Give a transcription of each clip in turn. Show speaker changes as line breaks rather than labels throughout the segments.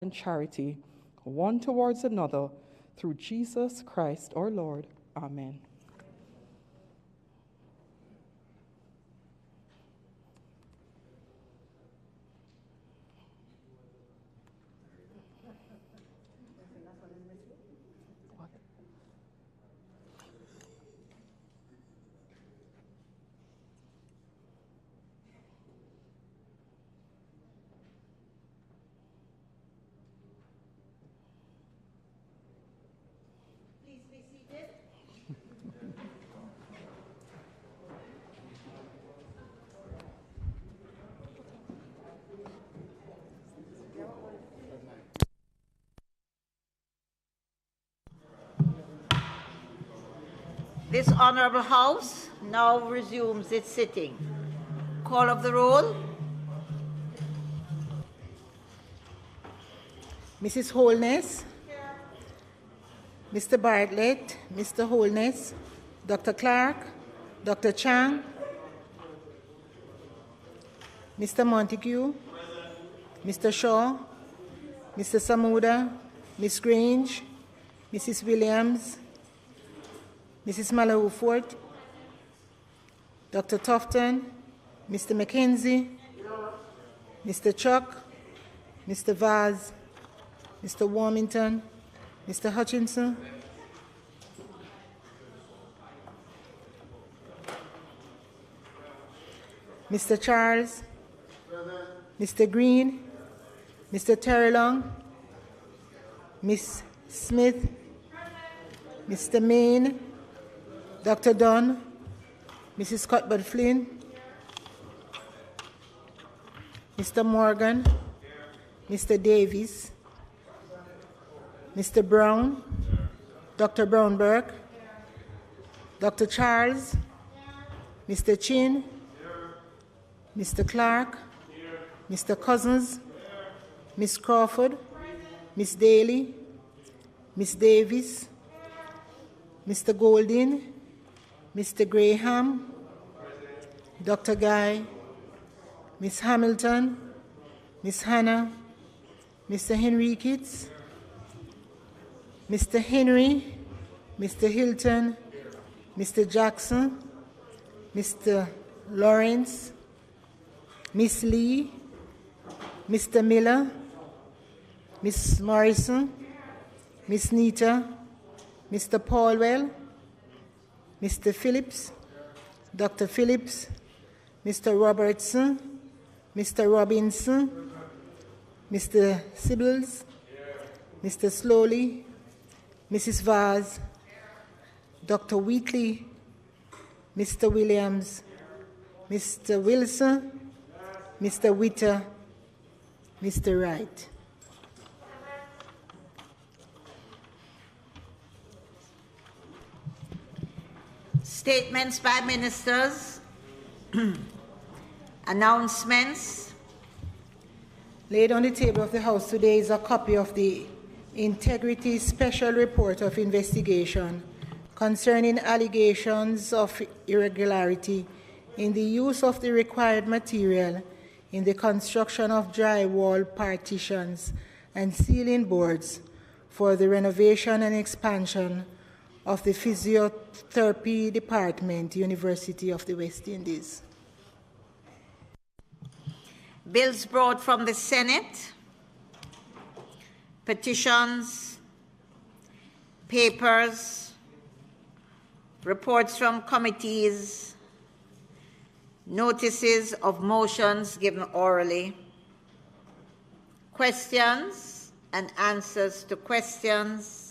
and charity, one towards another, through Jesus Christ our Lord. Amen.
This Honourable House now resumes its sitting. Call of the roll.
Mrs. Holness, Mr. Bartlett, Mr. Holness, Dr. Clark, Dr. Chang, Mr. Montague, Mr. Shaw, Mr. Samuda, Ms. Grange, Mrs. Williams, Mrs. Malahou-Fort, Dr. Tufton, Mr. McKenzie, Mr. Chuck, Mr. Vaz, Mr. Warmington, Mr. Hutchinson, Mr. Charles, Mr. Green, Mr. Terrelong, Ms. Smith, Mr. Main, Dr. Dunn, Mrs. Cuthbert Flynn, Mr. Morgan, Mr. Davis, Mr. Brown, Dr. Brownberg, Dr. Charles, Mr. Chin, Mr. Clark, Mr. Cousins, Ms. Crawford, Ms. Daly, Ms. Davis, Mr. Golding, Mr. Graham, Dr. Guy, Ms. Hamilton, Ms. Hannah, Mr. Henriquez, Mr. Henry, Mr. Hilton, Mr. Jackson, Mr. Lawrence, Miss Lee, Mr. Miller, Miss Morrison, Miss Nita, Mr. Paulwell, Mr. Phillips, Dr. Phillips, Mr. Robertson, Mr. Robinson, Mr. Sibbles, Mr. Slowly, Mrs. Vaz, Dr. Wheatley, Mr. Williams, Mr. Wilson, Mr. Witter, Mr. Wright.
Statements by ministers. Announcements.
Laid on the table of the House today is a copy of the Integrity Special Report of Investigation concerning allegations of irregularity in the use of the required material in the construction of drywall partitions and ceiling boards for the renovation and expansion of the Physiotherapy Department, University of the West Indies.
Bills brought from the Senate. Petitions. Papers. Reports from committees. Notices of motions given orally. Questions and answers to questions.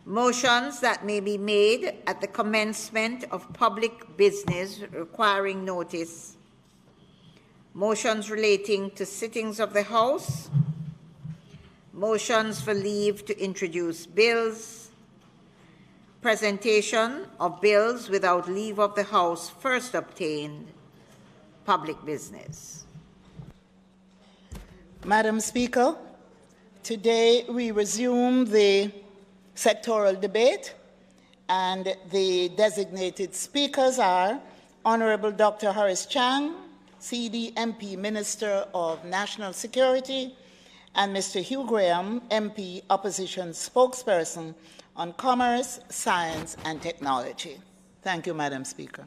Motions that may be made at the commencement of public business requiring notice. Motions relating to sittings of the House. Motions for leave to introduce bills. Presentation of bills without leave of the House first obtained. Public business.
Madam Speaker, today we resume the sectoral debate, and the designated speakers are Honorable Dr. Horace Chang, CD MP, Minister of National Security, and Mr. Hugh Graham, MP, Opposition Spokesperson on Commerce, Science and Technology. Thank you, Madam Speaker.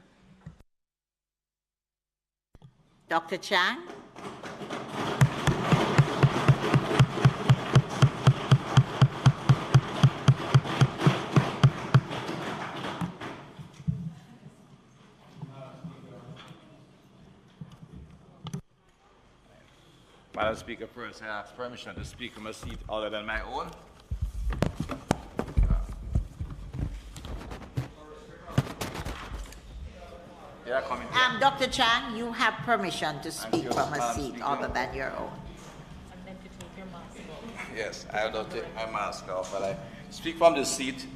Dr. Chang.
Madam Speaker, first I ask permission to speak from a seat other than my own.
Dr. Chang, you have permission to speak from a seat other than your own.
And then to take your mask off. Yes, I will not take my mask off, but I speak from this seat.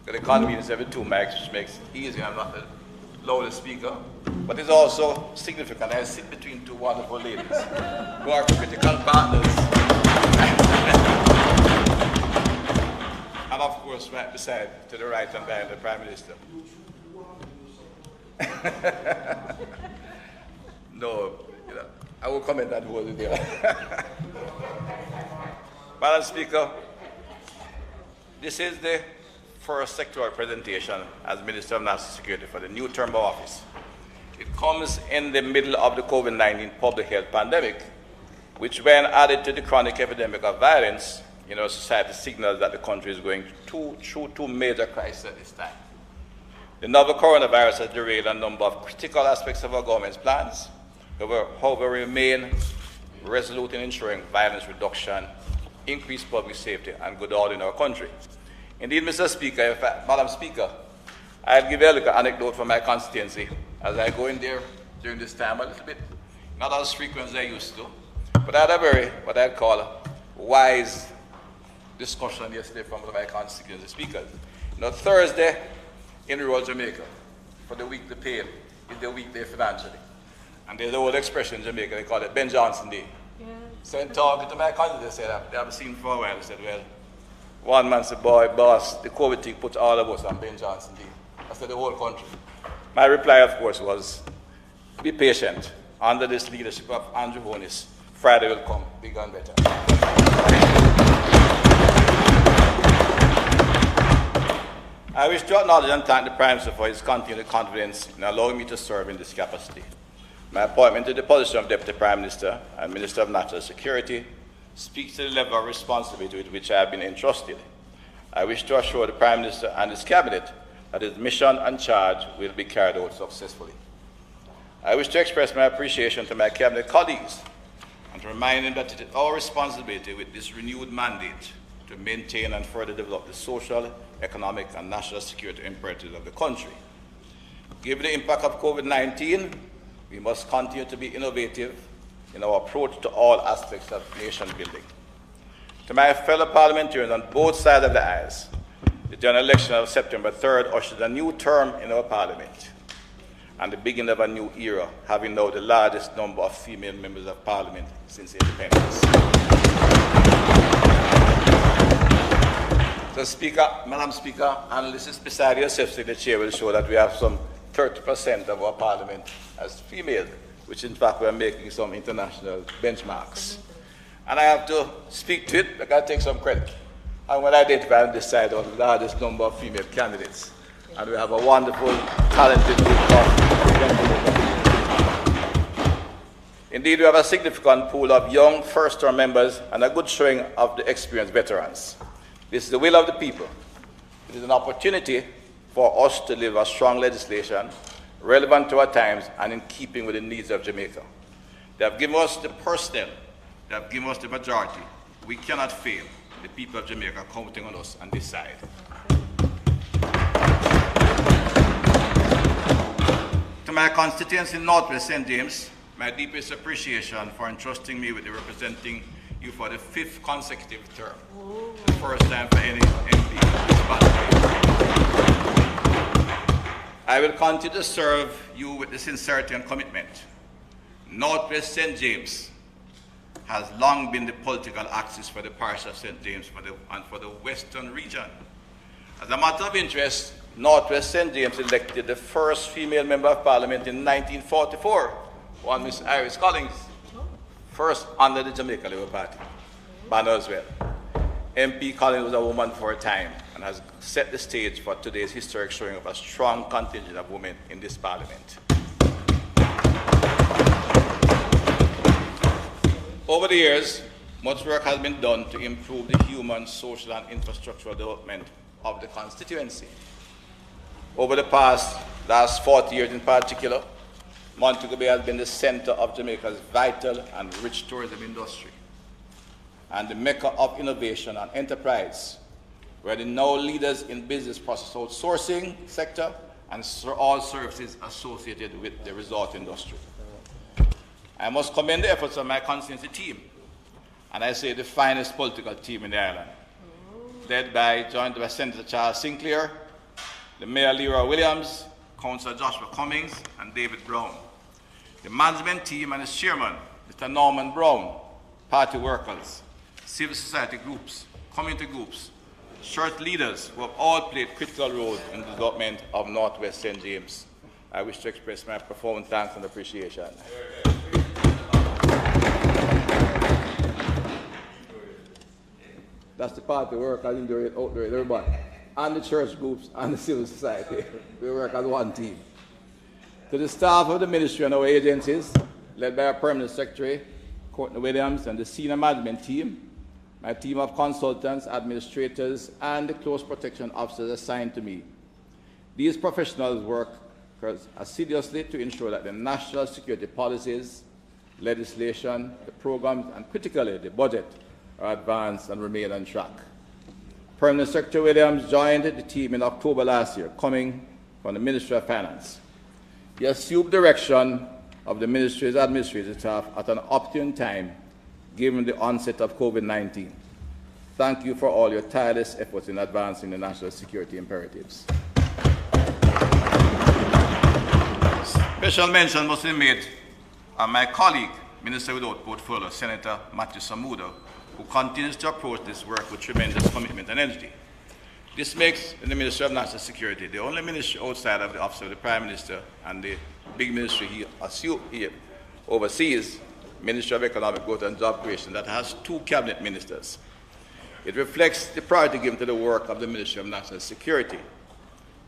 The convenience every 2 mics, which makes it easier. I'm not the loudest speaker, but it's also significant. I sit between 2 wonderful ladies who are critical partners. And of course, right beside, to the right and behind the Prime Minister. No, I will comment that whole there. Madam Speaker, this is the first sectoral presentation as Minister of National Security for the new term of office. It comes in the middle of the COVID-19 public health pandemic, which when added to the chronic epidemic of violence in our society signals that the country is going through 2 major crises at this time. The novel coronavirus has derailed a number of critical aspects of our government's plans. However, we remain resolute in ensuring violence reduction, increased public safety, and good order in our country. Indeed, Mr. Speaker, Madam Speaker, I'll give you a little anecdote from my constituency as I go in there during this time a little bit, not as frequent as I used to, but I had a very, what I'd call a wise discussion yesterday from one of my constituency speakers. Thursday in rural Jamaica, for the week they pay is the week they financially. And there's an old expression in Jamaica, they call it Ben Johnson Day. Yeah. So in talking to my constituency, they said, they haven't seen for a while, they said, well, one man said, boy, boss, the COVID thing puts all of us on Ben Johnson Day. I said, the whole country. My reply, of course, was, be patient. Under this leadership of Andrew Horace, Friday will come, bigger and better. I wish to acknowledge and thank the Prime Minister for his continued confidence in allowing me to serve in this capacity. My appointment to the position of Deputy Prime Minister and Minister of National Security speaks to the level of responsibility with which I have been entrusted. I wish to assure the Prime Minister and his Cabinet that his mission and charge will be carried out successfully. I wish to express my appreciation to my Cabinet colleagues and to remind them that it is our responsibility with this renewed mandate to maintain and further develop the social, economic, and national security imperatives of the country. Given the impact of COVID-19, we must continue to be innovative in our approach to all aspects of nation building. To my fellow parliamentarians on both sides of the aisle, the general election of September 3rd ushers a new term in our parliament and the beginning of a new era, having now the largest number of female members of parliament since independence. So Madam Speaker, analysis beside yourself, the chair will show that we have some 30% of our parliament as female, which in fact we are making some international benchmarks. And I have to speak to it, because I take some credit. I will identify on this side the largest number of female candidates. And we have a wonderful, talented group of Indeed, we have a significant pool of young first-term members and a good showing of the experienced veterans. This is the will of the people. It is an opportunity for us to deliver strong legislation relevant to our times and in keeping with the needs of Jamaica. They have given us the personnel, they have given us the majority. We cannot fail. The people of Jamaica are counting on us on this side. To my constituency in Northwest St. James, my deepest appreciation for entrusting me with representing you for the 5th consecutive term. The first time for any MP. I will continue to serve you with the sincerity and commitment. Northwest St. James has long been the political axis for the parish of St. James and for the Western region. As a matter of interest, Northwest St. James elected the first female member of parliament in 1944, one Miss Iris Collins, first under the Jamaica Labour Party. banner as well. MP Collins was a woman for a time and has set the stage for today's historic showing of a strong contingent of women in this parliament. Over the years, much work has been done to improve the human, social, and infrastructural development of the constituency. Over the last 40 years in particular, Montego Bay has been the center of Jamaica's vital and rich tourism industry and the mecca of innovation and enterprise, where the now leaders in business process outsourcing sector and all services associated with the resort industry. I must commend the efforts of my constituency team, and I say the finest political team in the island, joined by Senator Charles Sinclair, the Mayor Leroy Williams, Councillor Joshua Cummings, and David Brown. The management team and its chairman, Mr. Norman Brown, party workers, civil society groups, community groups, church leaders who have all played critical roles in the development of Northwest St. James. I wish to express my profound thanks and appreciation. That's the party workers in the out there, everybody. And the church groups and the civil society. We work as one team. To the staff of the ministry and our agencies, led by our Permanent Secretary, Courtney Williams, and the senior management team, my team of consultants, administrators, and the close protection officers assigned to me. These professionals work assiduously to ensure that the national security policies, legislation, the programs, and critically the budget are advanced and remain on track. Permanent Secretary Williams joined the team in October last year, coming from the Ministry of Finance. He assumed direction of the ministry's administrative staff at an opportune time, given the onset of COVID-19. Thank you for all your tireless efforts in advancing the national security imperatives. Special mention must be made of my colleague, Minister without Portfolio, Senator Matthew Samuda, who continues to approach this work with tremendous commitment and energy. This makes the Ministry of National Security the only ministry outside of the Office of the Prime Minister and the big ministry he oversees, Ministry of Economic Growth and Job Creation, that has 2 cabinet ministers. It reflects the priority given to the work of the Ministry of National Security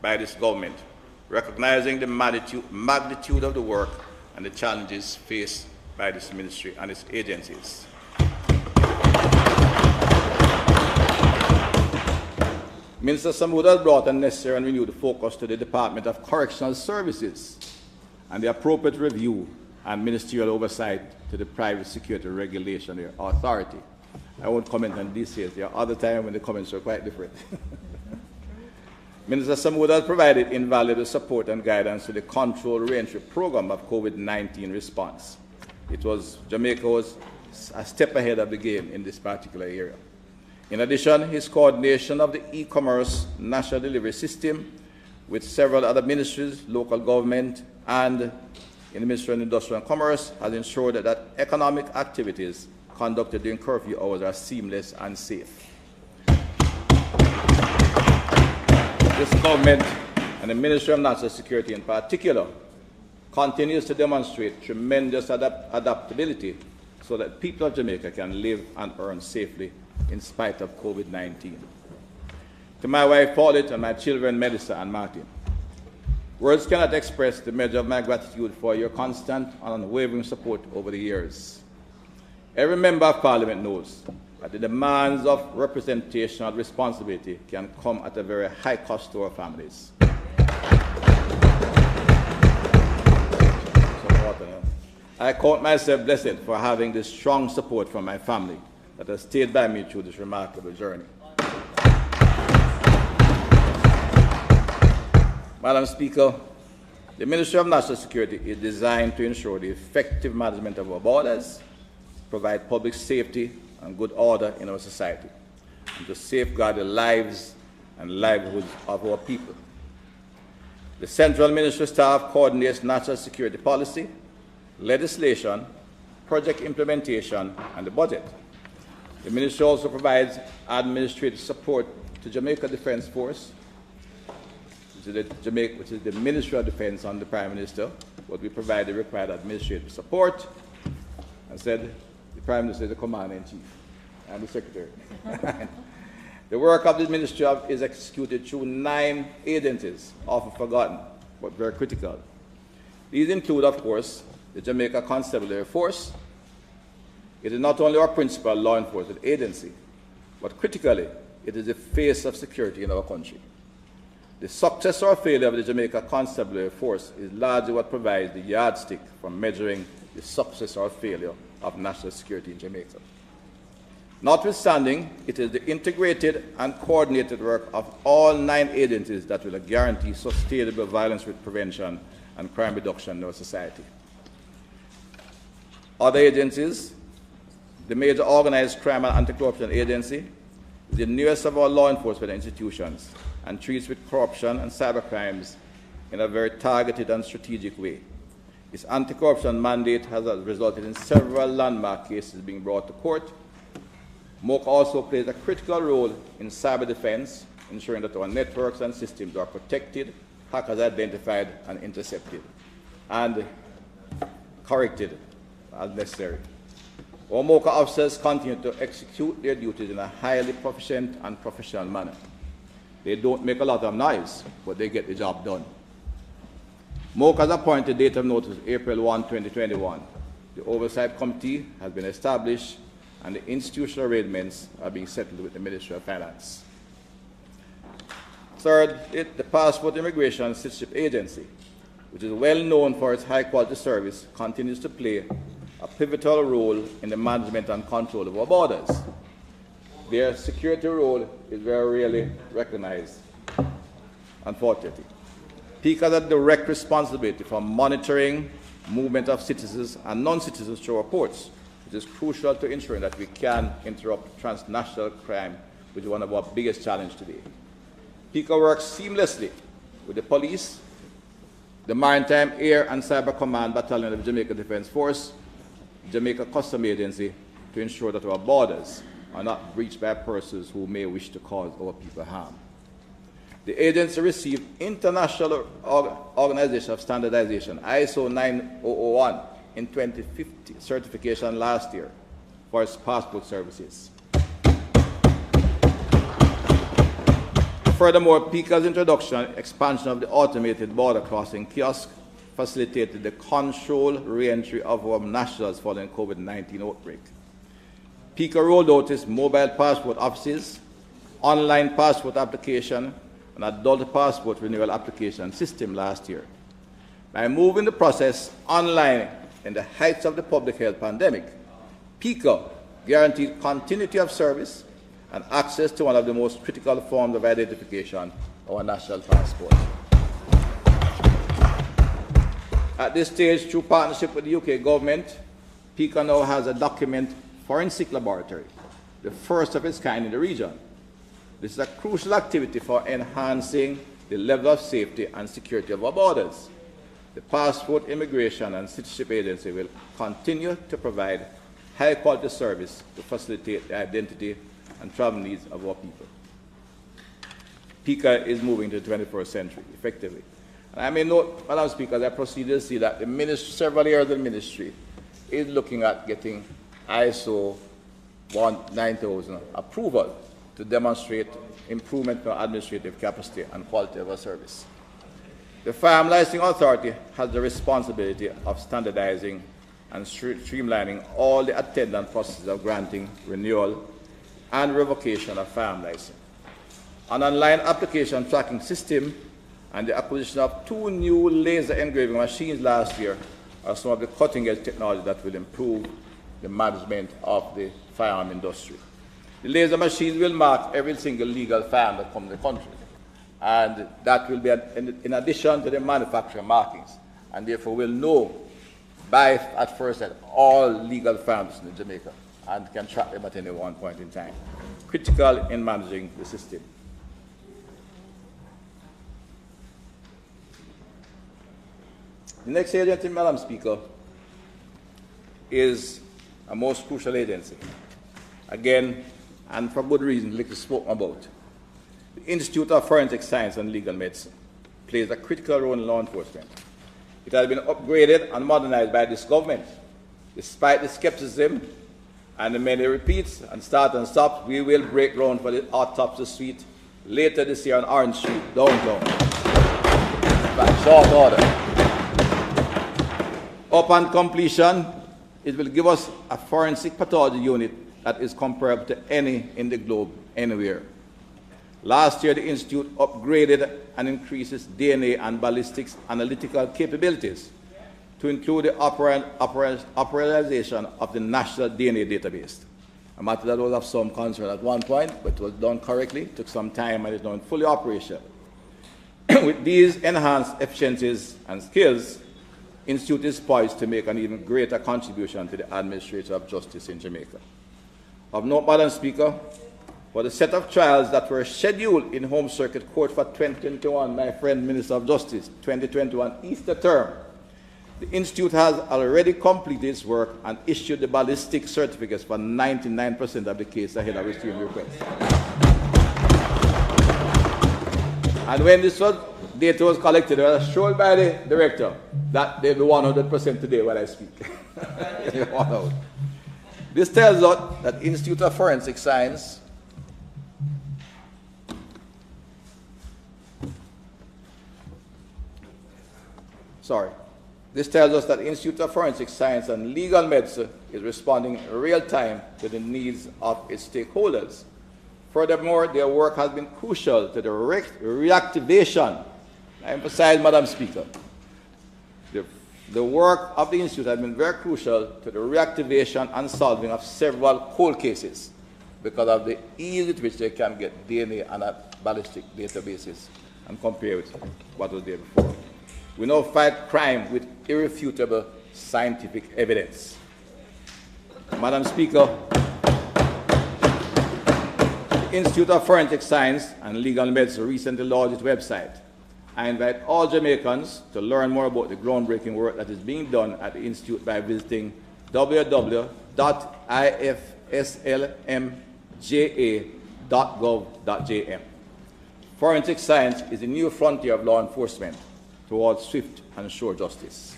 by this government, recognizing the magnitude of the work and the challenges faced by this ministry and its agencies. Minister Samuda has brought a necessary and renewed focus to the Department of Correctional Services and the appropriate review and ministerial oversight to the Private Security Regulation Authority. I won't comment on this here. There are other times when the comments are quite different. Minister Samuda has provided invaluable support and guidance to the Control Reentry Program of COVID-19 response. Jamaica was a step ahead of the game in this particular area. In addition, his coordination of the e-commerce national delivery system with several other ministries, local government, and in the Ministry of Industrial and Commerce has ensured that economic activities conducted during curfew hours are seamless and safe. This government and the Ministry of National Security in particular continues to demonstrate tremendous adaptability so that people of Jamaica can live and earn safely in spite of COVID-19. To my wife Paulette and my children Melissa and Martin, words cannot express the measure of my gratitude for your constant and unwavering support over the years. Every member of Parliament knows that the demands of representational responsibility can come at a very high cost to our families. I count myself blessed for having this strong support from my family that has stayed by me through this remarkable journey. Madam Speaker, the Ministry of National Security is designed to ensure the effective management of our borders, provide public safety and good order in our society, and to safeguard the lives and livelihoods of our people. The Central Ministry staff coordinates national security policy, legislation, project implementation, and the budget. The Ministry also provides administrative support to Jamaica Defence Force, which is the Ministry of Defence under the Prime Minister, but we provide the required administrative support. I said the Prime Minister is the Commander-in-Chief. I'm the secretary. The work of the Ministerial is executed through 9 agencies, often forgotten, but very critical. These include, of course, the Jamaica Constabulary Force. It is not only our principal law enforcement agency, but critically, it is the face of security in our country. The success or failure of the Jamaica Constabulary Force is largely what provides the yardstick for measuring the success or failure of national security in Jamaica. Notwithstanding, it is the integrated and coordinated work of all 9 agencies that will guarantee sustainable violence prevention and crime reduction in our society. Other agencies, the major organized crime and anti-corruption agency, is the newest of our law enforcement institutions and treats with corruption and cybercrimes in a very targeted and strategic way. Its anti-corruption mandate has resulted in several landmark cases being brought to court. MOCA also plays a critical role in cyber defense, ensuring that our networks and systems are protected, hackers identified and intercepted, and corrected as necessary. Our MOCA officers continue to execute their duties in a highly proficient and professional manner. They don't make a lot of noise, but they get the job done. MOCA's appointed date of notice April 1, 2021. The Oversight Committee has been established and the institutional arrangements are being settled with the Ministry of Finance. Third, the Passport Immigration and Citizenship Agency, which is well known for its high-quality service, continues to play a pivotal role in the management and control of our borders. Their security role is very rarely recognized, unfortunately. PIC has a direct responsibility for monitoring movement of citizens and non-citizens through our ports, which is crucial to ensuring that we can interrupt transnational crime, which is one of our biggest challenges today. PICA works seamlessly with the police, the Maritime, Air and Cyber Command Battalion of Jamaica Defense Force, Jamaica Customs Agency, to ensure that our borders are not breached by persons who may wish to cause our people harm. The agency received International Organization of Standardization, ISO 9001, in 2050 certification last year for its passport services. Furthermore, PICA's introduction and expansion of the automated border crossing kiosk facilitated the controlled re-entry of our nationals following COVID-19 outbreak. PICA rolled out its mobile passport offices, online passport application, and adult passport renewal application system last year. By moving the process online in the height of the public health pandemic, PICA guaranteed continuity of service and access to one of the most critical forms of identification, our national passport. At this stage, through partnership with the UK government, PICA now has a document forensic laboratory, the first of its kind in the region. This is a crucial activity for enhancing the level of safety and security of our borders. The Passport Immigration and Citizenship Agency will continue to provide high-quality service to facilitate the identity and travel needs of our people. PICA is moving to the 21st century, effectively. And I may note, Madam Speaker, as I proceed to see that the ministry, several areas of the ministry is looking at getting ISO 9000 approval to demonstrate improvement in our administrative capacity and quality of our service. The Firearm Licensing Authority has the responsibility of standardizing and streamlining all the attendant processes of granting, renewal, and revocation of firearm license. An online application tracking system and the acquisition of 2 new laser engraving machines last year are some of the cutting-edge technology that will improve the management of the firearm industry. The laser machines will mark every single legal firearm that comes to the country, and that will be in addition to the manufacturer markings, and therefore we'll know at first that all legal firearms in Jamaica and can track them at any one point in time. Critical in managing the system. The next agency, Madam Speaker, is a most crucial agency. Again, and for good reason, like we spoke about. The Institute of Forensic Science and Legal Medicine plays a critical role in law enforcement. It has been upgraded and modernized by this government, despite the skepticism and the many repeats and start and stops, we will break ground for the autopsy suite later this year on Orange Street, downtown. By short order. Upon completion, it will give us a forensic pathology unit that is comparable to any in the globe, anywhere. Last year, the Institute upgraded and increased its DNA and ballistics analytical capabilities to include the operationalization of the National DNA Database. A matter that was of some concern at one point, but it was done correctly, took some time, and is now fully operational. With these enhanced efficiencies and skills, the Institute is poised to make an even greater contribution to the administration of justice in Jamaica. Of note, Madam Speaker, for the set of trials that were scheduled in Home Circuit Court for 2021, my friend Minister of Justice, 2021 Easter term, the Institute has already completed its work and issued the ballistic certificates for 99% of the cases ahead of receiving requests. And when this data was collected, I was assured by the director that they'll be 100% today when I speak. This tells us that the Institute of Forensic Science This tells us that the Institute of Forensic Science and Legal Medicine is responding in real time to the needs of its stakeholders. Furthermore, their work has been crucial to the reactivation. I emphasize, Madam Speaker, the work of the Institute has been very crucial to the reactivation and solving of several cold cases because of the ease with which they can get DNA and ballistic databases and compare with what was there before. We now fight crime with irrefutable scientific evidence. Madam Speaker, the Institute of Forensic Science and Legal Medicine recently launched its website. I invite all Jamaicans to learn more about the groundbreaking work that is being done at the Institute by visiting www.ifslmja.gov.jm. Forensic science is the new frontier of law enforcement towards swift and sure justice.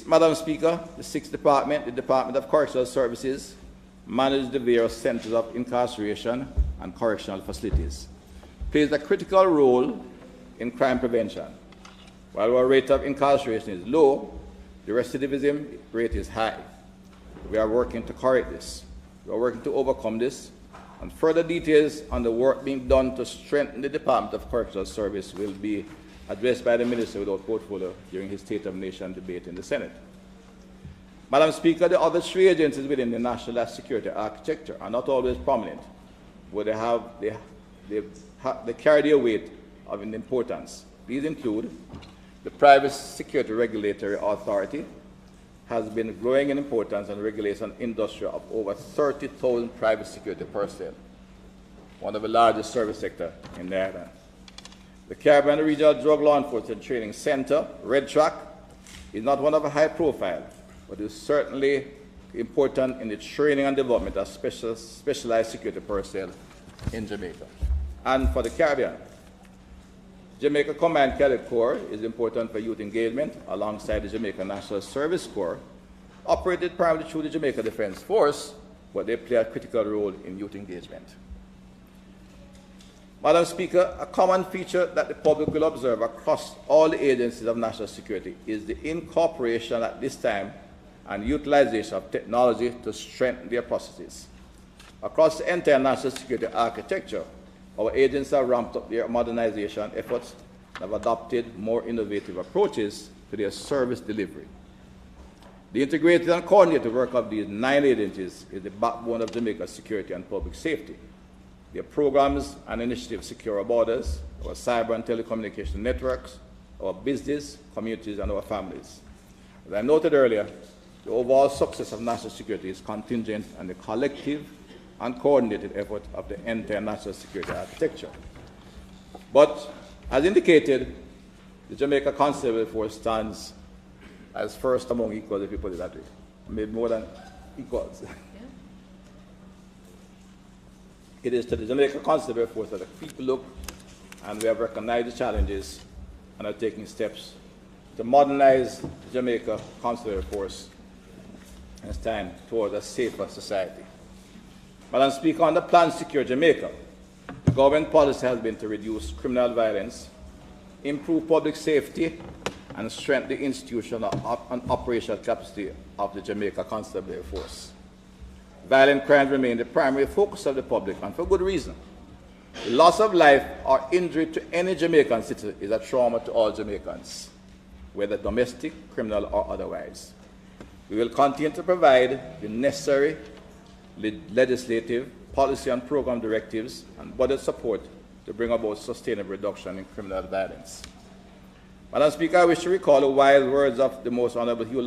Madam Speaker, the sixth department, the Department of Correctional Services, manages the various centers of incarceration and correctional facilities, plays a critical role in crime prevention. While our rate of incarceration is low, the recidivism rate is high. We are working to correct this. We are working to overcome this, and further details on the work being done to strengthen the Department of Correctional Service will be addressed by the Minister without portfolio during his State of the Nation debate in the Senate. Madam Speaker, the other three agencies within the national security architecture are not always prominent, but they carry their weight of importance. These include the Private Security Regulatory Authority, has been growing in importance and regulates an industry of over 30,000 private security personnel, one of the largest service sectors in the island. The Caribbean Regional Drug Law Enforcement Training Center, Red Track, is not one of a high profile, but is certainly important in the training and development of specialized security personnel in Jamaica. And for the Caribbean, Jamaica Command Cadet Corps is important for youth engagement alongside the Jamaica National Service Corps, operated primarily through the Jamaica Defense Force, but they play a critical role in youth engagement. Madam Speaker, a common feature that the public will observe across all the agencies of national security is the incorporation at this time and utilization of technology to strengthen their processes. Across the entire national security architecture, our agencies have ramped up their modernization efforts and have adopted more innovative approaches to their service delivery. The integrated and coordinated work of these 9 agencies is the backbone of Jamaica's security and public safety. Their programs and initiatives secure our borders, our cyber and telecommunication networks, our business, communities, and our families. As I noted earlier, the overall success of national security is contingent on the collective and coordinated effort of the entire national security architecture. But, as indicated, the Jamaica Constabulary Force stands as first among equals, if you put it that way, maybe more than equals. Yeah. It is to the Jamaica Constabulary Force that the people look, and we have recognized the challenges and are taking steps to modernize the Jamaica Constabulary Force and stand towards a safer society. Madam Speaker, on the plan Secure Jamaica, the government policy has been to reduce criminal violence, improve public safety, and strengthen the institutional and operational capacity of the Jamaica Constabulary Force. Violent crimes remain the primary focus of the public, and for good reason. The loss of life or injury to any Jamaican citizen is a trauma to all Jamaicans, whether domestic, criminal, or otherwise. We will continue to provide the necessary legislative, policy and program directives and budget support to bring about sustainable reduction in criminal violence. Madam Speaker, I wish to recall the wise words of the Most Honorable Hugh,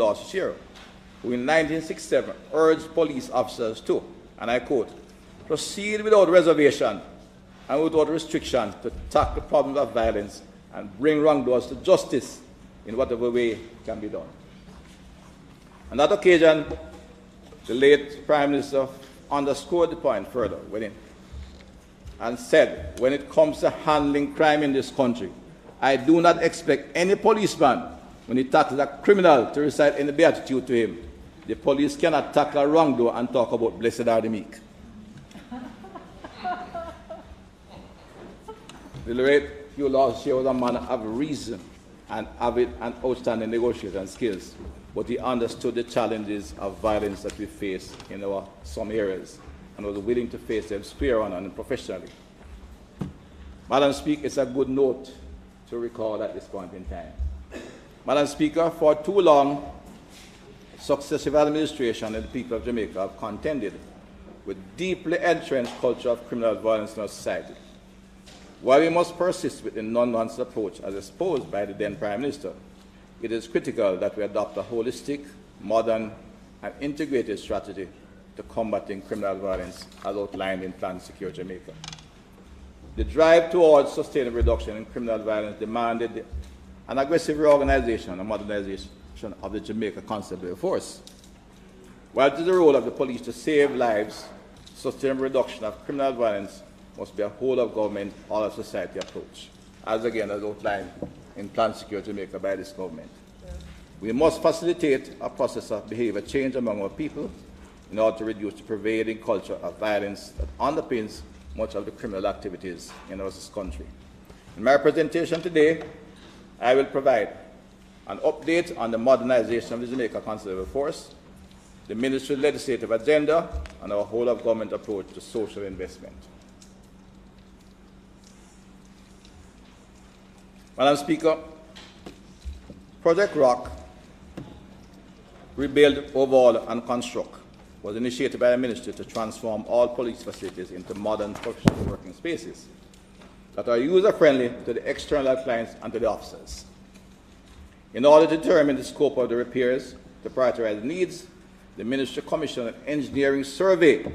who in 1967 urged police officers to, and I quote, proceed without reservation and without restriction to tackle the problems of violence and bring wrongdoers to justice in whatever way can be done. On that occasion, the late Prime Minister underscored the point further and said, when it comes to handling crime in this country, I do not expect any policeman, when he tackles a criminal, to recite any beatitude to him. The police cannot tackle a wrongdoer and talk about blessed are the meek. The late Hugh was a man of reason and avid and outstanding negotiator skills, but he understood the challenges of violence that we face in some areas and was willing to face them square on and professionally. Madam Speaker, it's a good note to recall at this point in time. Madam Speaker, for too long, successive administration and the people of Jamaica have contended with deeply entrenched culture of criminal violence in our society. While we must persist with the non-nonsense approach as exposed by the then Prime Minister, it is critical that we adopt a holistic, modern, and integrated strategy to combating criminal violence as outlined in Plan Secure Jamaica. The drive towards sustainable reduction in criminal violence demanded an aggressive reorganization and modernization of the Jamaica Constabulary Force. While it is the role of the police to save lives, sustainable reduction of criminal violence must be a whole-of-government, all-of-society approach, as again as outlined in Plan Secure Jamaica by this government. We must facilitate a process of behavior change among our people in order to reduce the prevailing culture of violence that underpins much of the criminal activities in our country. In my presentation today, I will provide an update on the modernization of the Jamaica Constabulary Force, the Ministerial legislative agenda, and our whole-of-government approach to social investment. Madam Speaker, Project Rock, Rebuild, Overhaul, and Construct was initiated by the Ministry to transform all police facilities into modern professional working spaces that are user-friendly to the external clients and to the officers. In order to determine the scope of the repairs, to prioritize needs, the Ministry commissioned an engineering survey.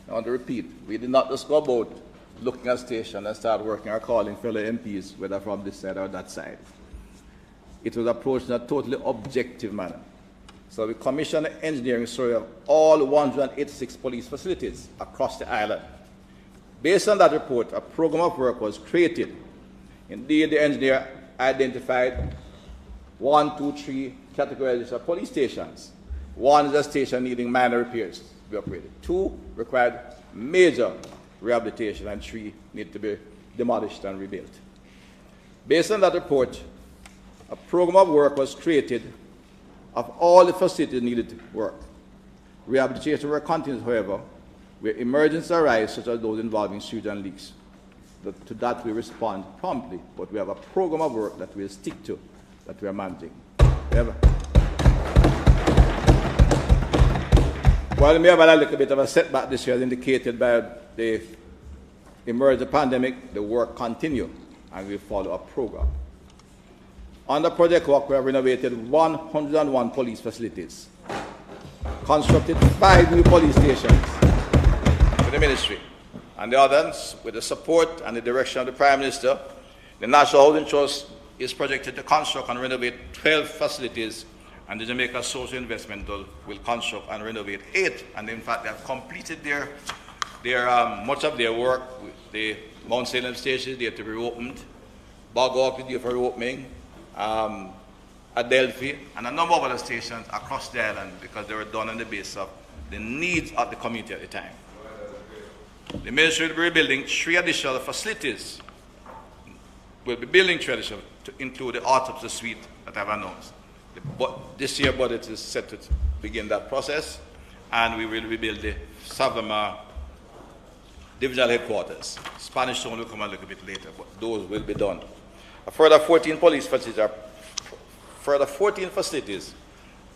I want to repeat, we did not just go about looking at stations and start working or calling fellow MPs, whether from this side or that side. It was approached in a totally objective manner. So we commissioned an engineering survey of all 186 police facilities across the island. Based on that report, a program of work was created. Indeed, the engineer identified 1, 2, 3 categories of police stations. 1 is a station needing minor repairs to be upgraded. 2 required major rehabilitation, and 3 need to be demolished and rebuilt. Based on that report, a program of work was created of all the facilities needed work. Rehabilitation work continues, however, where emergencies arise, such as those involving sewage and leaks. To that we respond promptly, but we have a program of work that we'll stick to, that we are managing. While we may have had a little bit of a setback this year, as indicated by the emerging pandemic, the work continues, and we follow a program. Under Project Walk, we have renovated 101 police facilities, constructed 5 new police stations with the Ministry, and the others, with the support and the direction of the Prime Minister, the National Housing Trust is projected to construct and renovate 12 facilities, and the Jamaica Social Investment will construct and renovate 8, and in fact they have completed their much of their work. The Mount Salem station is there to be reopened, Bog Hawk is there for reopening, Adelphi, and a number of other stations across the island because they were done on the basis of the needs of the community at the time. The ministry will be rebuilding 3 additional facilities. We'll be building 3 additional to include the autopsy suite that I've announced. This year budget is set to begin that process, and we will rebuild the Savama divisional headquarters. Spanish Town will come a little bit later, but those will be done. A further 14 facilities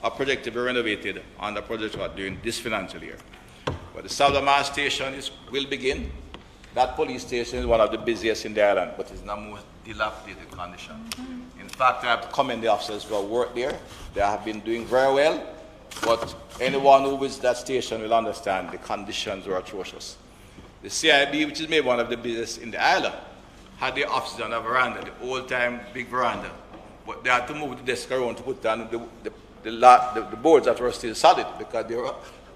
are projected to be renovated under project during this financial year. But the Savama station will begin. That police station is one of the busiest in the island, but it's in a more dilapidated condition. In fact, I have to commend the officers who have worked there. They have been doing very well, but anyone who visits that station will understand the conditions were atrocious. The CIB, which is maybe one of the busiest in the island, had their offices on a veranda, the old-time big veranda, but they had to move the desk around to put down the boards that were still solid because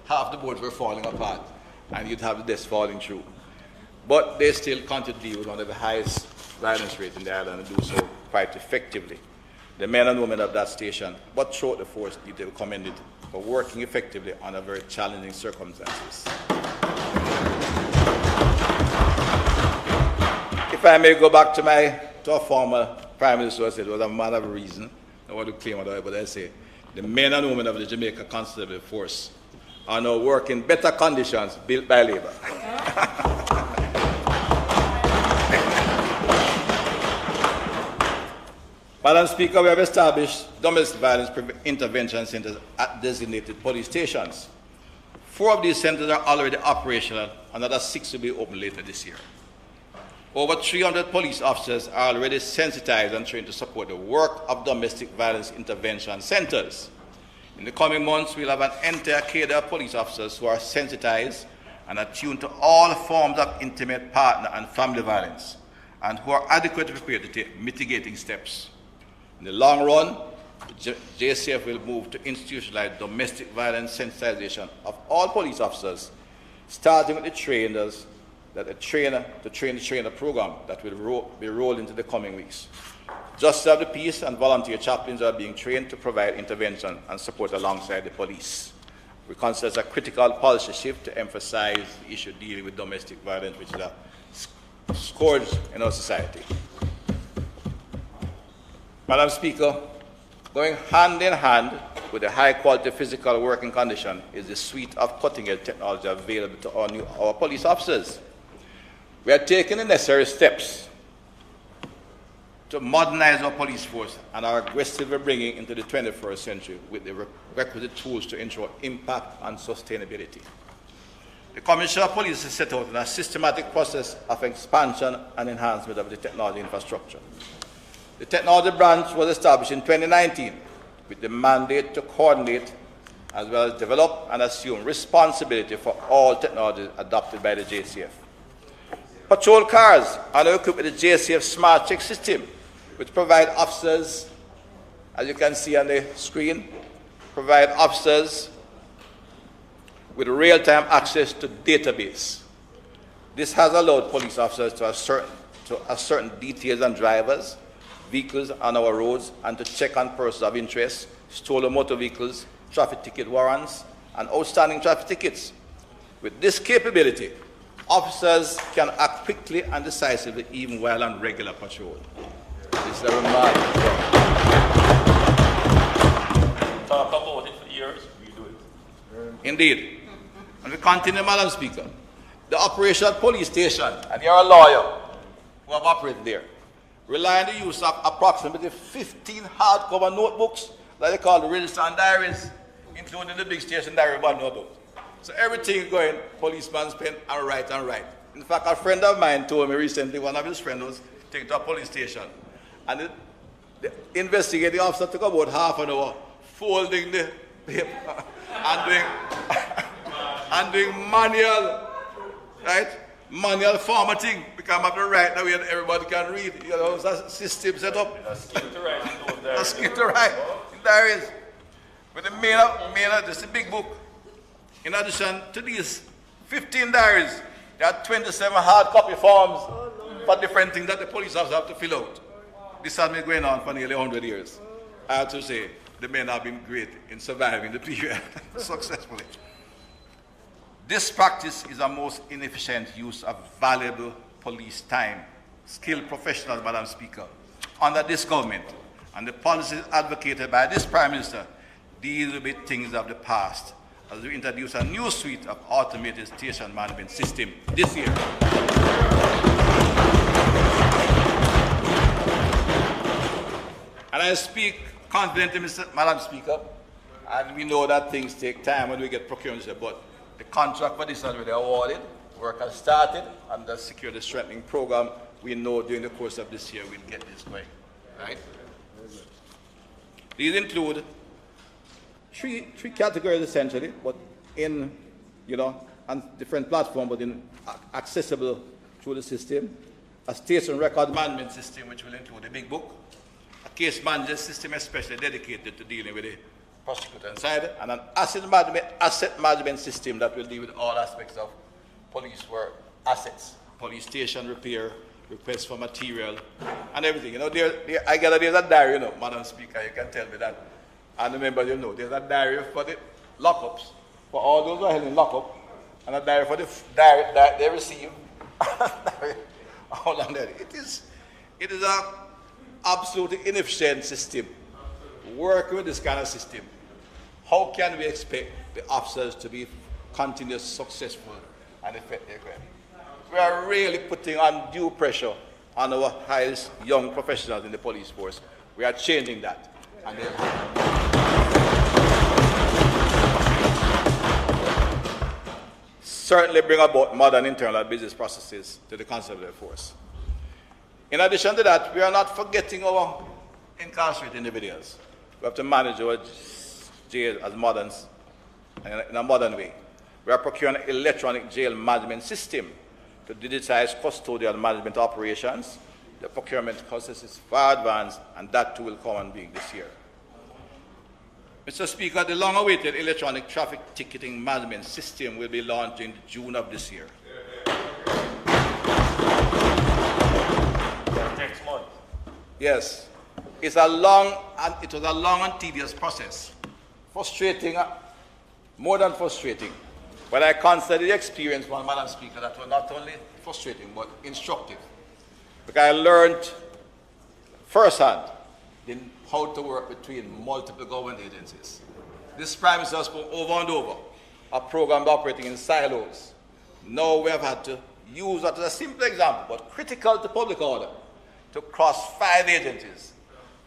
half the boards were falling apart, and you'd have the desk falling through. But they still continue to deal with one of the highest violence rates in the island and do so quite effectively. The men and women of that station, but throughout the force, need to be commended for working effectively under very challenging circumstances. If I may go back to a former Prime Minister who said it was a matter of reason, I want to claim it, but I say the men and women of the Jamaica Constabulary Force are now working in better conditions built by labor. Madam Speaker, we have established domestic violence intervention centers at designated police stations. 4 of these centers are already operational, another 6 will be open later this year. Over 300 police officers are already sensitized and trained to support the work of domestic violence intervention centers. In the coming months, we'll have an entire cadre of police officers who are sensitized and attuned to all forms of intimate partner and family violence, and who are adequately prepared to take mitigating steps. In the long run, the JCF will move to institutionalize domestic violence sensitization of all police officers, starting with the trainers, the trainer program that will be rolled into the coming weeks. Justice of the peace and volunteer chaplains are being trained to provide intervention and support alongside the police. We consider it a critical policy shift to emphasize the issue dealing with domestic violence, which is a scourge in our society. Madam Speaker, going hand in hand with a high-quality physical working condition is the suite of cutting-edge technology available to our police officers. We are taking the necessary steps to modernize our police force and are aggressively bringing into the 21st century with the requisite tools to ensure impact and sustainability. The Commissioner of Police has set out a systematic process of expansion and enhancement of the technology infrastructure. The technology branch was established in 2019 with the mandate to coordinate as well as develop and assume responsibility for all technologies adopted by the JCF. Patrol cars are now equipped with the JCF Smart Check system, which provide officers, as you can see on the screen, provide officers with real-time access to database. This has allowed police officers to ascertain details on drivers, vehicles on our roads, and to check on persons of interest, stolen motor vehicles, traffic ticket warrants, and outstanding traffic tickets. With this capability, officers can act quickly and decisively even while on regular patrol. This is a remarkable work.
Talk about it for years, we do it.
Indeed. And we continue, Madam Speaker. The operational police station, and you're a lawyer who have operated there, rely on the use of approximately 15 hardcover notebooks that they call the register and diaries, including the big station diary about notebooks. So everything going, policeman's pen, and write and write. In fact, a friend of mine told me recently, one of his friends was taken to a police station, and the investigating officer took about half an hour folding the paper and doing manual, right? Manual formatting, because I have to write that way and everybody can read. You know, it's a system set up.
A skill to write in those diaries.
A skill to write in diaries. With the main, this is a big book. In addition to these 15 diaries, there are 27 hard copy forms for different things that the police officers have to fill out. This has been going on for nearly 100 years. I have to say, the men have been great in surviving the period successfully. This practice is a most inefficient use of valuable police time. Skilled professionals, Madam Speaker, under this government and the policies advocated by this Prime Minister deal with things of the past as we introduce a new suite of automated station management system this year. And I speak confidently, Madam Speaker, and we know that things take time when we get procurement, but the contract for this is already awarded, work has started, and the security strengthening program, we know during the course of this year we'll get this going, right? These include three categories essentially, but in, on different platforms, but accessible through the system. A station record management system, which will include a big book, a case management system especially dedicated to dealing with the prosecutor side, and an asset management system that will deal with all aspects of police work, assets, police station repair, requests for material, and everything. I gather there's a diary, Madam Speaker, you can tell me that. And remember, there's a diary for the lockups, for all those who are held in lockup, and a diary for the diary that they receive. How long that is. It is an absolutely inefficient system. Working with this kind of system, how can we expect the officers to be continuous, successful, and effective? We are really putting undue pressure on our highest young professionals in the police force. We are changing that. And certainly bring about modern internal business processes to the constable force. In addition to that, we are not forgetting our incarcerated individuals. We have to manage our jail as moderns, in a modern way. We are procuring an electronic jail management system to digitize custodial management operations. The procurement process is far advanced, and that too will come on being this year. Mr. Speaker, the long-awaited electronic traffic ticketing management system will be launched in June of this year.
Next month.
Yes. It was a long and tedious process. Frustrating, more than frustrating. But I consider the experience, Madam Speaker, that was not only frustrating, but instructive. Because I learned firsthand how to work between multiple government agencies. This Prime Minister has spoken over and over a program operating in silos. Now we have had to use that as a simple example, but critical to public order, to cross 5 agencies.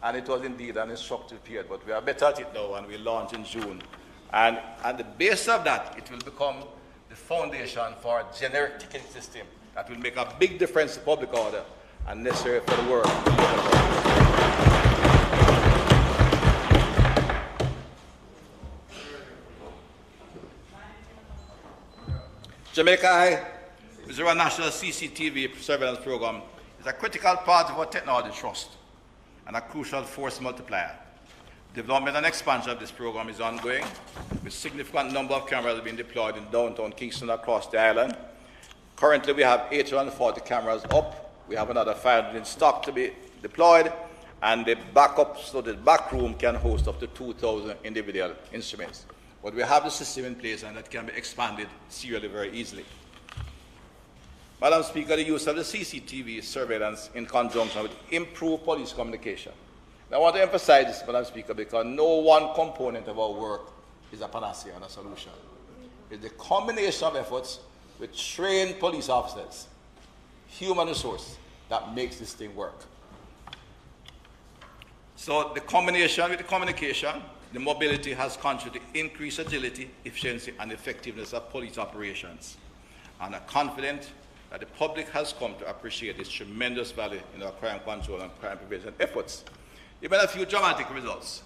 And it was indeed an instructive period, but we are better at it now, and we launch in June. And at the base of that, it will become the foundation for a generic ticketing system that will make a big difference to public order and necessary for the world. Jamaica, which is our national CCTV surveillance program, is a critical part of our technology trust and a crucial force multiplier. Development and expansion of this program is ongoing, with significant number of cameras being deployed in downtown Kingston across the island. Currently, we have 840 cameras up. We have another 500 in stock to be deployed, and the backup, so the back room can host up to 2,000 individual instruments. But we have the system in place, and that can be expanded serially very easily. Madam Speaker, the use of the CCTV surveillance in conjunction with improved police communication. I want to emphasize this, Madam Speaker, because no one component of our work is a panacea and a solution. It's the combination of efforts with trained police officers, human resource, that makes this thing work. So the combination with the communication, the mobility has contributed to increased agility, efficiency, and effectiveness of police operations. And I'm confident that the public has come to appreciate this tremendous value in our crime control and crime prevention efforts. Even a few dramatic results.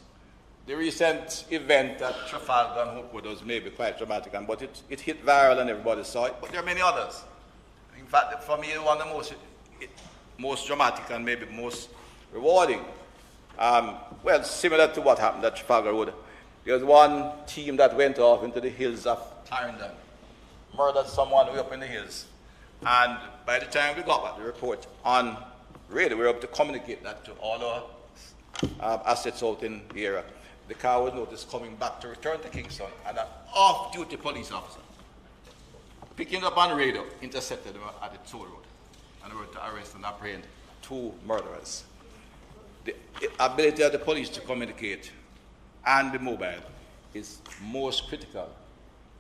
The recent event at Trafalgar and Hookwood was maybe quite dramatic, but it hit viral and everybody saw it, but there are many others. In fact, for me, one of the most dramatic and maybe most rewarding, well, similar to what happened at Trafalgar Road. There was one team that went off into the hills of Clarendon, murdered someone way up in the hills. And by the time we got back the report on radio, we were able to communicate that to all our assets out in the area. The car was noticed coming back to return to Kingston, and an off-duty police officer, picking up on radio, intercepted them at the toll road, and were to arrest and apprehend 2 murderers. The ability of the police to communicate and be mobile is most critical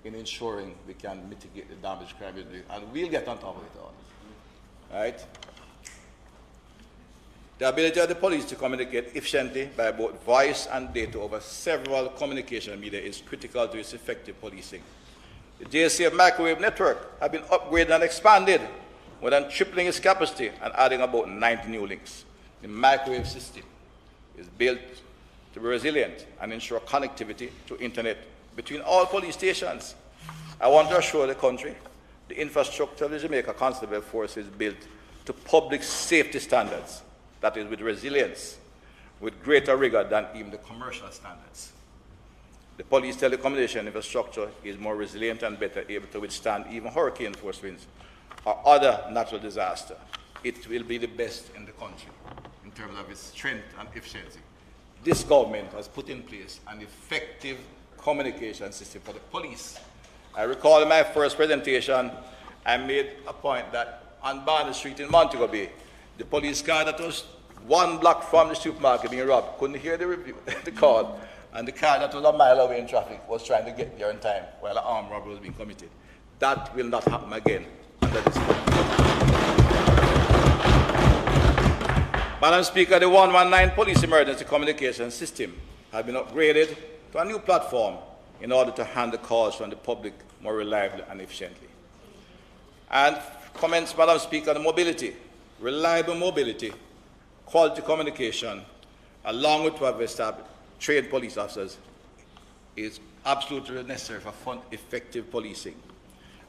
in ensuring we can mitigate the damage crime is doing, and we'll get on top of it all. Right? The ability of the police to communicate efficiently by both voice and data over several communication media is critical to its effective policing. The JCF microwave network has been upgraded and expanded, more than tripling its capacity and adding about 90 new links. The microwave system is built to be resilient and ensure connectivity to internet between all police stations. I want to assure the country the infrastructure of the Jamaica Constable Force is built to public safety standards, that is, with resilience, with greater rigor than even the commercial standards. The police telecommunication infrastructure is more resilient and better able to withstand even hurricane force winds or other natural disaster. It will be the best in the country in terms of its strength and efficiency. This government has put in place an effective communication system for the police. I recall in my first presentation, I made a point that on Barney Street in Montego Bay, the police car that was 1 block from the supermarket being robbed couldn't hear the review, the call, and the car that was a mile away in traffic was trying to get there in time while an armed robbery was being committed. That will not happen again under this government. Madam Speaker, the 119 Police Emergency Communication System has been upgraded to a new platform in order to handle calls from the public more reliably and efficiently. And comments, Madam Speaker, the mobility, reliable mobility, quality communication, along with what we established, trained police officers, is absolutely necessary for effective policing.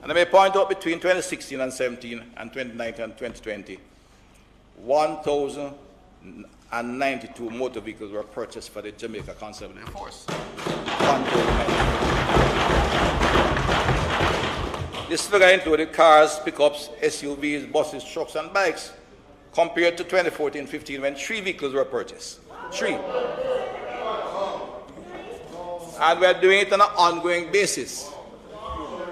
And I may point out between 2016 and 17 and 2019 and 2020, 1,092 motor vehicles were purchased for the Jamaica Constable Force. 1,092. This figure included cars, pickups, SUVs, buses, trucks, and bikes, compared to 2014-15 when 3 vehicles were purchased. 3. And we are doing it on an ongoing basis.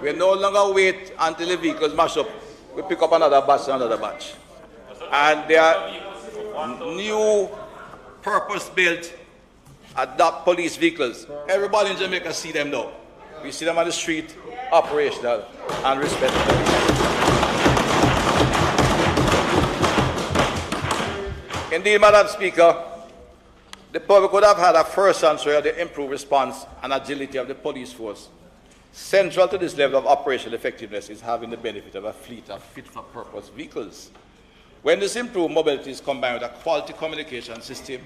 We no longer wait until the vehicles mash up. We pick up another batch, And there are new purpose-built adopt police vehicles. Everybody in Jamaica see them now. We see them on the street, operational and respectful. Indeed, Madam Speaker, the public would have had a first answer of the improved response and agility of the police force. Central to this level of operational effectiveness is having the benefit of a fleet of fit-for-purpose vehicles. When this improved mobility is combined with a quality communication system,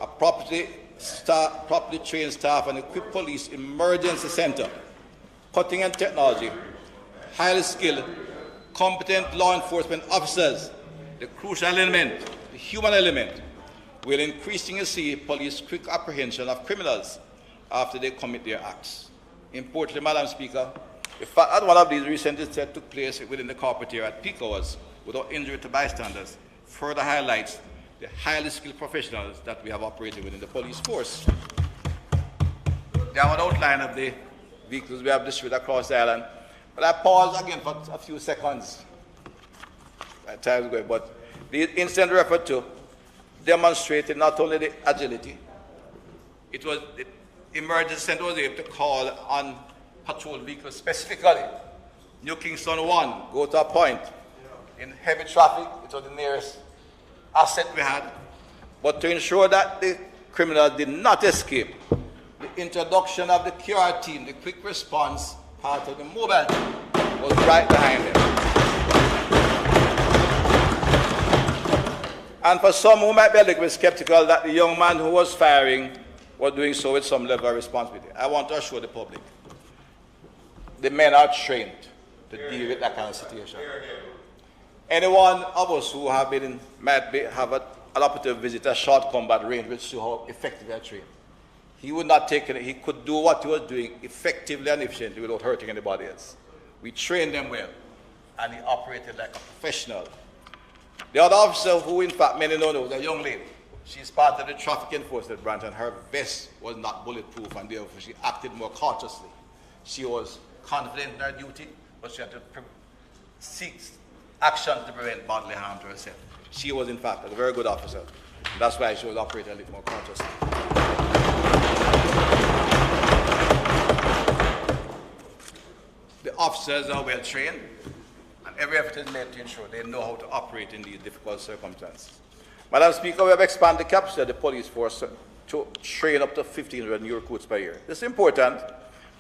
a properly trained staff and equipped police emergency center, cutting-edge technology, highly skilled, competent law enforcement officers, the crucial element, the human element, will increasingly see police quick apprehension of criminals after they commit their acts. Importantly, Madam Speaker, the fact that one of these recent incidents took place within the corporate area at peak hours without injury to bystanders further highlights the highly skilled professionals that we have operating within the police force. There are an outline of the vehicles we have distributed across the island, but I pause again for a few seconds. My time is going, but the incident referred to demonstrated not only the agility, it was the emergency center was able to call on patrol vehicles specifically. New Kingston 1, go to a point. In heavy traffic, it was the nearest asset we had. But to ensure that the criminals did not escape, the introduction of the QR team, the quick response part of the mobile team, was right behind them. And for some who might be a little bit skeptical that the young man who was firing was doing so with some level of responsibility, I want to assure the public the men are trained to deal with that kind of situation. Anyone of us who have been have an opportunity to visit a short combat range will see how effectively they are trained. He would not take it, he could do what he was doing effectively and efficiently without hurting anybody else. We trained them well, and he operated like a professional. The other officer, who in fact many know, was a young lady. She's part of the traffic enforcement branch, and her vest was not bulletproof, and therefore she acted more cautiously. She was confident in her duty, but she had to seek action to prevent bodily harm to herself. She was, in fact, a very good officer. That's why she was operating a little more cautiously. The officers are well trained, and every effort is made to ensure they know how to operate in these difficult circumstances. Madam Speaker, we have expanded the capacity of the police force to train up to 1,500 new recruits per year. This is important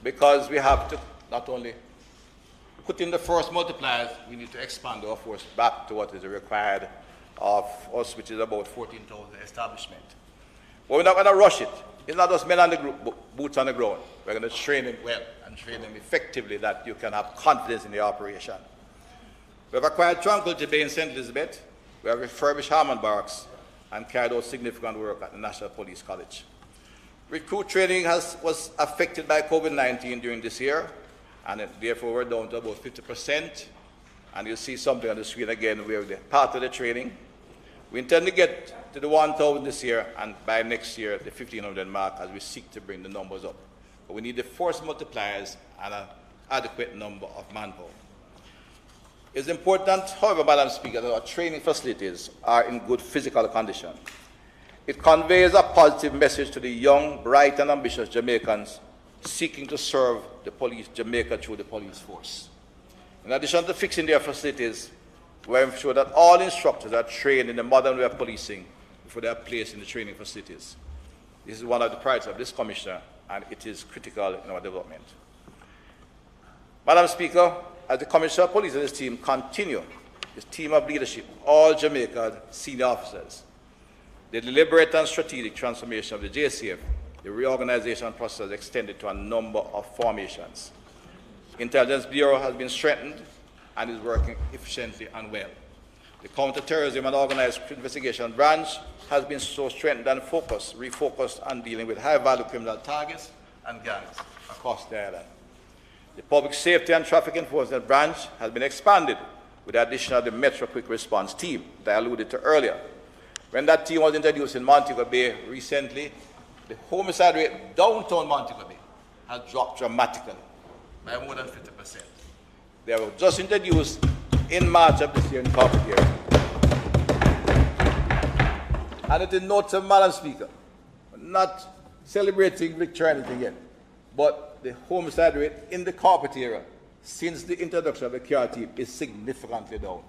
because we have to not only put in the force multipliers, we need to expand our force back to what is required of us, which is about 14,000 establishment. But we're not going to rush it. It's not just men on the group, boots on the ground. We're going to train them well and train them effectively that you can have confidence in the operation. We have acquired Tranquility Bay in St. Elizabeth. We have refurbished Harmon Barracks and carried out significant work at the National Police College. Recruit training was affected by COVID-19 during this year, and therefore we're down to about 50%. And you'll see something on the screen again where the part of the training. We intend to get to the 1,000 this year, and by next year, the 1,500 mark, as we seek to bring the numbers up. But we need the force multipliers and an adequate number of manpower. It's important, however, Madam Speaker, that our training facilities are in good physical condition. It conveys a positive message to the young, bright, and ambitious Jamaicans seeking to serve the police, Jamaica through the police force. In addition to fixing their facilities, we ensure that all instructors are trained in the modern way of policing before they are placed in the training facilities. This is one of the priorities of this Commissioner, and it is critical in our development. Madam Speaker, as the Commissioner of Police and his team continue this team of leadership, all Jamaica senior officers, the deliberate and strategic transformation of the JCF, the reorganization process extended to a number of formations. Intelligence Bureau has been strengthened and is working efficiently and well. The Counterterrorism and Organized Investigation Branch has been so strengthened and refocused on dealing with high-value criminal targets and gangs across the island. The Public Safety and Traffic Enforcement Branch has been expanded with the addition of the Metro Quick Response Team that I alluded to earlier. When that team was introduced in Montego Bay recently, the homicide rate downtown Montego Bay has dropped dramatically by more than 50%. They were just introduced in March of this year in Carpet. And it is notable, Madam Speaker, not celebrating victory or anything yet, but the homicide rate in the Carpet area since the introduction of the care team is significantly down.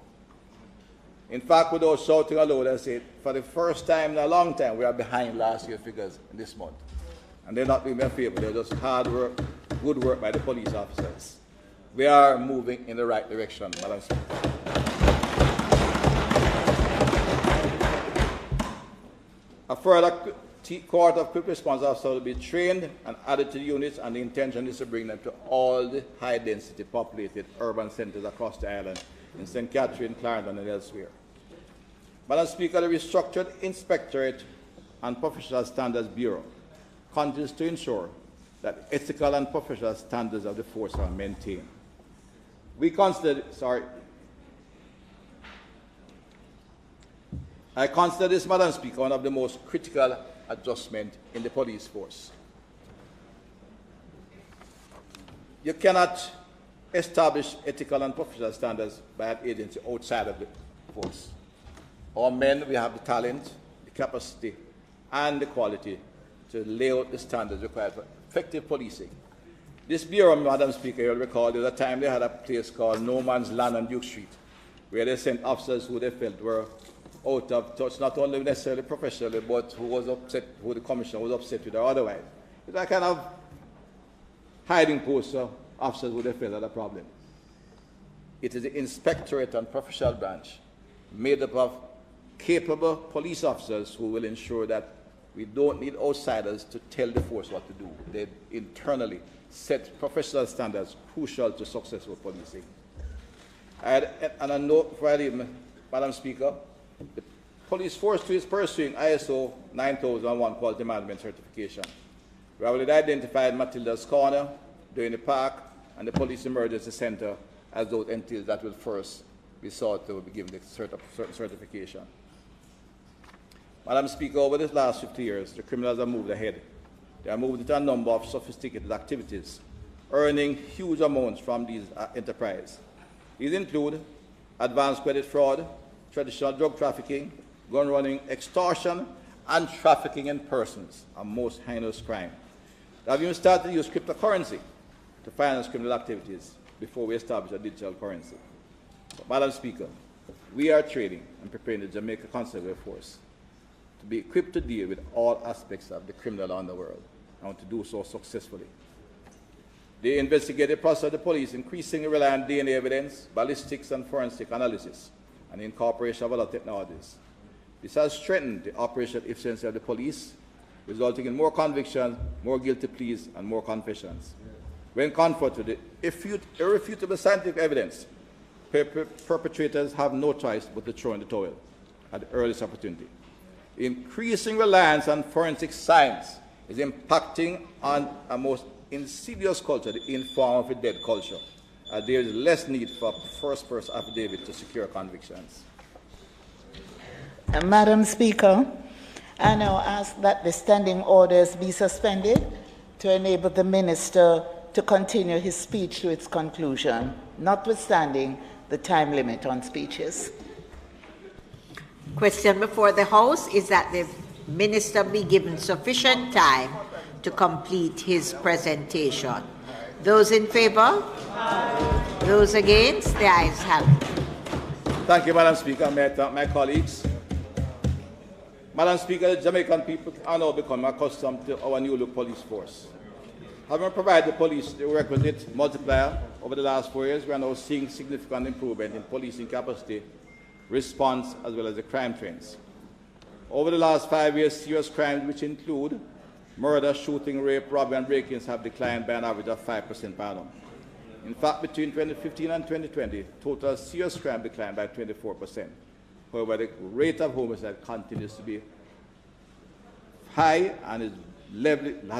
In fact, without shouting aloud, I say, for the first time in a long time, we are behind last year's figures in this month. And they're not doing me a favor, they're just hard work, good work by the police officers. We are moving in the right direction, Madam Speaker. A further cohort of quick response officers will be trained and added to the units, and the intention is to bring them to all the high-density populated urban centers across the island, in St. Catherine, Clarendon, and elsewhere. Madam Speaker, the restructured Inspectorate and Professional Standards Bureau continues to ensure that ethical and professional standards of the force are maintained. I consider this, Madam Speaker, one of the most critical adjustments in the police force. You cannot establish ethical and professional standards by an agency outside of the force. Our men, we have the talent, the capacity, and the quality to lay out the standards required for effective policing. This bureau, Madam Speaker, you'll recall, there was a time they had a place called No Man's Land on Duke Street, where they sent officers who they felt were out of touch, not only necessarily professionally, but who was upset, who the Commissioner was upset with or otherwise. It's a kind of hiding post of officers who they felt had a problem. It is the Inspectorate and Professional Branch made up of capable police officers who will ensure that we don't need outsiders to tell the force what to do. They internally set professional standards crucial to successful policing. And a note for Madam Speaker, the police force is pursuing ISO 9001 quality management certification. We have already identified Matilda's Corner, During the Park, and the Police Emergency Center as those entities that will first be sought to be given the certification. Madam Speaker, over the last 50 years, the criminals have moved ahead. They have moved into a number of sophisticated activities, earning huge amounts from these enterprises. These include advanced credit fraud, traditional drug trafficking, gun running, extortion, and trafficking in persons, a most heinous crime. They have even started to use cryptocurrency to finance criminal activities before we establish a digital currency. But, Madam Speaker, we are training and preparing the Jamaica Constable Force to be equipped to deal with all aspects of the criminal underworld and to do so successfully. The investigative process of the police increasingly rely on DNA evidence, ballistics, and forensic analysis, and the incorporation of other technologies. This has strengthened the operational efficiency of the police, resulting in more convictions, more guilty pleas, and more confessions. When confronted with irrefutable scientific evidence, perpetrators have no choice but to throw in the towel at the earliest opportunity. Increasing reliance on forensic science is impacting on a most insidious culture, the inform of the dead culture. There is less need for first-person affidavit to secure convictions.
Madam Speaker, I now ask that the standing orders be suspended to enable the Minister to continue his speech to its conclusion, notwithstanding the time limit on speeches.
Question before the House is that the Minister be given sufficient time to complete his presentation. Those in favour? Those against? The ayes have it.
Thank you, Madam Speaker. May I thank my colleagues. Madam Speaker, the Jamaican people are now becoming accustomed to our new look police force. Having provided the police the requisite multiplier over the last 4 years, we are now seeing significant improvement in policing capacity, response, as well as the crime trends. Over the last 5 years, serious crimes, which include murder, shooting, rape, robbery, and break-ins, have declined by an average of 5% per annum. In fact, between 2015 and 2020, total serious crime declined by 24%. However, the rate of homicide continues to be high and has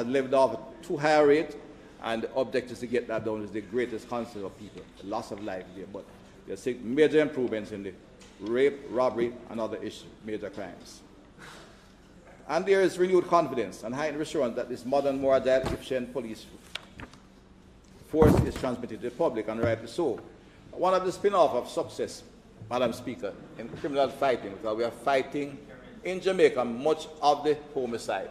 leveled off at too high a rate, and the objective is to get that down is the greatest concern of people, the loss of life there. But there are major improvements in the rape, robbery, and other major crimes. And there is renewed confidence and heightened assurance that this modern, more agile, efficient police force is transmitted to the public, and rightly so. One of the spin-off of success, Madam Speaker, in criminal fighting, because we are fighting in Jamaica, much of the homicide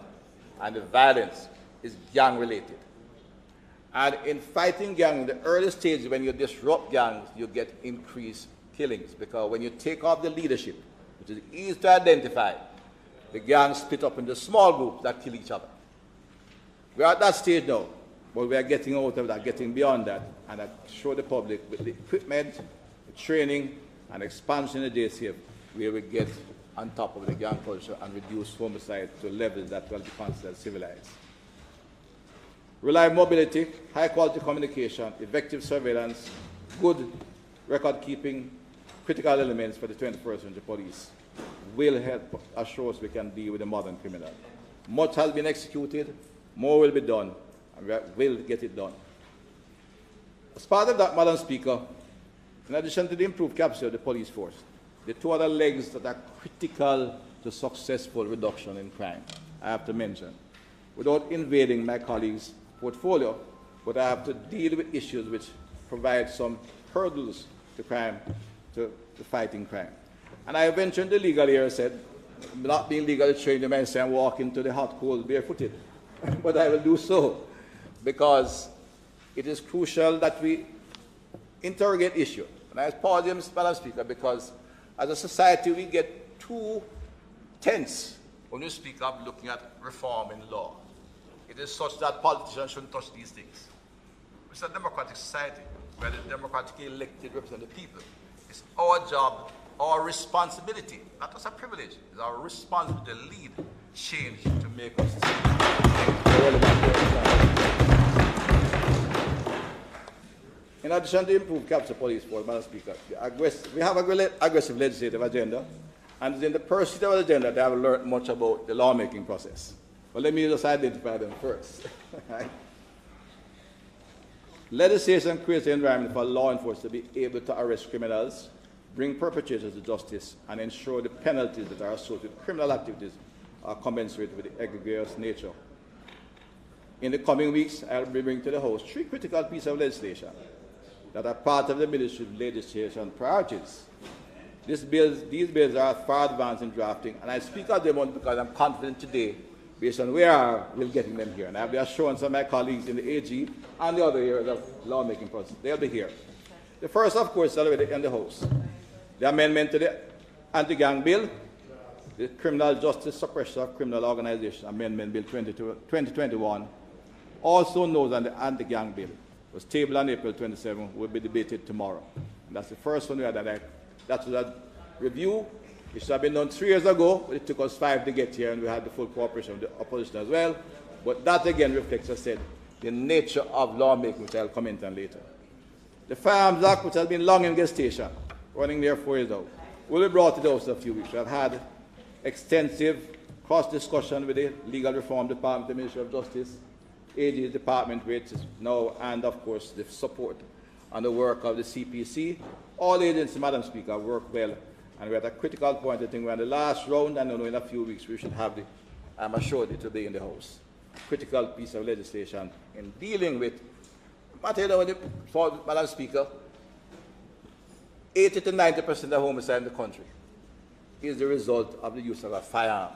and the violence is gang-related. And in fighting gang, in the early stages, when you disrupt gangs, you get increased killings, because when you take off the leadership, which is easy to identify, the gangs split up into small groups that kill each other. We are at that stage now, but we are getting out of that, getting beyond that, and I show the public with the equipment, the training, and expansion of the JCF, where we get on top of the gang culture and reduce homicide to levels that will be considered civilized. Reliable mobility, high-quality communication, effective surveillance, good record-keeping, critical elements for the 21st century police will help assure us we can deal with the modern criminal. Much has been executed, more will be done, and we will get it done. As part of that, Madam Speaker, in addition to the improved capacity of the police force, the two other legs that are critical to successful reduction in crime, I have to mention, without invading my colleagues' portfolio, but I have to deal with issues which provide some hurdles to crime, to fighting crime. And I mentioned the legal area, said, not being legally trained, you might say I'm walking to the hot coals barefooted, but I will do so because it is crucial that we interrogate issues. And I pause here, Madam Speaker, because as a society we get too tense when we speak of looking at reform in law. It is such that politicians shouldn't touch these things. It's a democratic society where the democratically elected represent the people. It's our job, our responsibility, not just a privilege, it's our responsibility to lead change to make us In addition to improved capture police force, Madam Speaker, we have an aggressive legislative agenda, and in the pursuit of the agenda, they have learned much about the lawmaking process. But let me just identify them first. Legislation creates an environment for law enforcement to be able to arrest criminals, bring perpetrators to justice, and ensure the penalties that are associated with criminal activities are commensurate with the egregious nature. In the coming weeks, I will be bringing to the House 3 critical pieces of legislation that are part of the Ministry's legislation priorities. These bills are far advanced in drafting, and I speak of them only because I'm confident today, based on where we're getting them here. And I have the assurance of my colleagues in the AG and the other areas of lawmaking process. They'll be here. The first, of course, is already in the House. The amendment to the Anti-Gang Bill, the Criminal Justice Suppression of Criminal Organizations Amendment Bill 2021, also known as the Anti-Gang Bill, was tabled on April 27, will be debated tomorrow. And that's the first one we had. That was a review. It should have been done 3 years ago, but it took us 5 to get here, and we had the full cooperation of the opposition as well. But that again reflects, as I said, the nature of lawmaking, which I'll comment on later. The Firearms Act, which has been long in gestation, running there 4 years out, will be brought to the House in a few weeks. We have had extensive cross-discussion with the Legal Reform Department, the Ministry of Justice, AG Department, which is now, and of course the support and the work of the CPC. All agencies, Madam Speaker, work well, and we're at a critical point. I think we're in the last round, and I know in a few weeks we should have the, I'm assured it will be in the House, critical piece of legislation in dealing with, Madam Speaker, 80 to 90% of homicide in the country is the result of the use of a firearm.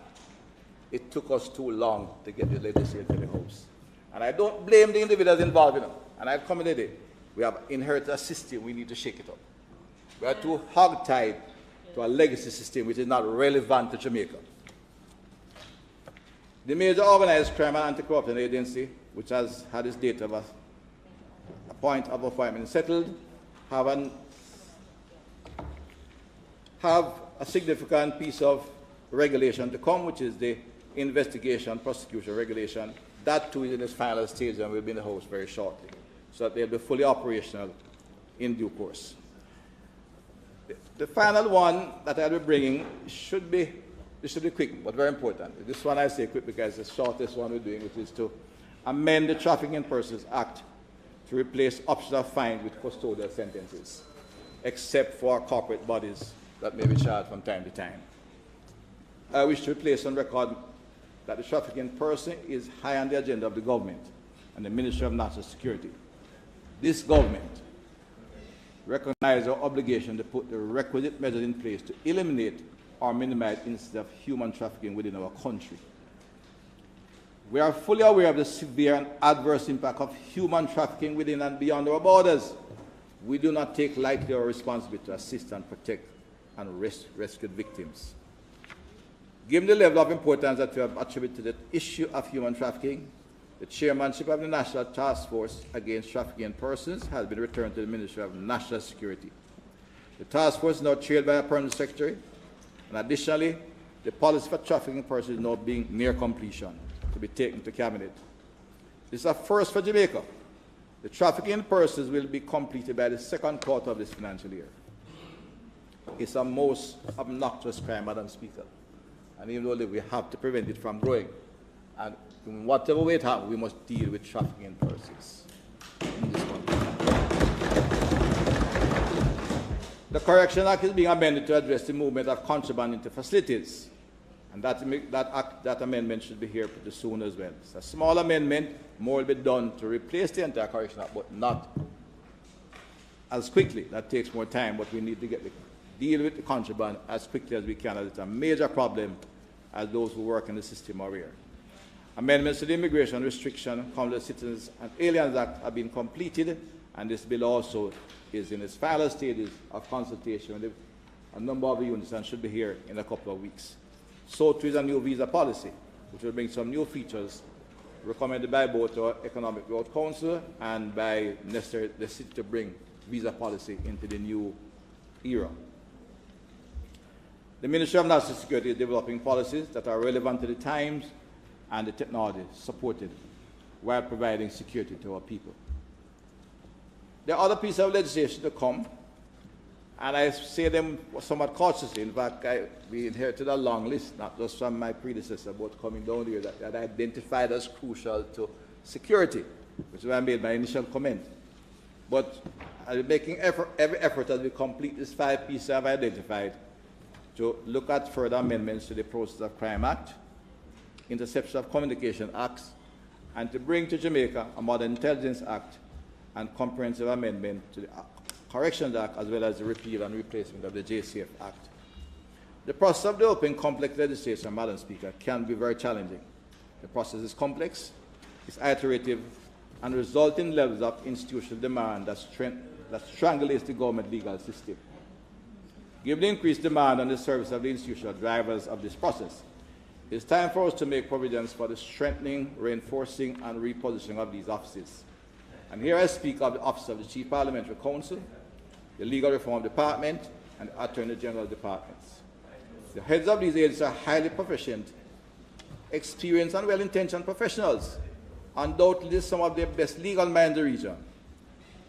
It took us too long to get the legislation to the House. And I don't blame the individuals involved in it. And I commented it. We have inherited a system, we need to shake it up. We are too hog-tied to a legacy system which is not relevant to Jamaica. The major organized crime and anti-corruption agency, which has had its date of a point of appointment settled, have a significant piece of regulation to come, which is the investigation prosecution regulation. That too is in its final stage and will be in the House very shortly, so that they'll be fully operational in due course. The final one that I'll be bringing should be quick, but very important. This one I say quick because it's the shortest one we're doing, which is to amend the Trafficking in Persons Act to replace optional fines with custodial sentences, except for corporate bodies that may be charged from time to time. I wish to place on record that the trafficking person is high on the agenda of the government and the Ministry of National Security. This government recognizes our obligation to put the requisite measures in place to eliminate or minimize incidents of human trafficking within our country. We are fully aware of the severe and adverse impact of human trafficking within and beyond our borders. We do not take lightly our responsibility to assist and protect and rescue victims. Given the level of importance that we have attributed to the issue of human trafficking, the chairmanship of the National Task Force Against Trafficking in Persons has been returned to the Ministry of National Security. The task force is now chaired by a permanent secretary, and additionally, the policy for trafficking in persons is now being near completion to be taken to Cabinet. This is a first for Jamaica. The trafficking in persons will be completed by the second quarter of this financial year. It's a most obnoxious crime, Madam Speaker. And even though we have to prevent it from growing, and in whatever way it happens, we must deal with trafficking in persons in this country. The Correction Act is being amended to address the movement of contraband into facilities. And that amendment should be here pretty soon as well. It's a small amendment, more will be done to replace the entire Correction Act, but not as quickly. That takes more time, but we need to deal with the contraband as quickly as we can, as it's a major problem as those who work in the system are aware. Amendments to the Immigration Restriction, Consular Citizens and Aliens Act have been completed, and this bill also is in its final stages of consultation with a number of units and should be here in a couple of weeks. So too is a new visa policy, which will bring some new features recommended by both our Economic Growth Council and by the city to bring visa policy into the new era. The Ministry of National Security is developing policies that are relevant to the times and the technology supported while providing security to our people. There are other pieces of legislation to come, and I say them somewhat cautiously. In fact, we inherited a long list, not just from my predecessor, but coming down here, that I identified as crucial to security, which is why I made my initial comment. But I'll be making every effort as we complete these 5 pieces I've identified to look at further amendments to the Process of Crime Act, Interception of Communication Acts, and to bring to Jamaica a Modern Intelligence Act and comprehensive amendment to the Corrections Act, as well as the repeal and replacement of the JCF Act. The process of developing complex legislation, Madam Speaker, can be very challenging. The process is complex, it's iterative, and results in levels of institutional demand that strangulates the government legal system. Given the increased demand on the service of the institutional drivers of this process, it is time for us to make provisions for the strengthening, reinforcing, and repositioning of these offices. And here I speak of the Office of the Chief Parliamentary Counsel, the Legal Reform Department, and the Attorney General Departments. The heads of these agencies are highly proficient, experienced, and well-intentioned professionals, undoubtedly some of the best legal minds in the region.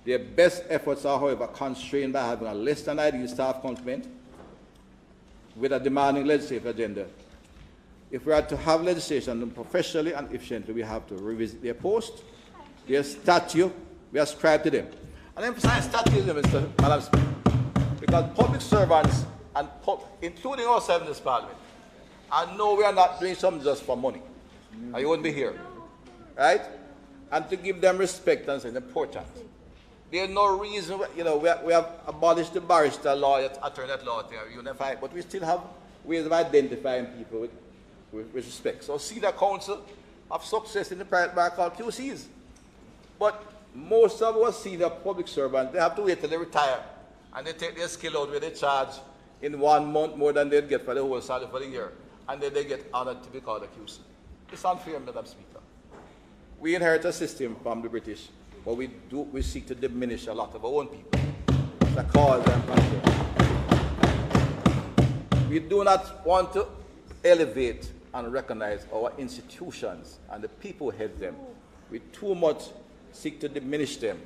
Their best efforts are, however, constrained by having a less than ideal staff complement with a demanding legislative agenda. If we are to have legislation done professionally and efficiently, we have to revisit their post, their statute we ascribe to them. And I emphasize statutism, Madam Speaker, because public servants, and including ourselves in this Parliament, I know we are not doing something just for money, and you wouldn't be here, right? And to give them respect and say it's important. There's no reason, we have abolished the barrister law, attorney at law, unified, but we still have ways of identifying people with respect. So senior counsel have success in the private bar called QCs. But most of our senior public servants, they have to wait till they retire, and they take their skill out where they charge in 1 month more than they'd get for the whole salary for the year, and then they get honored to be called a QC. It's unfair, Madam Speaker. We inherit a system from the British, but we seek to diminish a lot of our own people. It's a cause and concern. We do not want to elevate and recognize our institutions and the people who head them. We too much seek to diminish them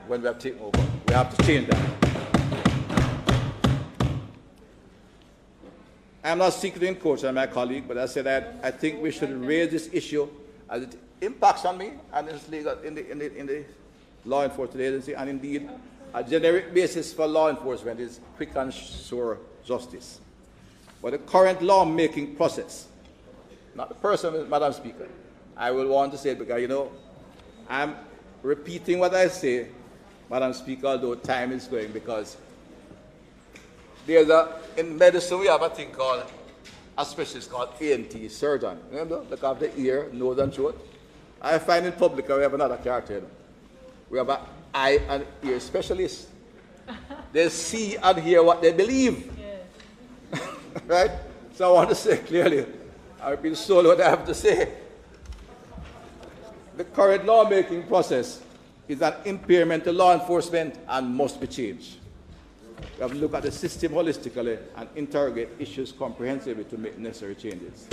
when we have taken over. We have to change that. I'm not seeking to encourage my colleague, but I said that I think we should raise this issue as it impacts on me and in the law enforcement agency, and indeed a generic basis for law enforcement is quick and sure justice. But the current law-making process, not the person, Madam Speaker, I will want to say it because, I'm repeating what I say, Madam Speaker, although time is going, because in medicine we have a thing called, a specialist called ENT surgeon. Remember? Look after the ear, nose, and throat. I find in public we have another character. We have an eye and ear specialist. They see and hear what they believe. Yes. Right? So I want to say clearly, I've been told what I have to say. The current lawmaking process is an impairment to law enforcement and must be changed. We have to look at the system holistically and interrogate issues comprehensively to make necessary changes.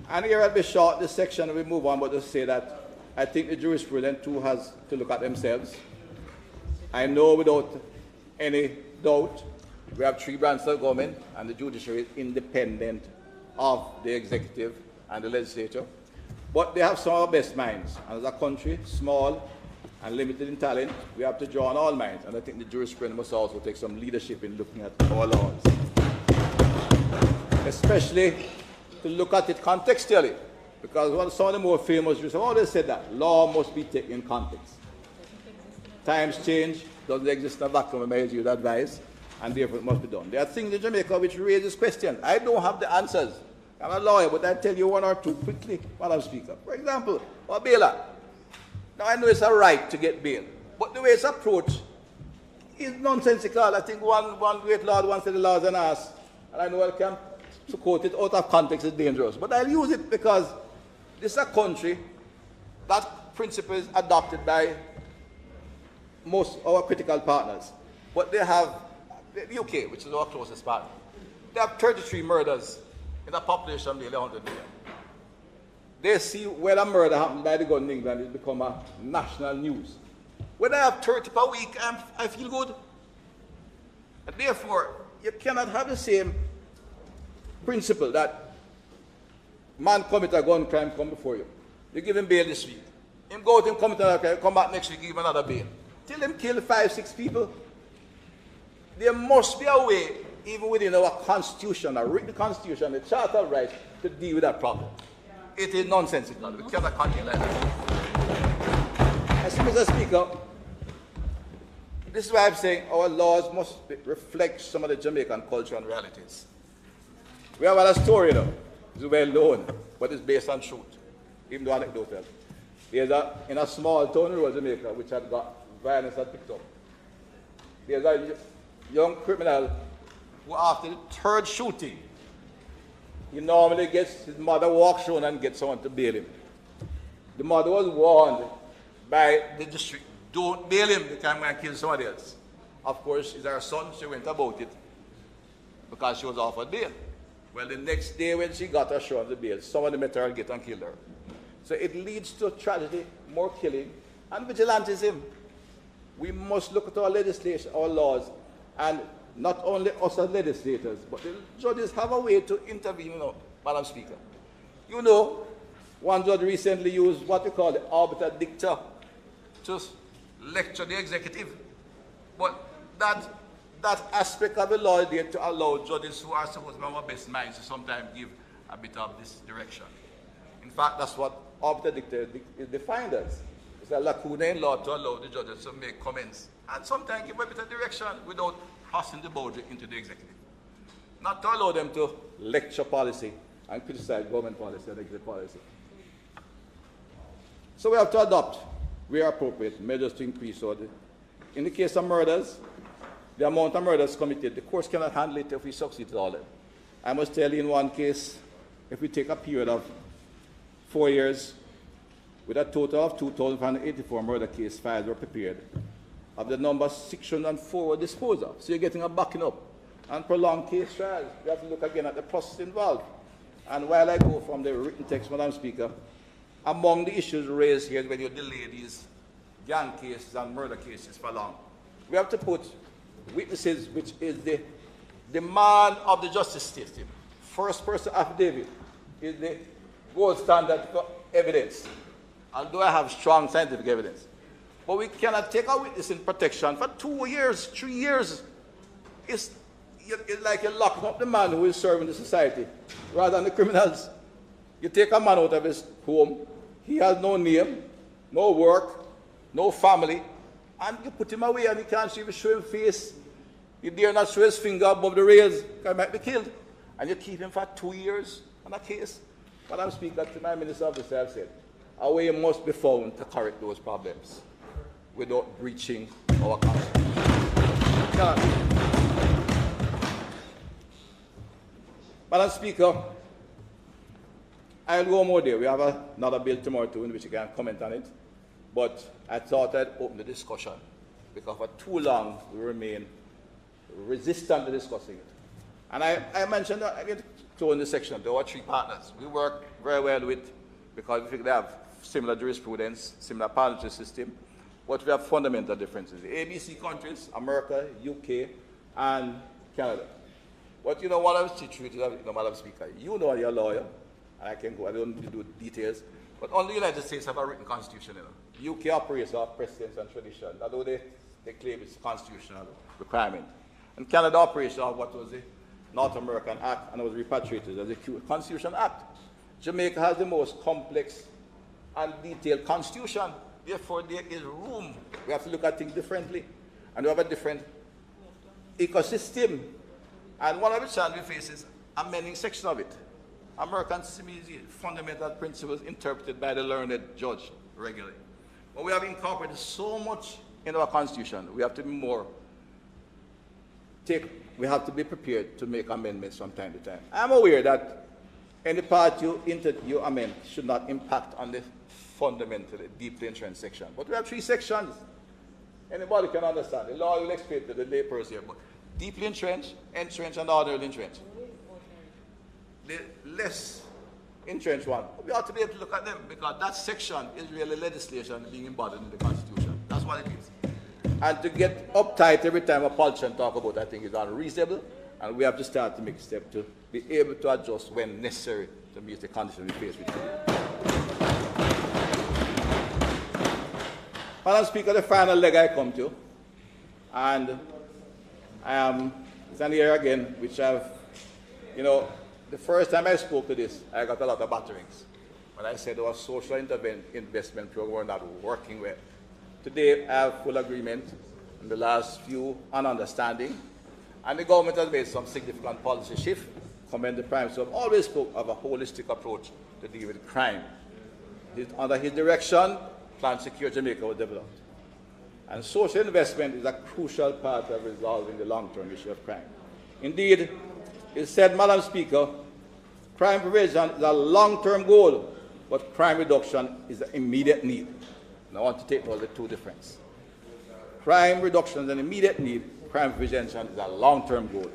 And here at the short, this section we move on, but to say that I think the jurisprudence too has to look at themselves. I know without any doubt we have 3 branches of government, and the judiciary is independent of the executive and the legislature. But they have some of our best minds. And as a country, small and limited in talent, we have to draw on all minds. And I think the jurisprudence must also take some leadership in looking at our laws. Especially to look at it contextually. Because some of the more famous jurists have always said that law must be taken in context. Times change, doesn't exist in a vacuum, I may use that advice, and therefore it must be done. There are things in Jamaica which raise this question. I don't have the answers. I'm a lawyer, but I'll tell you 1 or 2 quickly, Madam Speaker. For example, a bailer. Now I know it's a right to get bail, but the way it's approached is nonsensical. I think one great lord once said the law is an ass, and I know I can't quote it out of context is dangerous, but I'll use it because this is a country that principle is adopted by most of our critical partners. But they have the UK, which is our closest partner. They have 33 murders in a population of nearly 100 million. They see where a murder happened by the gun in England, it become a national news. When I have 30 per week, I feel good. And therefore, you cannot have the same principle that man commit a gun crime come before you. You give him bail this week. Him go out and come back next week, give another bail. Till him kill 5-6 people. There must be a way, even within our constitution, our written constitution, the Charter of Rights, to deal with that problem. It is nonsensical. We cannot continue like that. As Mr. Speaker, this is why I'm saying our laws must reflect some of the Jamaican culture and realities. We have a story now. It's well known, but it's based on truth, even though anecdotal. There's in a small town in rural Jamaica which had got violence had picked up. There's a young criminal who, after the third shooting, he normally gets his mother walks around and gets someone to bail him. The mother was warned by the district, don't bail him because I'm going to kill somebody else. Of course, it's her son, she went about it because she was offered bail. Well, the next day when she got assurance of bail, somebody met her and get and killed her. So it leads to tragedy, more killing, and vigilantism. We must look at our legislation, our laws, and not only us as legislators, but the judges have a way to intervene, Madam Speaker. You know, one judge recently used what we call the arbiter dicta to lecture the executive. But that aspect of the law is there to allow judges who are supposed to be our best minds to sometimes give a bit of this direction. In fact, that's what arbiter dicta is defined as. It's a lacuna in law to allow the judges to make comments and sometimes give a bit of direction without crossing the boundary into the executive. Not to allow them to lecture policy and criticize government policy and executive policy. So we have to adopt, where appropriate, measures to increase order. In the case of murders, the amount of murders committed, the courts cannot handle it if we succeed at all. I must tell you, in one case, if we take a period of 4 years, with a total of 2,584 murder case files were prepared, of the number 604 were disposed of. So you're getting a backing up. And prolonged case trials, we have to look again at the process involved. And while I go from the written text, Madam Speaker, among the issues raised here when you delay these gang cases and murder cases for long, we have to put witnesses, which is the demand of the justice system. First person affidavit is the gold standard for evidence, although I have strong scientific evidence. But we cannot take a witness in protection for 2 years, 3 years. It's like you're locking up the man who is serving the society rather than the criminals. You take a man out of his home, he has no name, no work, no family, and you put him away and you can't even show him face. You dare not show his finger above the rails, because he might be killed. And you keep him for 2 years on a case. Madam Speaker, to my Minister of the I've said, a way must be found to correct those problems without breaching our constitution. Madam Speaker, I'll go more there. We have another bill tomorrow too in which you can comment on it. But I thought I'd open the discussion because for too long we remain resistant to discussing it. And I mentioned that again in the section, there are 3 partners. We work very well with, because we think they have similar jurisprudence, similar parliamentary system, but we have fundamental differences. The ABC countries, America, UK, and Canada. But you know what I was teaching you, Madam Speaker, you know you're a lawyer, and I can go, I don't need to do details, but only the United States have a written constitution. UK operates off precedents and tradition, although they claim it's a constitutional requirement. And Canada operates off what was the North American Act, and it was repatriated as a Constitution Act. Jamaica has the most complex and detailed constitution. Therefore, there is room. We have to look at things differently. And we have a different ecosystem. And one of the challenges we face is amending section of it. American system is fundamental principles interpreted by the learned judge regularly. But we have incorporated so much in our constitution. We have to be more we have to be prepared to make amendments from time to time. I'm aware that any part you amend should not impact on the fundamentally deeply entrenched section. But we have 3 sections. Anybody can understand. The law will explain to the lay person here. But deeply entrenched, and ordinarily entrenched. The less entrenched one, we ought to be able to look at them because that section is really legislation being embodied in the Constitution. That's what it is. And to get uptight every time a politician talks about, I think is unreasonable, and we have to start to make steps to be able to adjust when necessary to meet the conditions we face with today. Madam Speaker, the final leg I come to, and I am standing here again, which I've, the first time I spoke to this, I got a lot of batterings. When I said our social investment program were not working well. Today, I have full agreement in the last few on understanding, and the government has made some significant policy shift. Commend the Prime Minister, always spoke of a holistic approach to deal with crime. Under his direction, Plan Secure Jamaica was developed. And social investment is a crucial part of resolving the long-term issue of crime. Indeed, it said, Madam Speaker, crime prevention is a long-term goal, but crime reduction is an immediate need. And I want to take note of the two differences. Crime reduction is an immediate need, crime prevention is a long-term goal.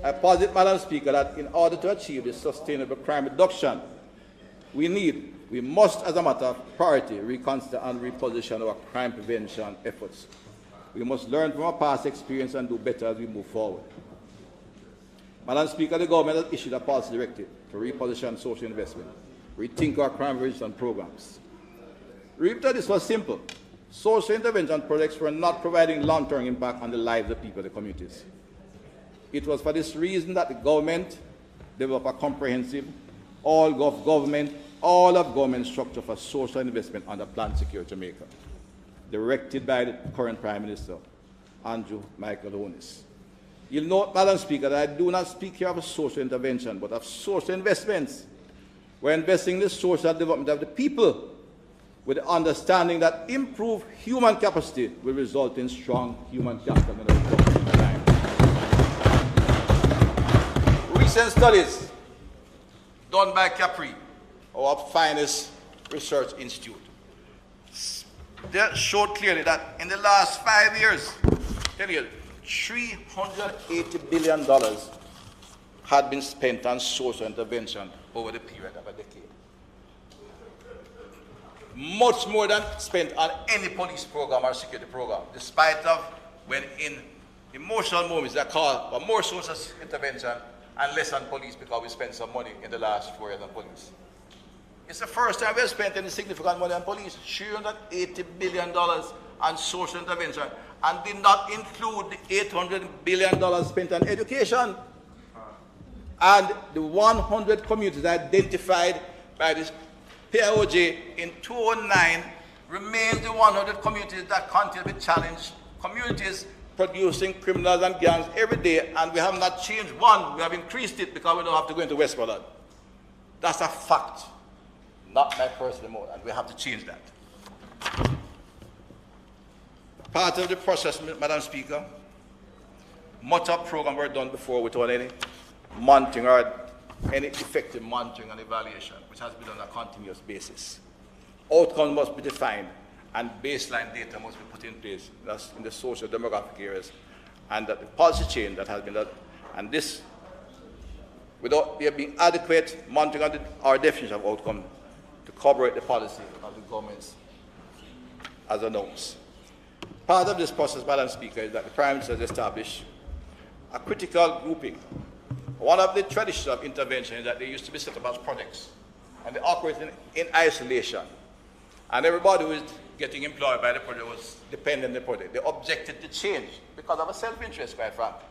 I posit, Madam Speaker, that in order to achieve this sustainable crime reduction, we must, as a matter of priority, reconsider and reposition our crime prevention efforts. We must learn from our past experience and do better as we move forward. Madam Speaker, the government has issued a policy directive to reposition social investment, rethink our crime prevention programs. The reason for this was simple. Social intervention projects were not providing long-term impact on the lives of people in the communities. It was for this reason that the government developed a comprehensive all-of-government structure for social investment under Plan Secure Jamaica, directed by the current Prime Minister, Andrew Michael Horace. You'll note, Madam Speaker, that I do not speak here of social intervention, but of social investments. We're investing in the social development of the people with the understanding that improved human capacity will result in strong human capital and a reduction in crime. Recent studies done by Capri, our finest research institute, they showed clearly that in the last 5 years, $380 billion had been spent on social intervention over the period of a decade. Much more than spent on any police program or security program, despite of when in emotional moments they call for more social intervention and less on police because we spent some money in the last 4 years on police. It's the first time we have spent any significant money on police, $380 billion on social intervention, and did not include the $800 billion spent on education. And the 100 communities identified by this PIOJ in 2009 remains the 100 communities that continue to challenge communities producing criminals and gangs every day, and we have not changed one. We have increased it because we don't have to go into Westmoreland. That's a fact, not my personal mode, and we have to change that. Part of the process, Madam Speaker, much of programs were done before without any monitoring or any effective monitoring and evaluation, which has been done on a continuous basis. Outcomes must be defined and baseline data must be put in place in the social demographic areas, and that the policy change that has been done, and this, without there being adequate monitoring of our definition of outcome to corroborate the policy of the governments as announced. Part of this process, Madam Speaker, is that the Prime Minister has established a critical grouping. One of the traditions of intervention is that they used to be set up as projects, and they operate in isolation. And everybody who is getting employed by the project was dependent on the project. They objected to change because of a self-interest, quite frankly.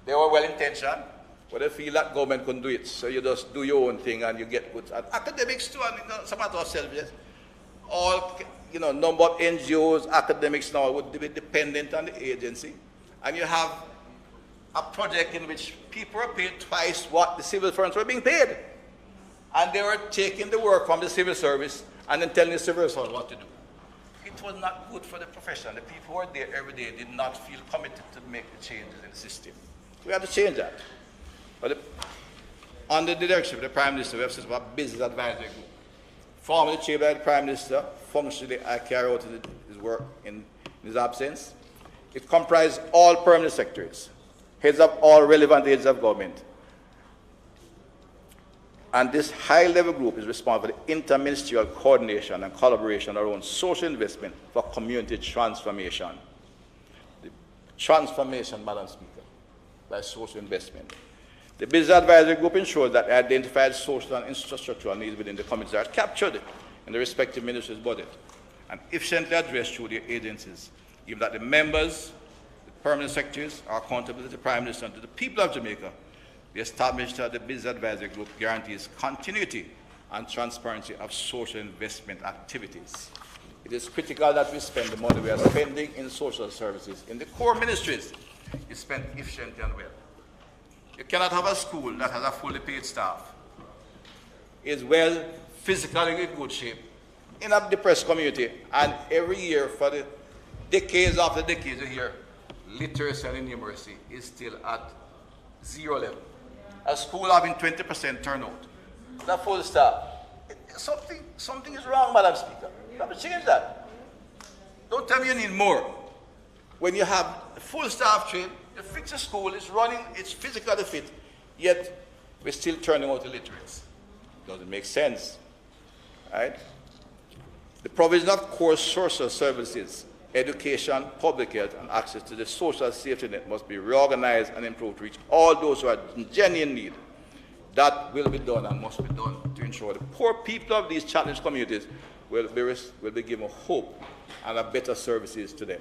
They were well-intentioned, but they feel that government couldn't do it, so you just do your own thing and you get good. And academics too, I mean, some matter of self-interest. All, number of NGOs, academics now would be dependent on the agency. And you have a project in which people are paid twice what the civil servants were being paid. And they were taking the work from the civil service and then telling the civil servant what to do. It was not good for the profession. The people who were there every day did not feel committed to make the changes in the system. We have to change that. But under the direction of the Prime Minister, we have set up a business advisory group. Formally chaired by the Prime Minister, functionally I carry out his work in his absence. It comprised all permanent secretaries, heads of all relevant agencies of government. And this high-level group is responsible for the interministerial coordination and collaboration around social investment for community transformation. The transformation, Madam Speaker, by social investment. The Business Advisory Group ensures that identified social and infrastructural needs within the communities are captured in the respective ministry's budget. and efficiently addressed through their agencies, given that the members, the permanent secretaries, are accountable to the Prime Minister and to the people of Jamaica. The establishment of the Business Advisory Group guarantees continuity and transparency of social investment activities. It is critical that we spend the money we are spending in social services in the core ministries is spent efficiently and well. You cannot have a school that has a fully paid staff, is well physically in good shape, in a depressed community, and every year for the decades after decades you hear literacy and numeracy is still at zero level. A school having 20% turnout, the full staff. Something is wrong, Madam Speaker. You have to change that. Don't tell me you need more. When you have full staff trained, the fixed school is running, it's physically fit, yet we're still turning out illiterates. Doesn't make sense, right? The provision of core social services, education, public health, and access to the social safety net must be reorganized and improved to reach all those who are in genuine need. That will be done and must be done to ensure the poor people of these challenged communities will be given hope and a better services to them.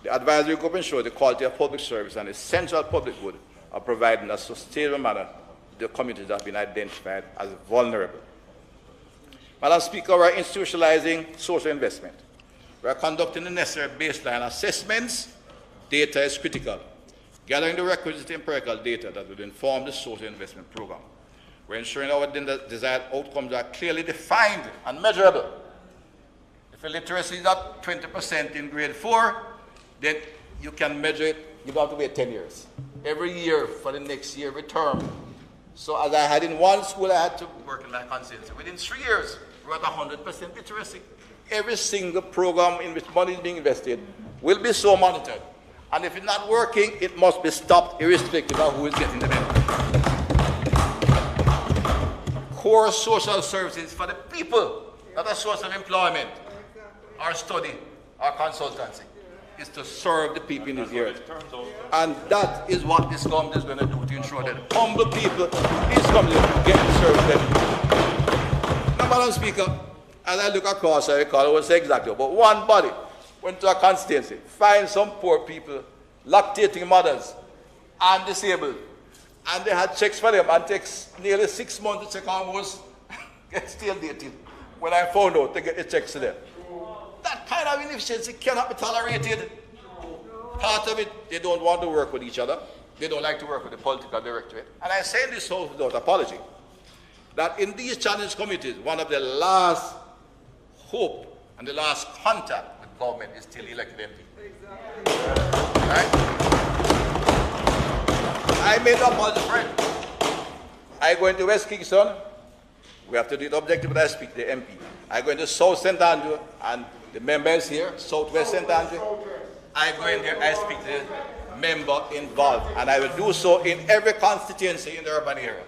The advisory group ensures the quality of public service and essential public good are provided in a sustainable manner to the communities that have been identified as vulnerable. Madam Speaker, we are institutionalizing social investment. We are conducting the necessary baseline assessments. Data is critical. Gathering the requisite empirical data that will inform the social investment program. We're ensuring our desired outcomes are clearly defined and measurable. If illiteracy is not 20% in grade 4, then you can measure it. You don't have to wait 10 years. Every year for the next year, every term. So as I had in one school, I had to work in my constituency. Within 3 years, we're at 100% literacy. Every single program in which money is being invested will be so monitored. And if it's not working, it must be stopped irrespective of who is getting the benefit. Core social services for the people, not a source of employment, or study, or consultancy, is to serve the people in these areas. And that is what this government is going to do to ensure that humble people in these communities get the service benefit. Now, Madam Speaker, as I look across, I recall, I won't say exactly, but one body went to a constituency, find some poor people, lactating mothers, and disabled, and they had checks for them, and it takes nearly 6 months to check almost get still dated when I found out to get the checks to them. That kind of inefficiency cannot be tolerated. Part of it, they don't want to work with each other. They don't like to work with the political directorate. And I say this without apology, that in these challenged communities, one of the last hope and the last contact with government is still elected MP. Exactly. Right? I made up as a friend. I go into West Kingston. We have to do it objective, but I speak to the MP. I go into South St. Andrew, and the member is here, Southwest St. Andrew. I go in there, I speak to the member involved, and I will do so in every constituency in the urban area.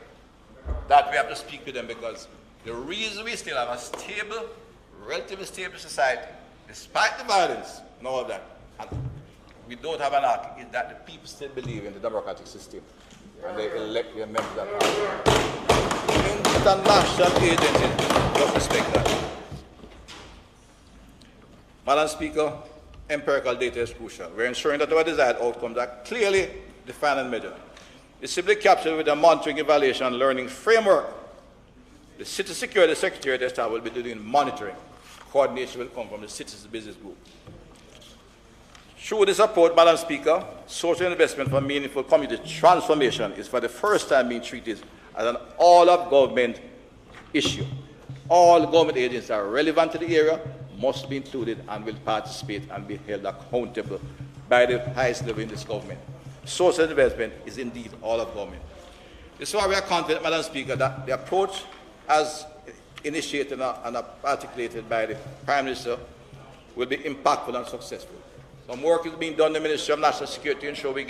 That we have to speak to them, because the reason we still have a stable, relatively stable society, despite the violence and all of that, and we don't have an arc, is that the people still believe in the democratic system, and they elect their members that are. International agencies don't respect that. Madam Speaker, empirical data is crucial. We're ensuring that our desired outcomes are clearly defined and measured. It's simply captured with a monitoring, evaluation, and learning framework. The City Security Secretariat staff will be doing monitoring. Coordination will come from the Citizens Business Group. Through this approach, Madam Speaker, social investment for meaningful community transformation is for the first time being treated as an all-of-government issue. All government agencies are relevant to the area, must be included, and will participate and be held accountable by the highest level in this government. Social investment is indeed all of government. This is why we are confident, Madam Speaker, that the approach as initiated and articulated by the Prime Minister will be impactful and successful. Some work is being done in the Ministry of National Security to ensure we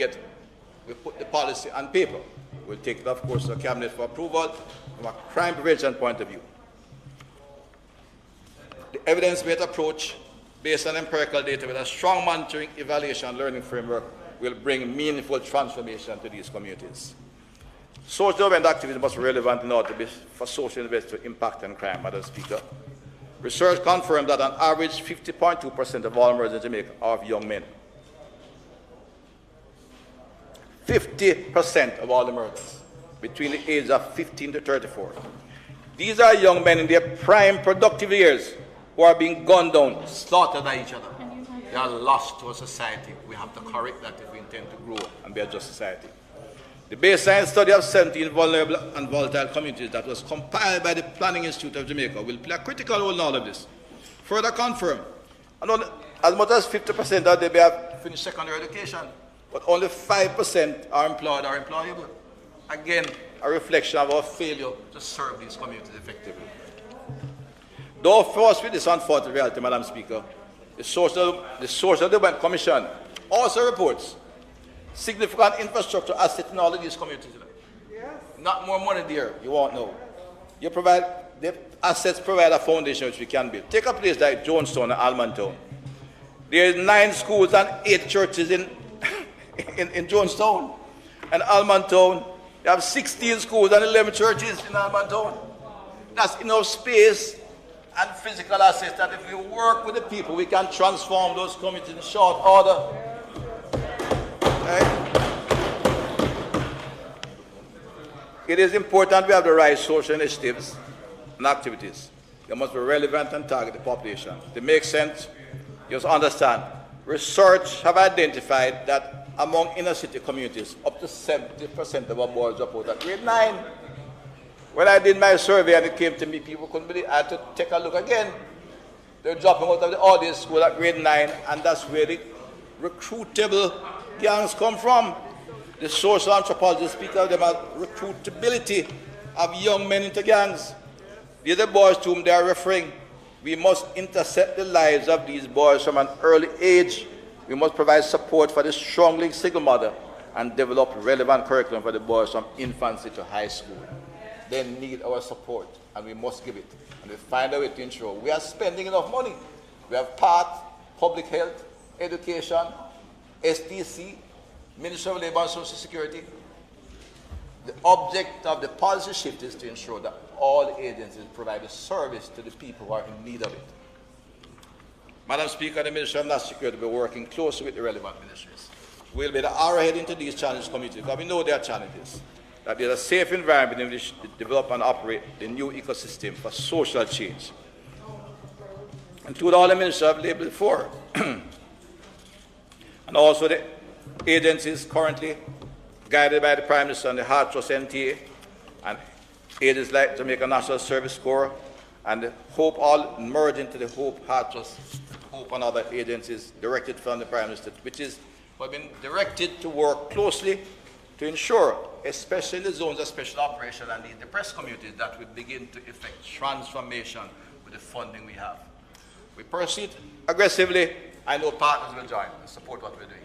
put the policy on paper. We'll take it, of course, to the Cabinet for approval from a crime prevention point of view. The evidence-based approach based on empirical data with a strong monitoring, evaluation, and learning framework will bring meaningful transformation to these communities. Social development activities must be relevant in order for social investment to impact on crime, Madam Speaker. Research confirmed that on average 50.2% of all murders in Jamaica are of young men. 50% of all the murders between the ages of 15 to 34. These are young men in their prime productive years who are being gunned down, slaughtered by each other. They are lost to a society. We have to correct that if we intend to grow and be a just society. The baseline study of 17 vulnerable and volatile communities that was compiled by the Planning Institute of Jamaica will play a critical role in all of this. Further confirm, as much as 50% of them have finished secondary education, but only 5% are employed or employable. Again, a reflection of our failure to serve these communities effectively. Though forced with this unfortunate reality, Madam Speaker, the Social Development Commission also reports significant infrastructure assets in all of these communities. Yes. Not more money there, you won't know. The assets provide a foundation which we can build. Take a place like Jonestown and Almontown. There are 9 schools and 8 churches in Jonestown. And Almontown, they have 16 schools and 11 churches in Almontown. That's enough space and physical assets that if we work with the people, we can transform those communities in short order. Right? It is important we have the right social initiatives and activities. They must be relevant and target the population. To make sense, you must understand, research have identified that among inner city communities, up to 70% of our boys drop out at grade 9. When I did my survey and it came to me, people couldn't believe it. I had to take a look again. They're dropping out of the audience school at grade 9, and that's where the recruitable gangs come from. The social anthropologists speak of them as recruitability of young men into gangs. These are the boys to whom they are referring. We must intercept the lives of these boys from an early age. We must provide support for the strongly single mother and develop relevant curriculum for the boys from infancy to high school. They need our support, and we must give it. And we find a way to ensure we are spending enough money. We have PATH, public health, education, STC, Ministry of Labour and Social Security. The object of the policy shift is to ensure that all agencies provide a service to the people who are in need of it. Madam Speaker, the Ministry of National Security will be working closely with the relevant ministries. We'll be the arrowhead into these challenges communities because we know there are challenges. That there's a safe environment in which to develop and operate the new ecosystem for social change. Include all the ministries I've labeled before. And also the agencies currently guided by the Prime Minister and the Heart Trust NTA, and agencies like Jamaica National Service Corps and the Hope all merge into the Hope, Heart Trust, Hope and other agencies directed from the Prime Minister, which is have been directed to work closely to ensure, especially in the zones of special operation and the depressed communities, that we begin to effect transformation with the funding we have. We proceed aggressively. I know partners will join and support what we're doing.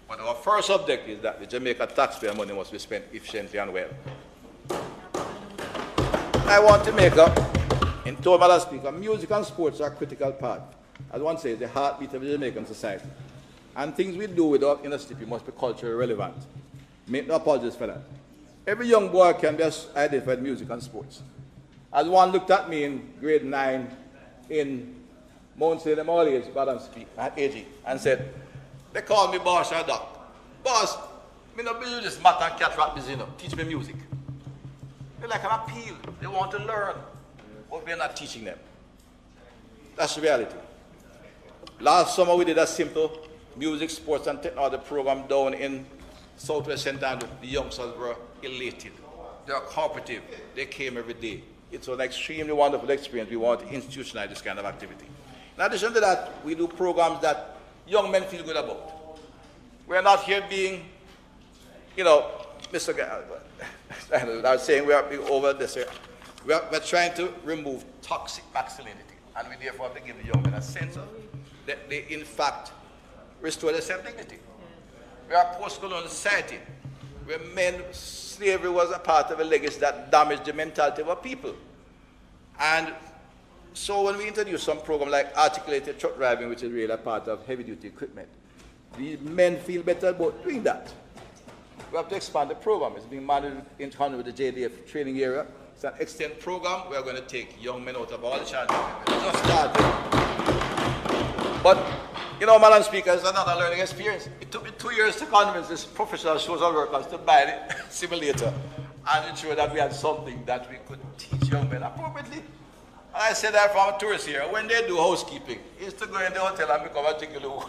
But our first objective is that the Jamaica taxpayer money must be spent efficiently and well. I want to make up, in total, Madam Speaker, music and sports are a critical part. As one says, the heartbeat of the Jamaican society. And things we do with our inner city must be culturally relevant. Make no apologies for that. Every young boy can be identified with music and sports. As one looked at me in grade 9 in Mount St. Emilius, Madam Speaker, at AG, and said, they call me boss or doc. Boss, me no believe this matter and cat rap business, teach me music. They're like an appeal. They want to learn, but we're not teaching them. That's the reality. Last summer we did a simple music, sports and technology program down in Southwest St. Andrew. The youngsters were elated. They are cooperative. They came every day. It was an extremely wonderful experience. We want to institutionalize this kind of activity. In addition to that, we do programs that young men feel good about. We're not here being, Mr. I was saying we are being over this. We're trying to remove toxic masculinity. And we therefore have to give the young men a sense of that they, in fact, restore their self-dignity. We are a post-colonial society where slavery was a part of a legacy that damaged the mentality of our people. And so when we introduce some program like articulated truck driving, which is really a part of heavy-duty equipment, these men feel better about doing that. We have to expand the program. It's being managed in conjunction with the JDF training area. It's an extended program. We are going to take young men out of all the challenges. Just started. But, you know, Madam Speaker, it's another learning experience. It took me 2 years to convince this professional social workers to buy the simulator and ensure that we had something that we could teach young men appropriately. And I said that from a tourist here, when they do housekeeping, is to go in the hotel and become a gigolo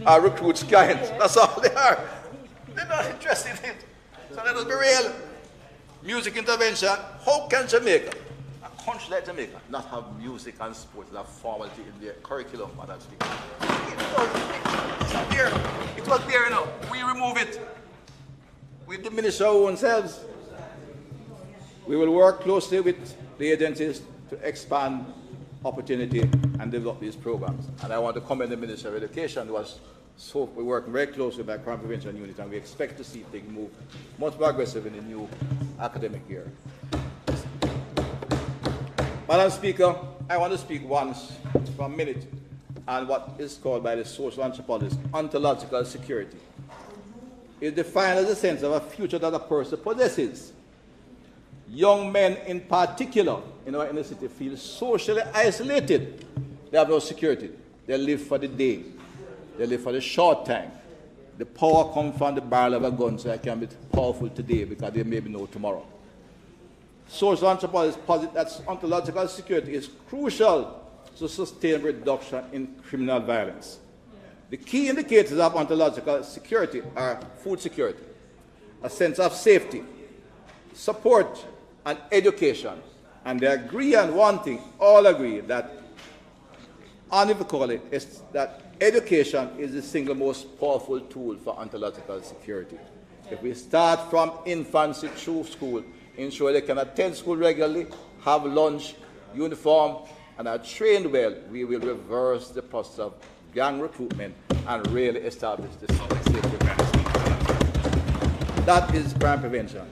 or recruit clients. That's all they are. They're not interested in it. So let us be real. Music intervention. How can Jamaica, a country like Jamaica, not have music and sports as a formality in their curriculum, Madam Speaker? It's not there. It was there, you know. We remove it. We diminish our own selves. We will work closely with the agencies to expand opportunity and develop these programs. And I want to commend the Minister of Education, who was we work very closely with our crime prevention unit, and we expect to see things move much more aggressive in the new academic year. Madam Speaker, I want to speak once for a minute on what is called by the social anthropologists ontological security. It is defined as a sense of a future that a person possesses. Young men in particular in our inner city feel socially isolated. They have no security. They live for the day. They live for the short time. The power comes from the barrel of a gun, so I can be powerful today because they may be no tomorrow. Social anthropologists posit that ontological security is crucial to sustain reduction in criminal violence. The key indicators of ontological security are food security, a sense of safety, support, and education. And they agree on one thing, all agree that unequivocally is that education is the single most powerful tool for ontological security. If we start from infancy through school, ensure they can attend school regularly, have lunch, uniform, and are trained well, we will reverse the process of gang recruitment and really establish the public safety mechanism. That is crime prevention.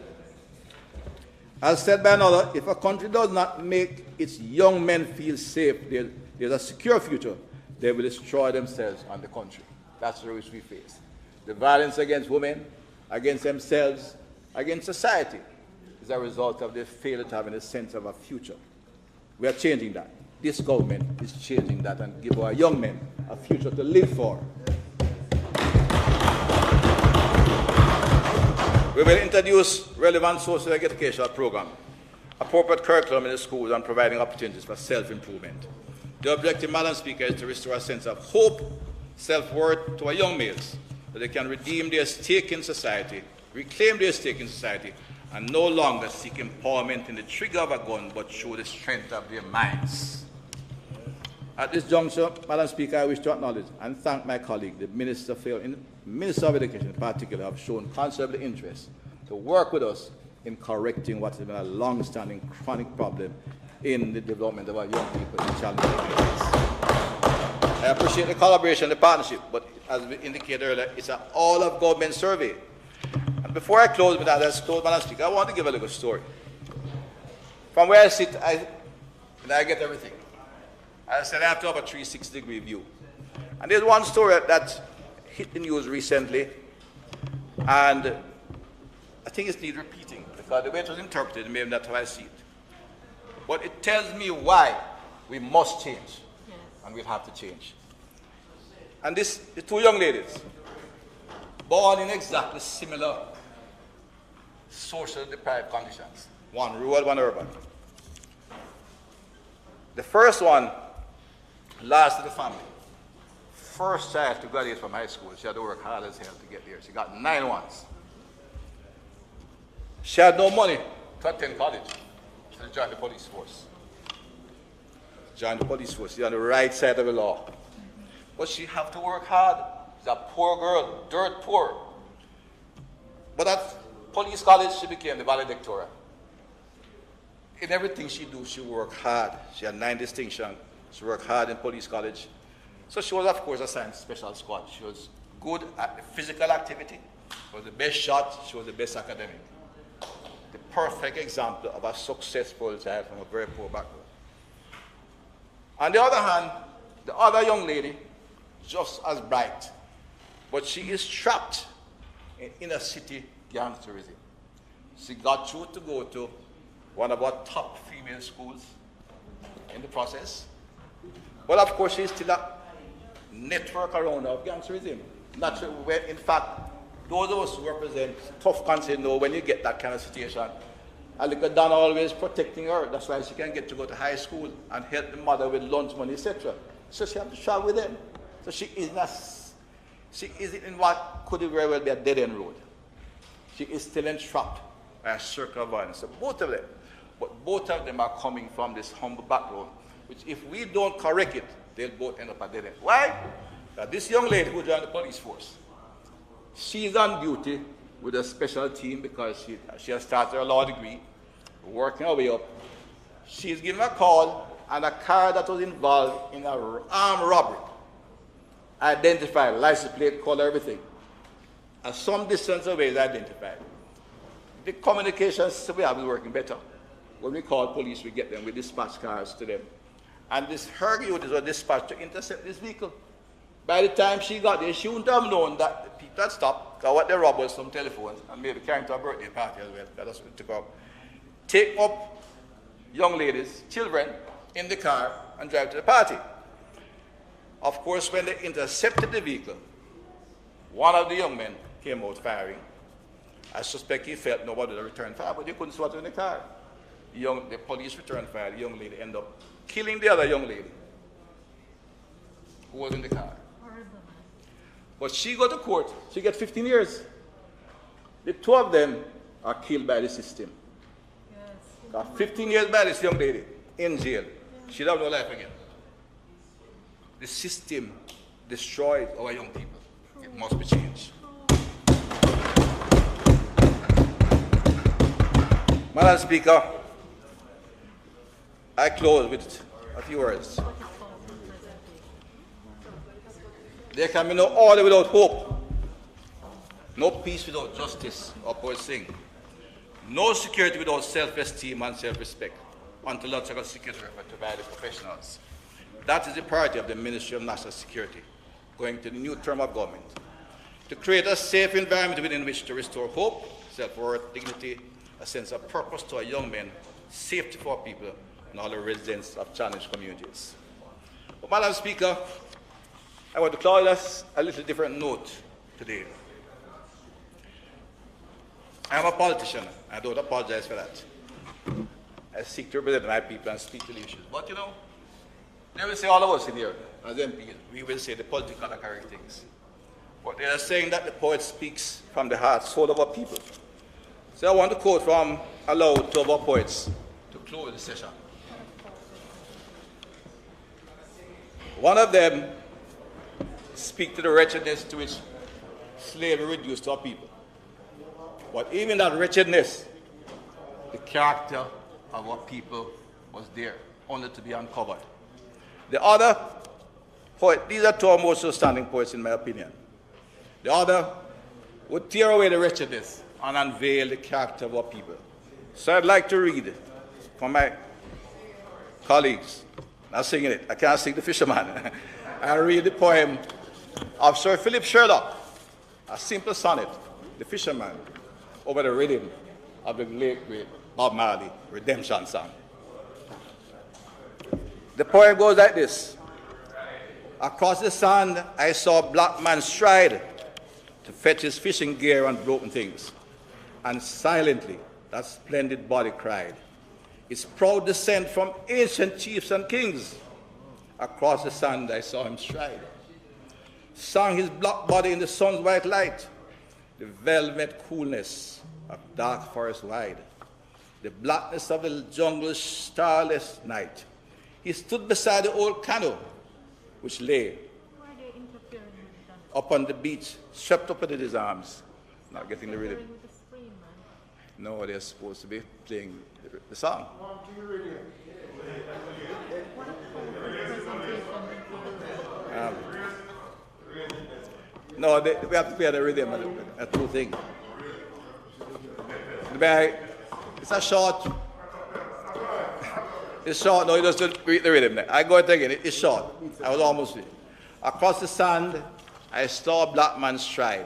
As said by another, if a country does not make its young men feel safe, there's a secure future, they will destroy themselves and the country. That's the risk we face. The violence against women, against themselves, against society is a result of their failure to have a sense of a future. We are changing that. This government is changing that and give our young men a future to live for. We will introduce relevant social educational program, appropriate curriculum in the schools, and providing opportunities for self-improvement. The objective, Madam Speaker, is to restore a sense of hope, self-worth to our young males, so they can redeem their stake in society, reclaim their stake in society, and no longer seek empowerment in the trigger of a gun, but show the strength of their minds. At this juncture, Madam Speaker, I wish to acknowledge and thank my colleague, the Minister of Education in particular, have shown considerable interest to work with us in correcting what has been a long-standing chronic problem in the development of our young people in challenging areas. I appreciate the collaboration and the partnership, but as we indicated earlier, it's an all-of-government survey. And before I close with that, Madam Speaker, I want to give a little story. From where I sit, I get everything. I said I have to have a 360-degree view. And there's one story that hit the news recently, and I think it needs repeating, because the way it was interpreted, maybe that's how I see it. But it tells me why we must change, and we'll have to change. And the two young ladies, born in exactly similar social deprived conditions, one rural, one urban. The first one, last of the family, first child to graduate from high school. She had to work hard as hell to get there. She got 9 ones. She had no money to attend college. She joined the police force. She's on the right side of the law. But she have to work hard. She's a poor girl, dirt poor. But at police college, she became the valedictorian. In everything she do, she worked hard. She had 9 distinctions. She worked hard in police college. So she was, of course, assigned special squad. She was good at physical activity. She was the best shot. She was the best academic. The perfect example of a successful child from a very poor background. On the other hand, the other young lady, just as bright, but she is trapped in inner city gangsterism. She got through to go to one of our top female schools in the process. But of course, she's still a network around of gangsterism. Not sure when, in fact, those of us who represent tough country know when you get that kind of situation, and look at Dan always protecting her. That's why she can get to go to high school and help the mother with lunch money, etc. So she has to travel with them. So she isn't in what could very well be a dead-end road. She is still entrapped by a circle of violence. So both of them. But both of them are coming from this humble background, which if we don't correct it, they'll both end up at dead end. Why? This young lady who joined the police force, she's on duty with a special team because she has started her law degree, working her way up. She's given a call, and a car that was involved in an armed robbery, identified, license plate, color, everything, and some distance away is identified. The communications we have is working better. When we call police, we get them, we dispatch cars to them. And her units were dispatched to intercept this vehicle. By the time she got there, she wouldn't have known that the people had stopped, got what they robbed was some telephones, and maybe carrying to a birthday party as well. That's what it took up. Take up young ladies, children, in the car and drive to the party. Of course, when they intercepted the vehicle, one of the young men came out firing. I suspect he felt nobody would return fire, but he couldn't swat in the car. The police returned fire. The young lady ended up killing the other young lady who was in the car. But she got to court. She got 15 years. The two of them are killed by the system. Got 15 years by this young lady in jail. She'll have no life again. The system destroyed our young people. It must be changed. Madam Speaker, I close with a few words. There can be no order without hope, no peace without justice, or poet sing, no security without self-esteem and self-respect, until logical security are provided to professionals. That is the priority of the Ministry of National Security, going to the new term of government, to create a safe environment within which to restore hope, self-worth, dignity, a sense of purpose to our young men, safety for our people, and all the residents of challenged communities. But, Madam Speaker, I want to close us a little different note today. I am a politician. I don't apologize for that. I seek to represent my people and speak to the issues. But you know, they will say all of us in here, as MPs, we will say the political and correct things. But they are saying that the poet speaks from the heart, soul of our people. So I want to quote from aloud two of our poets to close the session. One of them speaks to the wretchedness to which slavery reduced our people. But even that wretchedness, the character of our people was there, only to be uncovered. The other poet, these are two of our most outstanding poets in my opinion. The other would tear away the wretchedness and unveil the character of our people. So I'd like to read from my colleagues. I'm singing it. I can't sing The Fisherman. I read the poem of Sir Philip Sherlock, a simple sonnet, The Fisherman, over the rhythm of the late great Bob Marley Redemption song. The poem goes like this. Across the sand I saw a black man stride to fetch his fishing gear and broken things. And silently that splendid body cried, its proud descent from ancient chiefs and kings. Across the sand I saw him stride, sang his black body in the sun's white light, the velvet coolness of dark forest wide, the blackness of the jungle's starless night. He stood beside the old canoe which lay upon the beach, swept up into his arms, not getting the rhythm. No, they're supposed to be playing the song. No, we have to play the rhythm, a true thing. It's a short. It's short. No, it doesn't read the rhythm. I go it again. It's short. I was almost there. Across the sand, I saw a black man stride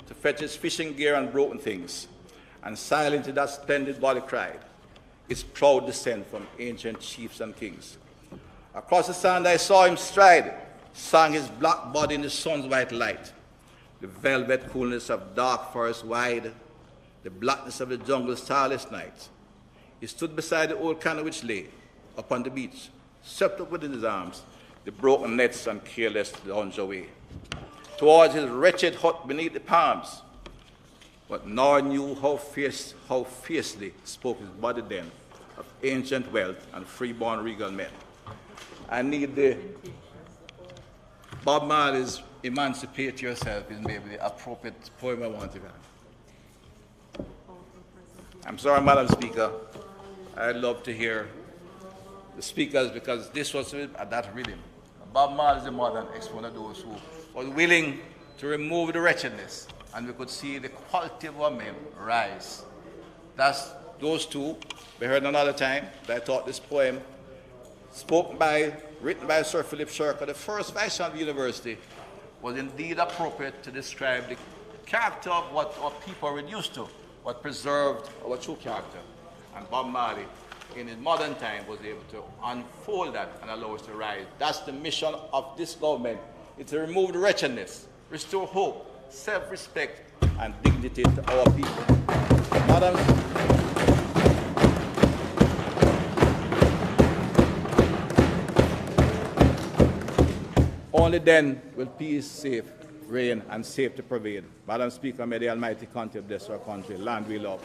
to fetch his fishing gear and broken things. and silently that splendid body cried its proud descent from ancient chiefs and kings. Across the sand I saw him stride, sang his black body in the sun's white light, the velvet coolness of dark forest wide, the blackness of the jungle's starless night. He stood beside the old canoe which lay upon the beach, swept up within his arms the broken nets and careless lounge away towards his wretched hut beneath the palms, but nor knew how fiercely spoke his body then of ancient wealth and freeborn regal men. I need the Bob Marley's Emancipate Yourself is maybe the appropriate poem I want to have. I'm sorry, Madam Speaker. I'd love to hear the speakers because this was at that rhythm. Bob Marley is the modern exponent of those who was willing to remove the wretchedness, and we could see the quality of our men rise. That's those two. We heard another time that I thought this poem, written by Sir Philip Shirker, the first vice chancellor of the university, was indeed appropriate to describe the character of what our people are used to, what preserved our true character. And Bob Marley, in his modern time, was able to unfold that and allow us to rise. That's the mission of this government. It's to remove the wretchedness, restore hope, self-respect, and dignity to our people. Madam, only then will peace reign and safety pervade. Madam Speaker, may the Almighty continue to bless our country, land we love.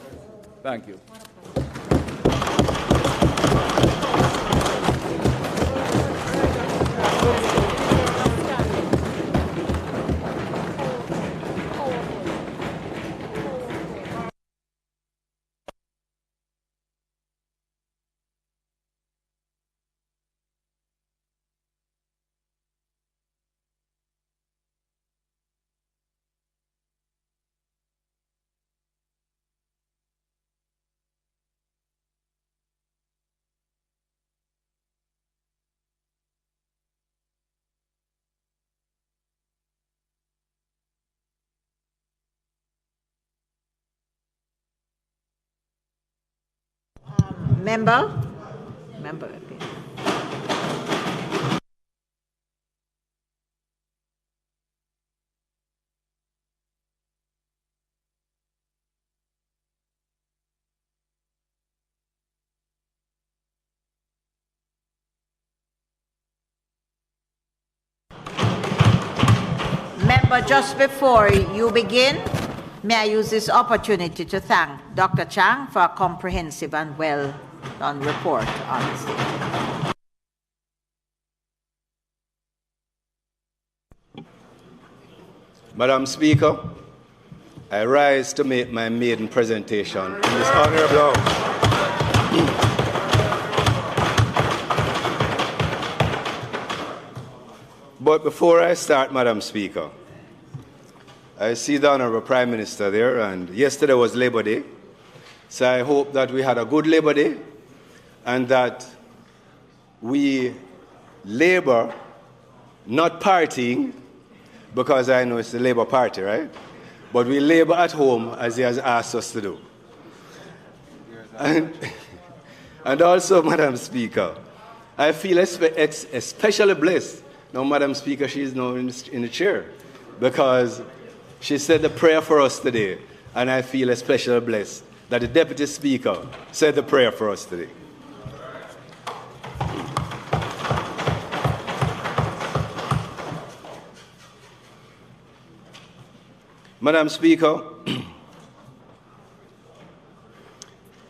Thank you.
Member. Member, just before you begin, may I use this opportunity to thank Dr. Chang for a comprehensive and well-done report on this issue.
Madam Speaker, I rise to make my maiden presentation in this honorable House. But before I start, Madam Speaker, I see the Honorable Prime Minister there, and yesterday was Labor Day, so I hope that we had a good Labor Day and that we labor, not partying, because I know it's the Labour Party, right? But we labor at home as he has asked us to do. And also, Madam Speaker, I feel especially blessed. Now, Madam Speaker, she is now in the chair because she said the prayer for us today, and I feel especially blessed that the Deputy Speaker said the prayer for us today. Madam Speaker,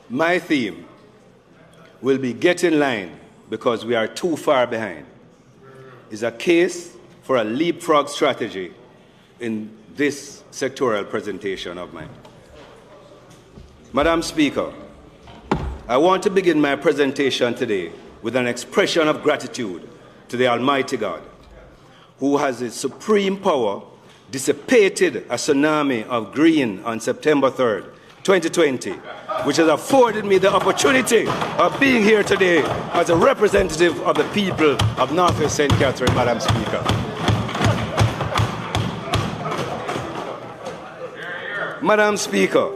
my theme will be Get in Line because we are too far behind. It's a case for a leapfrog strategy in this sectoral presentation of mine. Madam Speaker, I want to begin my presentation today with an expression of gratitude to the Almighty God, who has the supreme power dissipated a tsunami of green on September 3rd, 2020, which has afforded me the opportunity of being here today as a representative of the people of Northwest St. Catherine, Madam Speaker. Madam Speaker,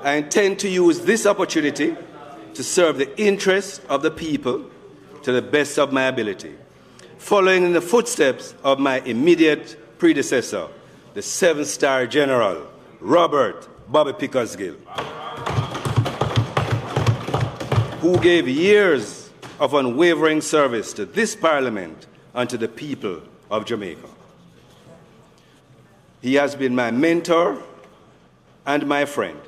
I intend to use this opportunity to serve the interests of the people to the best of my ability, following in the footsteps of my immediate predecessor, the 7-star General Robert Bobby Pickersgill, who gave years of unwavering service to this Parliament and to the people of Jamaica. He has been my mentor and my friend,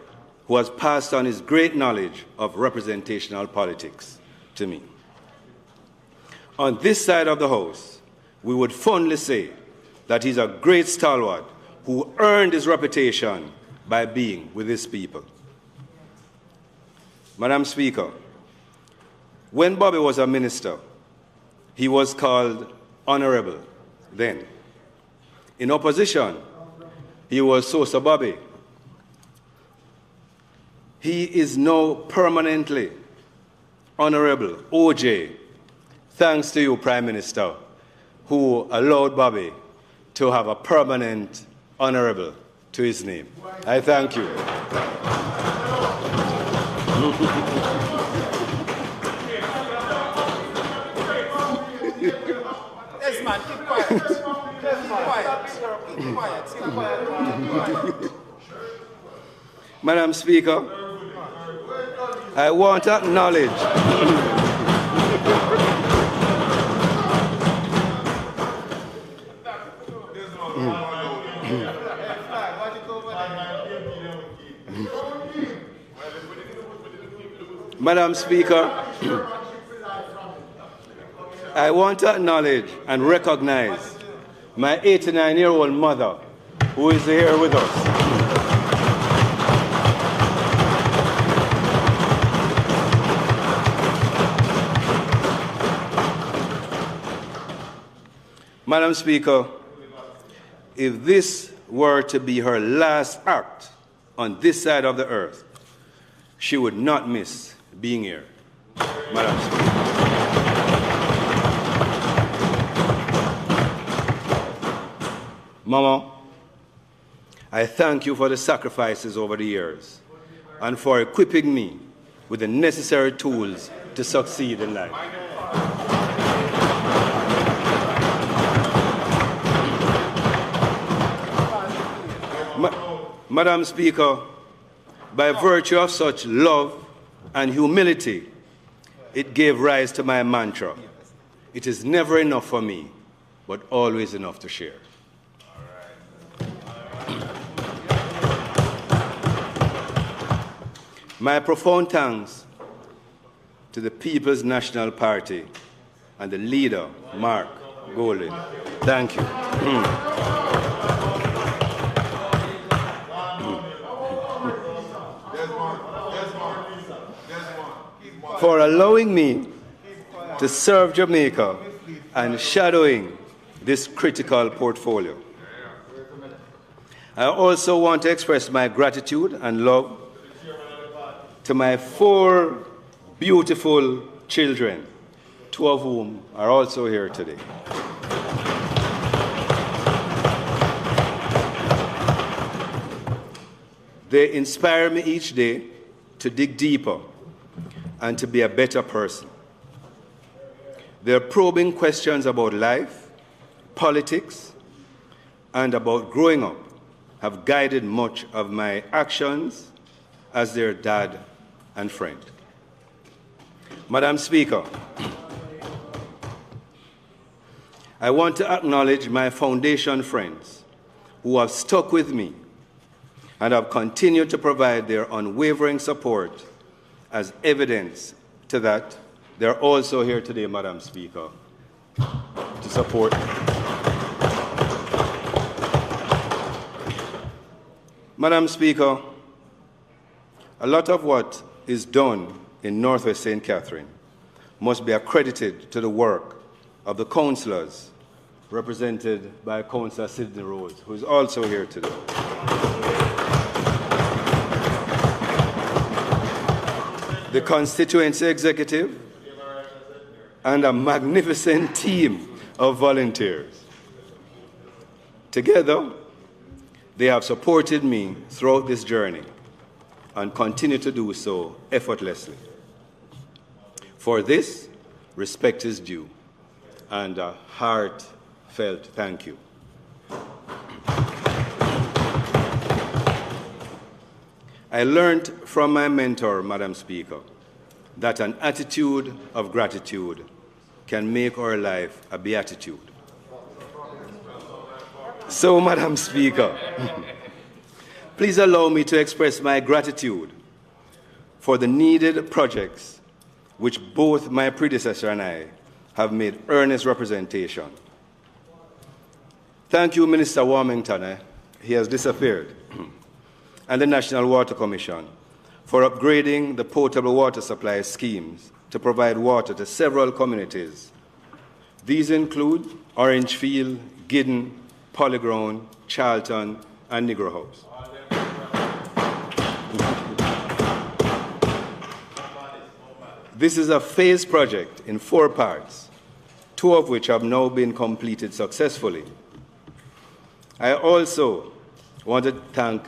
who has passed on his great knowledge of representational politics to me. On this side of the House, we would fondly say that he's a great stalwart who earned his reputation by being with his people. Madam Speaker, when Bobby was a minister, he was called Honorable then. In opposition, he was Sosa Bobby. He is now permanently Honorable OJ, thanks to you, Prime Minister, who allowed Bobby to have a permanent Honorable to his name. I thank you.
Yes, man, keep quiet. Keep quiet.
Madam Speaker, I want to acknowledge Madam Speaker, I want to acknowledge and recognize my 89-year-old mother, who is here with us. Madam Speaker, if this were to be her last act on this side of the earth, she would not miss being here. Madam Speaker. Mama, I thank you for the sacrifices over the years and for equipping me with the necessary tools to succeed in life. Madam Speaker, by virtue of such love and humility, it gave rise to my mantra: it is never enough for me, but always enough to share. My profound thanks to the People's National Party and the leader, Mark Golding. Thank you. For allowing me to serve Jamaica and shadowing this critical portfolio. I also want to express my gratitude and love to my 4 beautiful children, 2 of whom are also here today. They inspire me each day to dig deeper and to be a better person. Their probing questions about life, politics, and about growing up have guided much of my actions as their dad and friend. Madam Speaker, I want to acknowledge my foundation friends who have stuck with me and have continued to provide their unwavering support. As evidence to that, they're also here today, Madam Speaker, to support me. Madam Speaker, a lot of what is done in Northwest St. Catherine must be accredited to the work of the councillors represented by Councillor Sidney Rose, who is also here today. The constituency executive, and a magnificent team of volunteers. Together, they have supported me throughout this journey and continue to do so effortlessly. For this, respect is due, and a heartfelt thank you. I learned from my mentor, Madam Speaker, that an attitude of gratitude can make our life a beatitude. So, Madam Speaker, please allow me to express my gratitude for the needed projects which both my predecessor and I have made earnest representation. Thank you, Minister Warmington, he has disappeared, and the National Water Commission for upgrading the potable water supply schemes to provide water to several communities. These include Orangefield, Giddon, Polyground, Charlton, and Negro House. This is a phased project in 4 parts, 2 of which have now been completed successfully. I also want to thank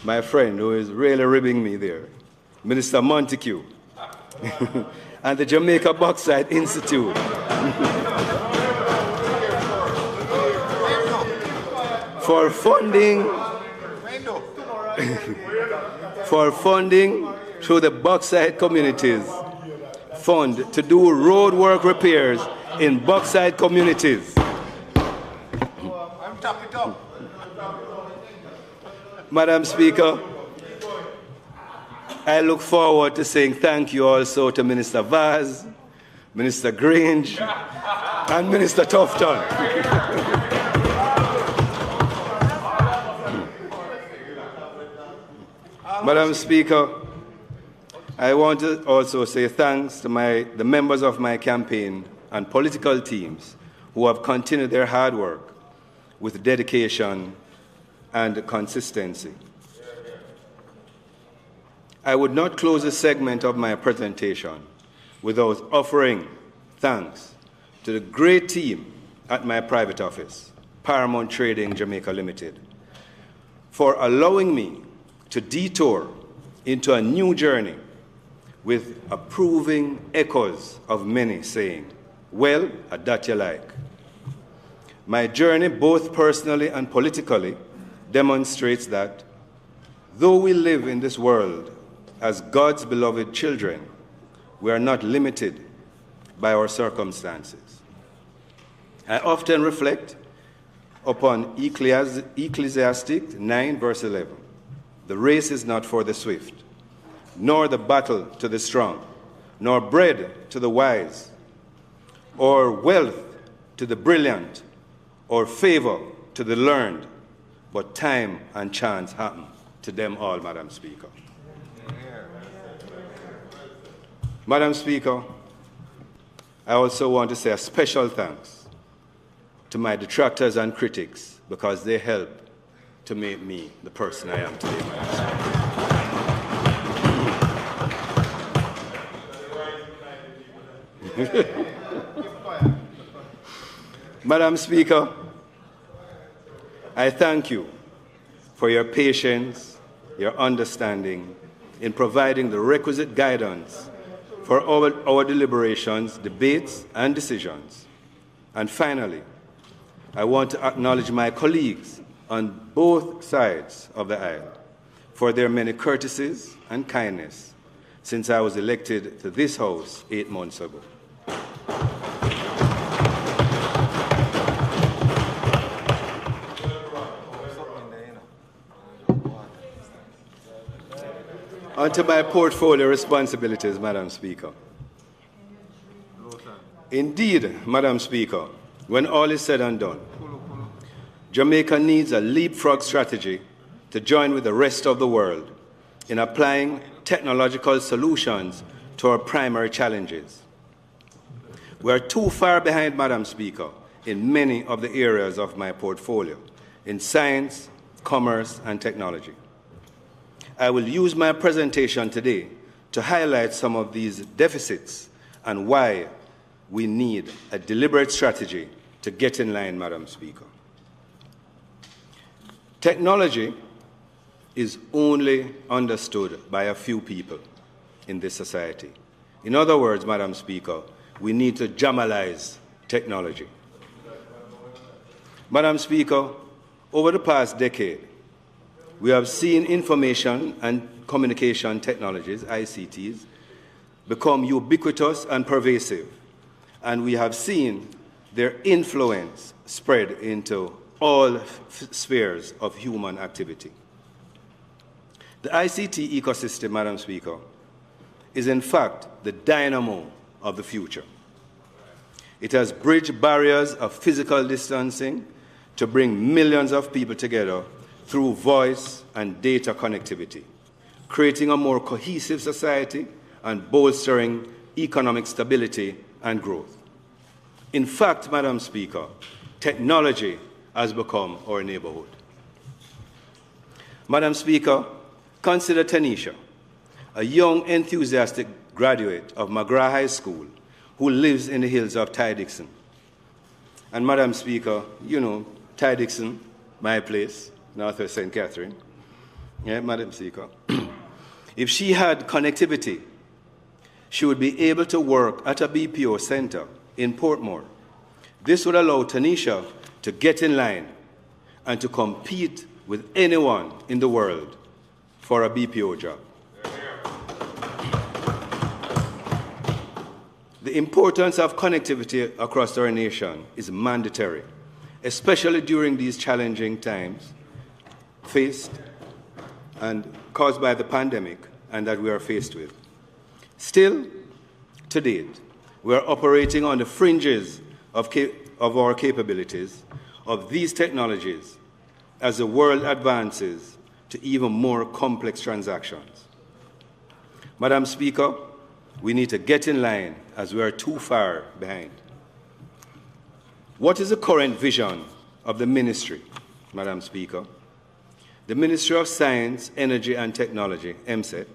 my friend who is really ribbing me there, Minister Montague, and the Jamaica Bauxite Institute for funding through the Bauxite Communities Fund to do road work repairs in bauxite communities. Madam Speaker, I look forward to saying thank you also to Minister Vaz, Minister Grange, and Minister Tufton. Madam Speaker, I want to also say thanks to the members of my campaign and political teams who have continued their hard work with dedication and consistency. I would not close a segment of my presentation without offering thanks to the great team at my private office, Paramount Trading Jamaica Limited, for allowing me to detour into a new journey with approving echoes of many saying, well, that you like. My journey, both personally and politically, demonstrates that though we live in this world as God's beloved children, we are not limited by our circumstances. I often reflect upon Ecclesiastes 9, verse 11. The race is not for the swift, nor the battle to the strong, nor bread to the wise, or wealth to the brilliant, or favor to the learned, but time and chance happen to them all, Madam Speaker. Madam Speaker, I also want to say a special thanks to my detractors and critics because they helped to make me the person I am today, Madam Speaker. Madam Speaker, I thank you for your patience, your understanding in providing the requisite guidance for our deliberations, debates, and decisions. And finally, I want to acknowledge my colleagues on both sides of the aisle for their many courtesies and kindness since I was elected to this House 8 months ago. On to my portfolio responsibilities, Madam Speaker. Indeed, Madam Speaker, when all is said and done, Jamaica needs a leapfrog strategy to join with the rest of the world in applying technological solutions to our primary challenges. We are too far behind, Madam Speaker, in many of the areas of my portfolio, in science, commerce, and technology. I will use my presentation today to highlight some of these deficits and why we need a deliberate strategy to get in line, Madam Speaker. Technology is only understood by a few people in this society. In other words, Madam Speaker, we need to jamalize technology. Madam Speaker, over the past decade, we have seen information and communication technologies, ICTs, become ubiquitous and pervasive, and we have seen their influence spread into all spheres of human activity. The ICT ecosystem, Madam Speaker, is in fact the dynamo of the future. It has bridged barriers of physical distancing to bring millions of people together through voice and data connectivity, creating a more cohesive society and bolstering economic stability and growth. In fact, Madam Speaker, technology has become our neighborhood. Madam Speaker, consider Tanisha, a young, enthusiastic graduate of McGrath High School who lives in the hills of Ty-Dixon. And Madam Speaker, you know, Ty-Dixon, my place, north of St. Catherine. Yeah, Madam Speaker. If she had connectivity, she would be able to work at a BPO center in Portmore. This would allow Tanisha to get in line and to compete with anyone in the world for a BPO job. The importance of connectivity across our nation is mandatory, especially during these challenging times faced and caused by the pandemic and that we are faced with. Still, to date, we are operating on the fringes of our capabilities of these technologies as the world advances to even more complex transactions. Madam Speaker, we need to get in line as we are too far behind. What is the current vision of the ministry, Madam Speaker? The Ministry of Science, Energy and Technology, MSET,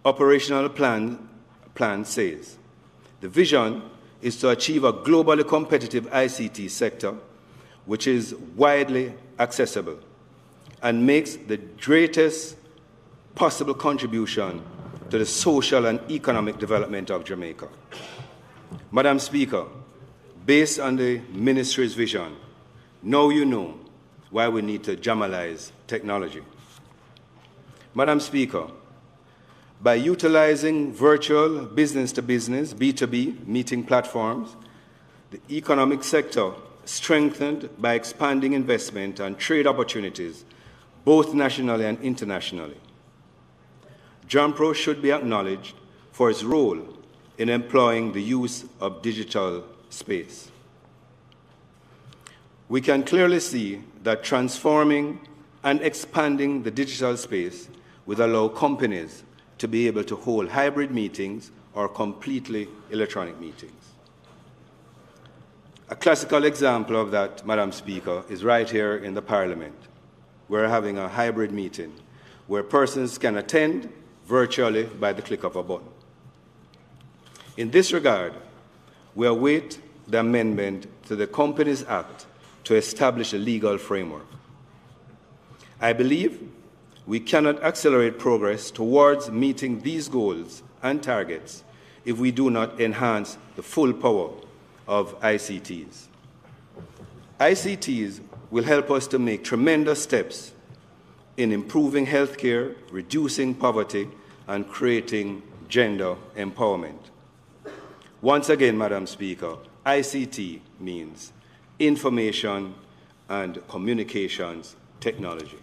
operational plan says the vision is to achieve a globally competitive ICT sector which is widely accessible and makes the greatest possible contribution to the social and economic development of Jamaica. Madam Speaker, based on the ministry's vision, now you know why we need to jamalize technology. Madam Speaker, by utilizing virtual business-to-business, B2B meeting platforms, the economic sector strengthened by expanding investment and trade opportunities, both nationally and internationally. JAMPRO should be acknowledged for its role in employing the use of digital space. We can clearly see that transforming and expanding the digital space will allow companies to be able to hold hybrid meetings or completely electronic meetings. A classical example of that, Madam Speaker, is right here in the Parliament. We're having a hybrid meeting where persons can attend virtually by the click of a button. In this regard, we await the amendment to the Companies Act to establish a legal framework. I believe we cannot accelerate progress towards meeting these goals and targets if we do not enhance the full power of ICTs. ICTs will help us to make tremendous steps in improving healthcare, reducing poverty, and creating gender empowerment. Once again, Madam Speaker, ICT means information and communications technology.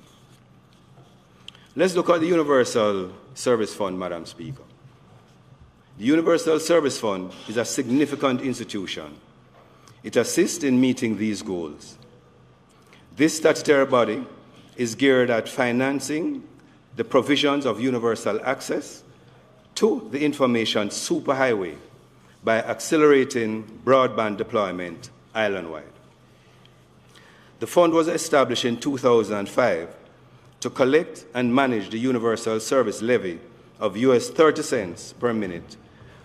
Let's look at the Universal Service Fund, Madam Speaker. The Universal Service Fund is a significant institution. It assists in meeting these goals. This statutory body is geared at financing the provisions of universal access to the information superhighway by accelerating broadband deployment island-wide. The fund was established in 2005 to collect and manage the universal service levy of US 30 cents per minute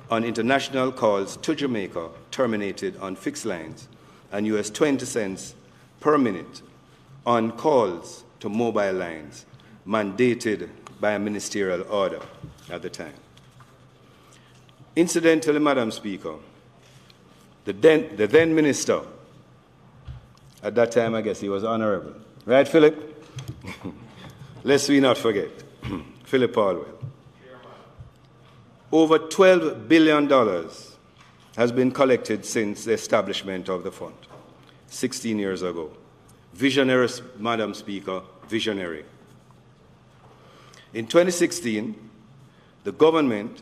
on international calls to Jamaica terminated on fixed lines and US 20 cents per minute on calls to mobile lines mandated by a ministerial order at the time. Incidentally, Madam Speaker, the then minister, at that time I guess he was honorable. Right, Philip? Lest we not forget. Philip Paulwell. Over $12 billion has been collected since the establishment of the fund, 16 years ago. Visionary, Madam Speaker, visionary. In 2016, the government,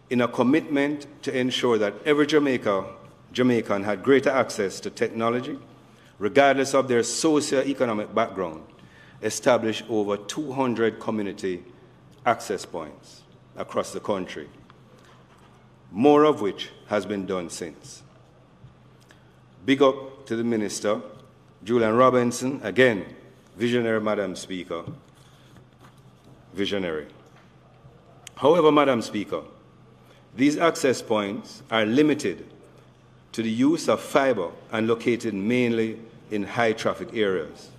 in a commitment to ensure that every Jamaican had greater access to technology, regardless of their socio-economic background, established over 200 community access points across the country, more of which has been done since. Big up to the Minister, Julian Robinson, again, visionary, Madam Speaker, visionary. However, Madam Speaker, these access points are limited to the use of fiber and located mainly in high-traffic areas,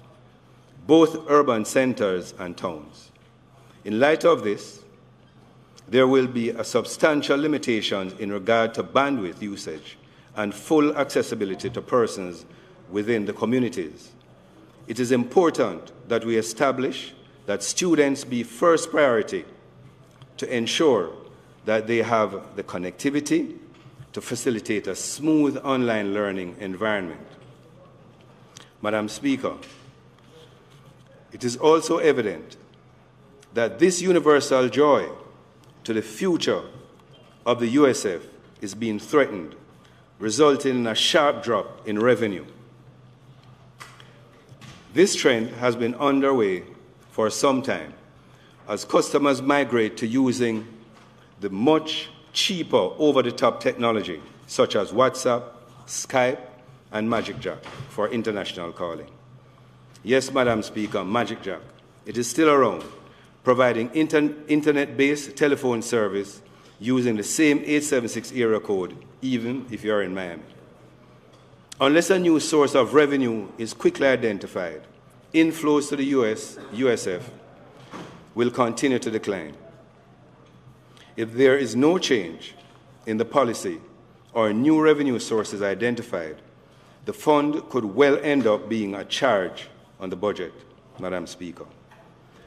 both urban centers and towns. In light of this, there will be a substantial limitation in regard to bandwidth usage and full accessibility to persons within the communities. It is important that we establish that students be first priority to ensure that they have the connectivity to facilitate a smooth online learning environment. Madam Speaker, it is also evident that this universal joy to the future of the USF is being threatened, resulting in a sharp drop in revenue. This trend has been underway for some time as customers migrate to using the much cheaper over-the-top technology such as WhatsApp, Skype, and MagicJack for international calling. Yes, Madam Speaker, MagicJack. It is still around, providing internet-based telephone service using the same 876 area code, even if you're in Miami. Unless a new source of revenue is quickly identified, inflows to the USF will continue to decline. If there is no change in the policy or new revenue sources identified, the fund could well end up being a charge on the budget, Madam Speaker.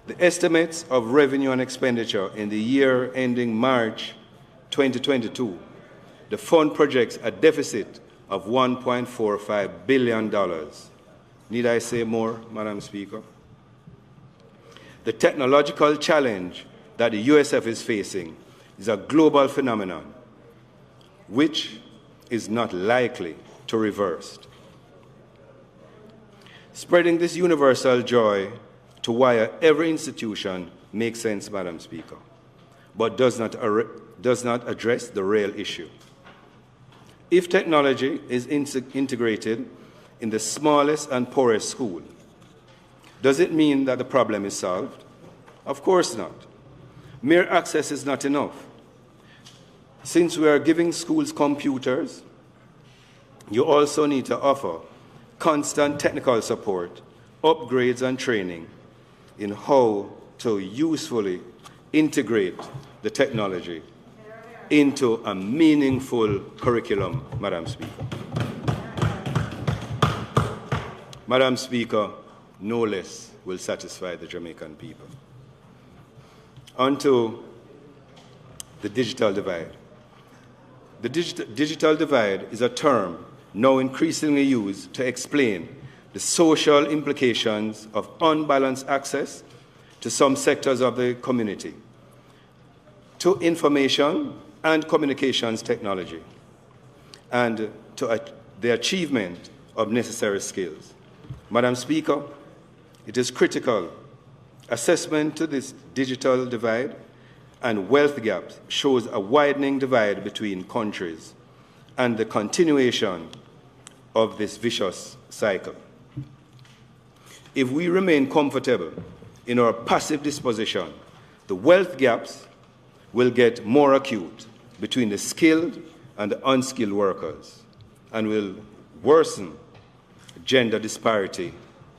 The estimates of revenue and expenditure in the year ending March 2022, the fund projects a deficit of $1.45 billion. Need I say more, Madam Speaker? The technological challenge that the USF is facing is a global phenomenon which is not likely to reverse. Spreading this universal joy to wire every institution makes sense, Madam Speaker, but does not address the real issue. If technology is integrated in the smallest and poorest school, does it mean that the problem is solved? Of course not. Mere access is not enough. Since we are giving schools computers, you also need to offer constant technical support, upgrades, and training in how to usefully integrate the technology into a meaningful curriculum, Madam Speaker. Madam Speaker, no less will satisfy the Jamaican people. On to the digital divide. The digital divide is a term now increasingly used to explain the social implications of unbalanced access to some sectors of the community to information and communications technology and to the achievement of necessary skills. Madam Speaker, it is critical. Assessment to this digital divide and wealth gaps shows a widening divide between countries and the continuation of this vicious cycle. If we remain comfortable in our passive disposition, the wealth gaps will get more acute between the skilled and the unskilled workers and will worsen gender disparity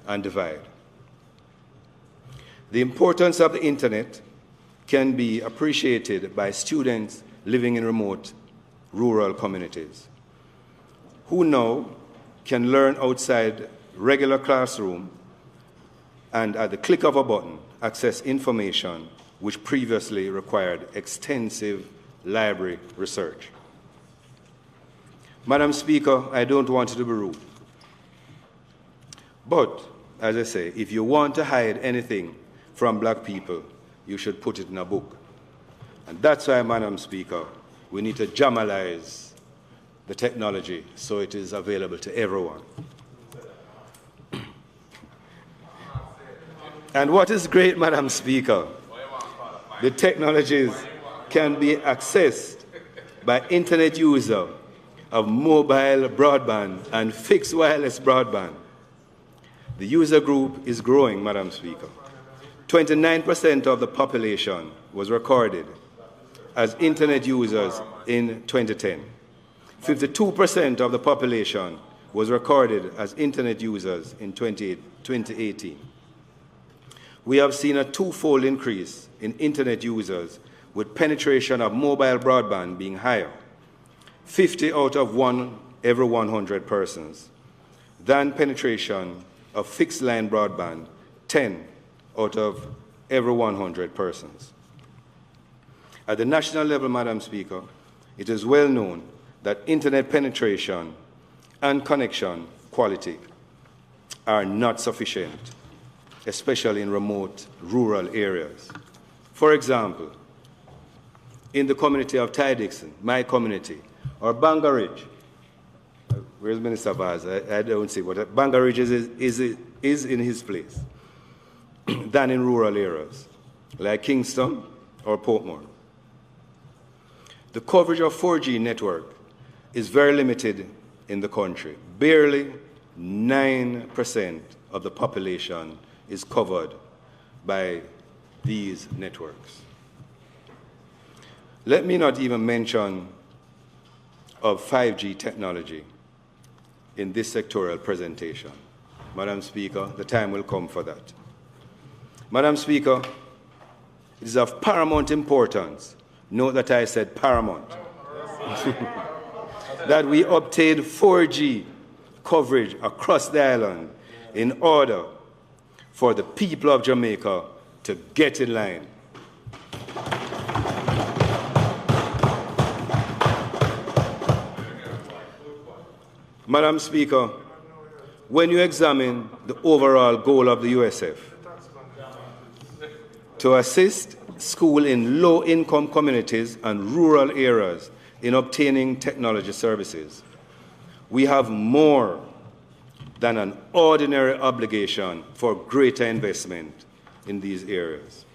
and divide. The importance of the internet can be appreciated by students living in remote rural communities who now can learn outside regular classroom and at the click of a button access information which previously required extensive library research. Madam Speaker, I don't want to be rude, but as I say, if you want to hide anything from black people, you should put it in a book. And that's why, Madam Speaker, we need to jamalize the technology so it is available to everyone. And what is great, Madam Speaker, the technologies can be accessed by internet users of mobile broadband and fixed wireless broadband. The user group is growing, Madam Speaker. 29% of the population was recorded as internet users in 2010. 52% of the population was recorded as internet users in 2018. We have seen a twofold increase in internet users, with penetration of mobile broadband being higher, 50 out of every 100 persons, than penetration of fixed line broadband, 10 out of every 100 persons. At the national level, Madam Speaker, it is well known that internet penetration and connection quality are not sufficient, especially in remote rural areas. For example, in the community of Ty Dixon, my community, or Banga Ridge, where's Minister Vaz? I don't see, but Banga Ridge is in his place than in rural areas, like Kingston or Portmore. The coverage of 4G network is very limited in the country. Barely 9% of the population is covered by these networks. Let me not even mention of 5G technology in this sectorial presentation. Madam Speaker, the time will come for that. Madam Speaker, it is of paramount importance, note that I said paramount, that we obtain 4G coverage across the island in order for the people of Jamaica to get in line. Madam Speaker, when you examine the overall goal of the USF to assist schools in low-income communities and rural areas in obtaining technology services, we have more than an ordinary obligation for greater investment in these areas.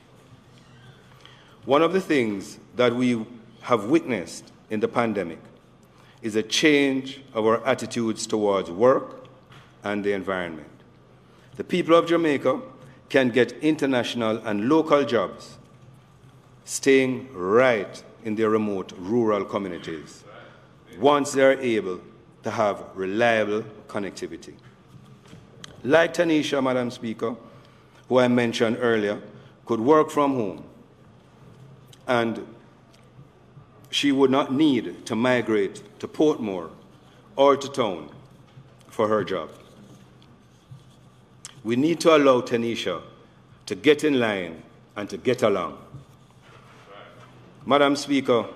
One of the things that we have witnessed in the pandemic is a change of our attitudes towards work and the environment. The people of Jamaica can get international and local jobs staying right in their remote rural communities once they are able to have reliable connectivity. Like Tanisha, Madam Speaker, who I mentioned earlier, could work from home, and she would not need to migrate to Portmore or to town for her job. We need to allow Tanisha to get in line and to get along. Madam Speaker,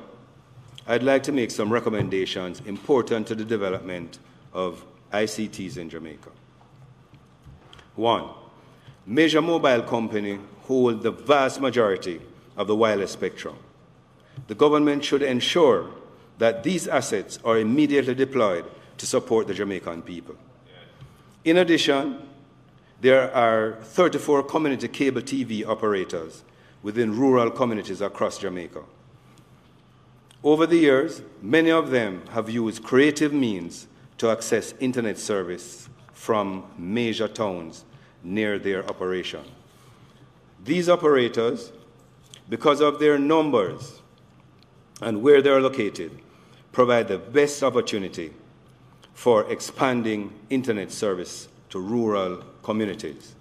I'd like to make some recommendations important to the development of ICTs in Jamaica. 1. Major mobile companies hold the vast majority of the wireless spectrum. The government should ensure that these assets are immediately deployed to support the Jamaican people. In addition, there are 34 community cable TV operators within rural communities across Jamaica. Over the years, many of them have used creative means to access internet service from major towns near their operation. These operators, because of their numbers and where they are located, provide the best opportunity for expanding internet service to rural communities.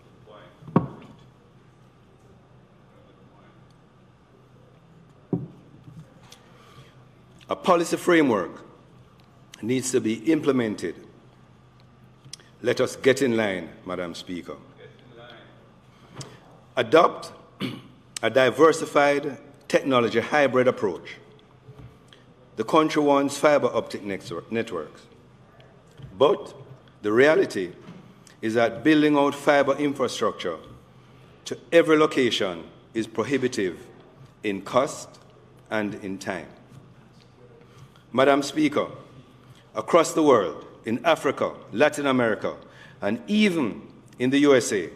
A policy framework needs to be implemented. Let us get in line, Madam Speaker. Adopt a diversified technology hybrid approach. The country wants fiber optic networks. But the reality is that building out fiber infrastructure to every location is prohibitive in cost and in time. Madam Speaker, across the world, in Africa, Latin America, and even in the USA,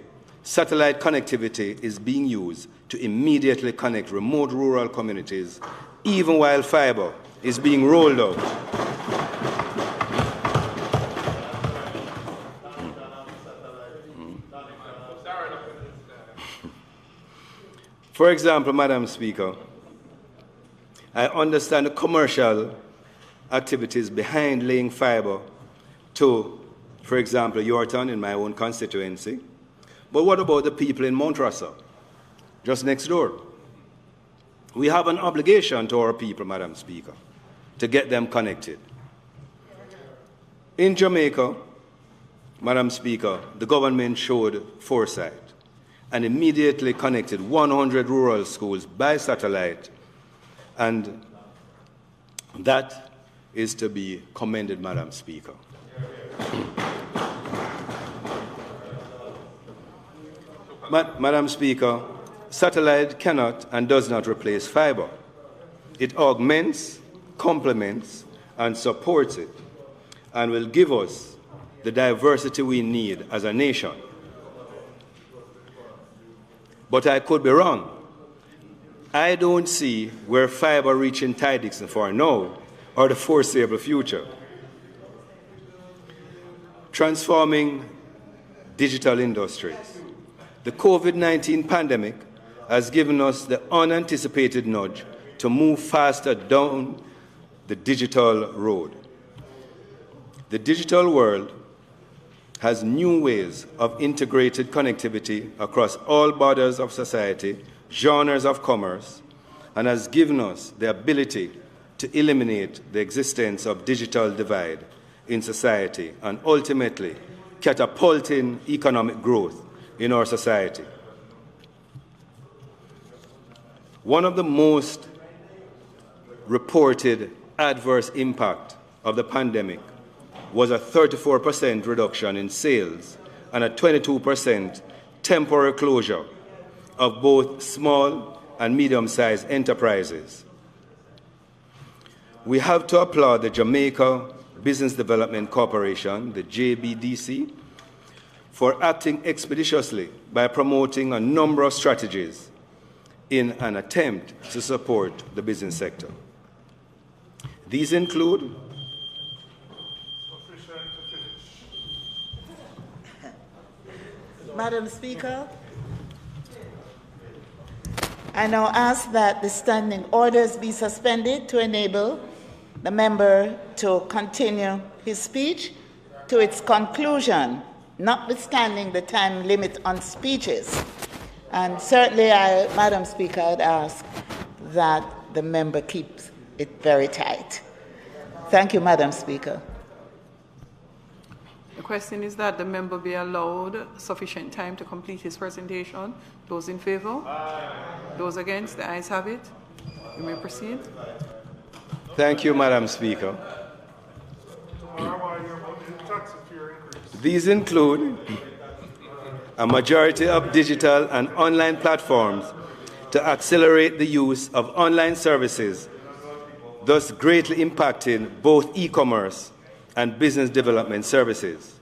satellite connectivity is being used to immediately connect remote rural communities, even while fiber is being rolled out. For example, Madam Speaker, I understand the commercial activities behind laying fiber to, for example, Yorkton in my own constituency. But what about the people in Mount Russell, just next door? We have an obligation to our people, Madam Speaker, to get them connected. In Jamaica, Madam Speaker, the government showed foresight and immediately connected 100 rural schools by satellite, and that is to be commended, Madam Speaker. Madam Speaker, satellite cannot and does not replace fiber. It augments, complements, and supports it, and will give us the diversity we need as a nation. But I could be wrong. I don't see where fiber reaching Ty Dixon for now or the foreseeable future. Transforming digital industries. The COVID-19 pandemic has given us the unanticipated nudge to move faster down the digital road. The digital world has new ways of integrated connectivity across all borders of society, genres of commerce, and has given us the ability to eliminate the existence of digital divide in society and ultimately catapulting economic growth in our society. One of the most reported adverse impact of the pandemic was a 34% reduction in sales and a 22% temporary closure of both small and medium-sized enterprises. We have to applaud the Jamaica Business Development Corporation, the JBDC, for acting expeditiously by promoting a number of strategies in an attempt to support the business sector. These include
Madam Speaker, I now ask that the standing orders be suspended to enable the member to continue his speech to its conclusion, notwithstanding the time limit on speeches. And certainly, Madam Speaker, I'd ask that the member keeps it very tight. Thank you, Madam Speaker.
The question is that the member be allowed sufficient time to complete his presentation. Those in favor? Aye. Those against? The ayes have it. You may proceed.
Thank you, Madam Speaker. These include a majority of digital and online platforms to accelerate the use of online services, thus greatly impacting both e-commerce and business development services.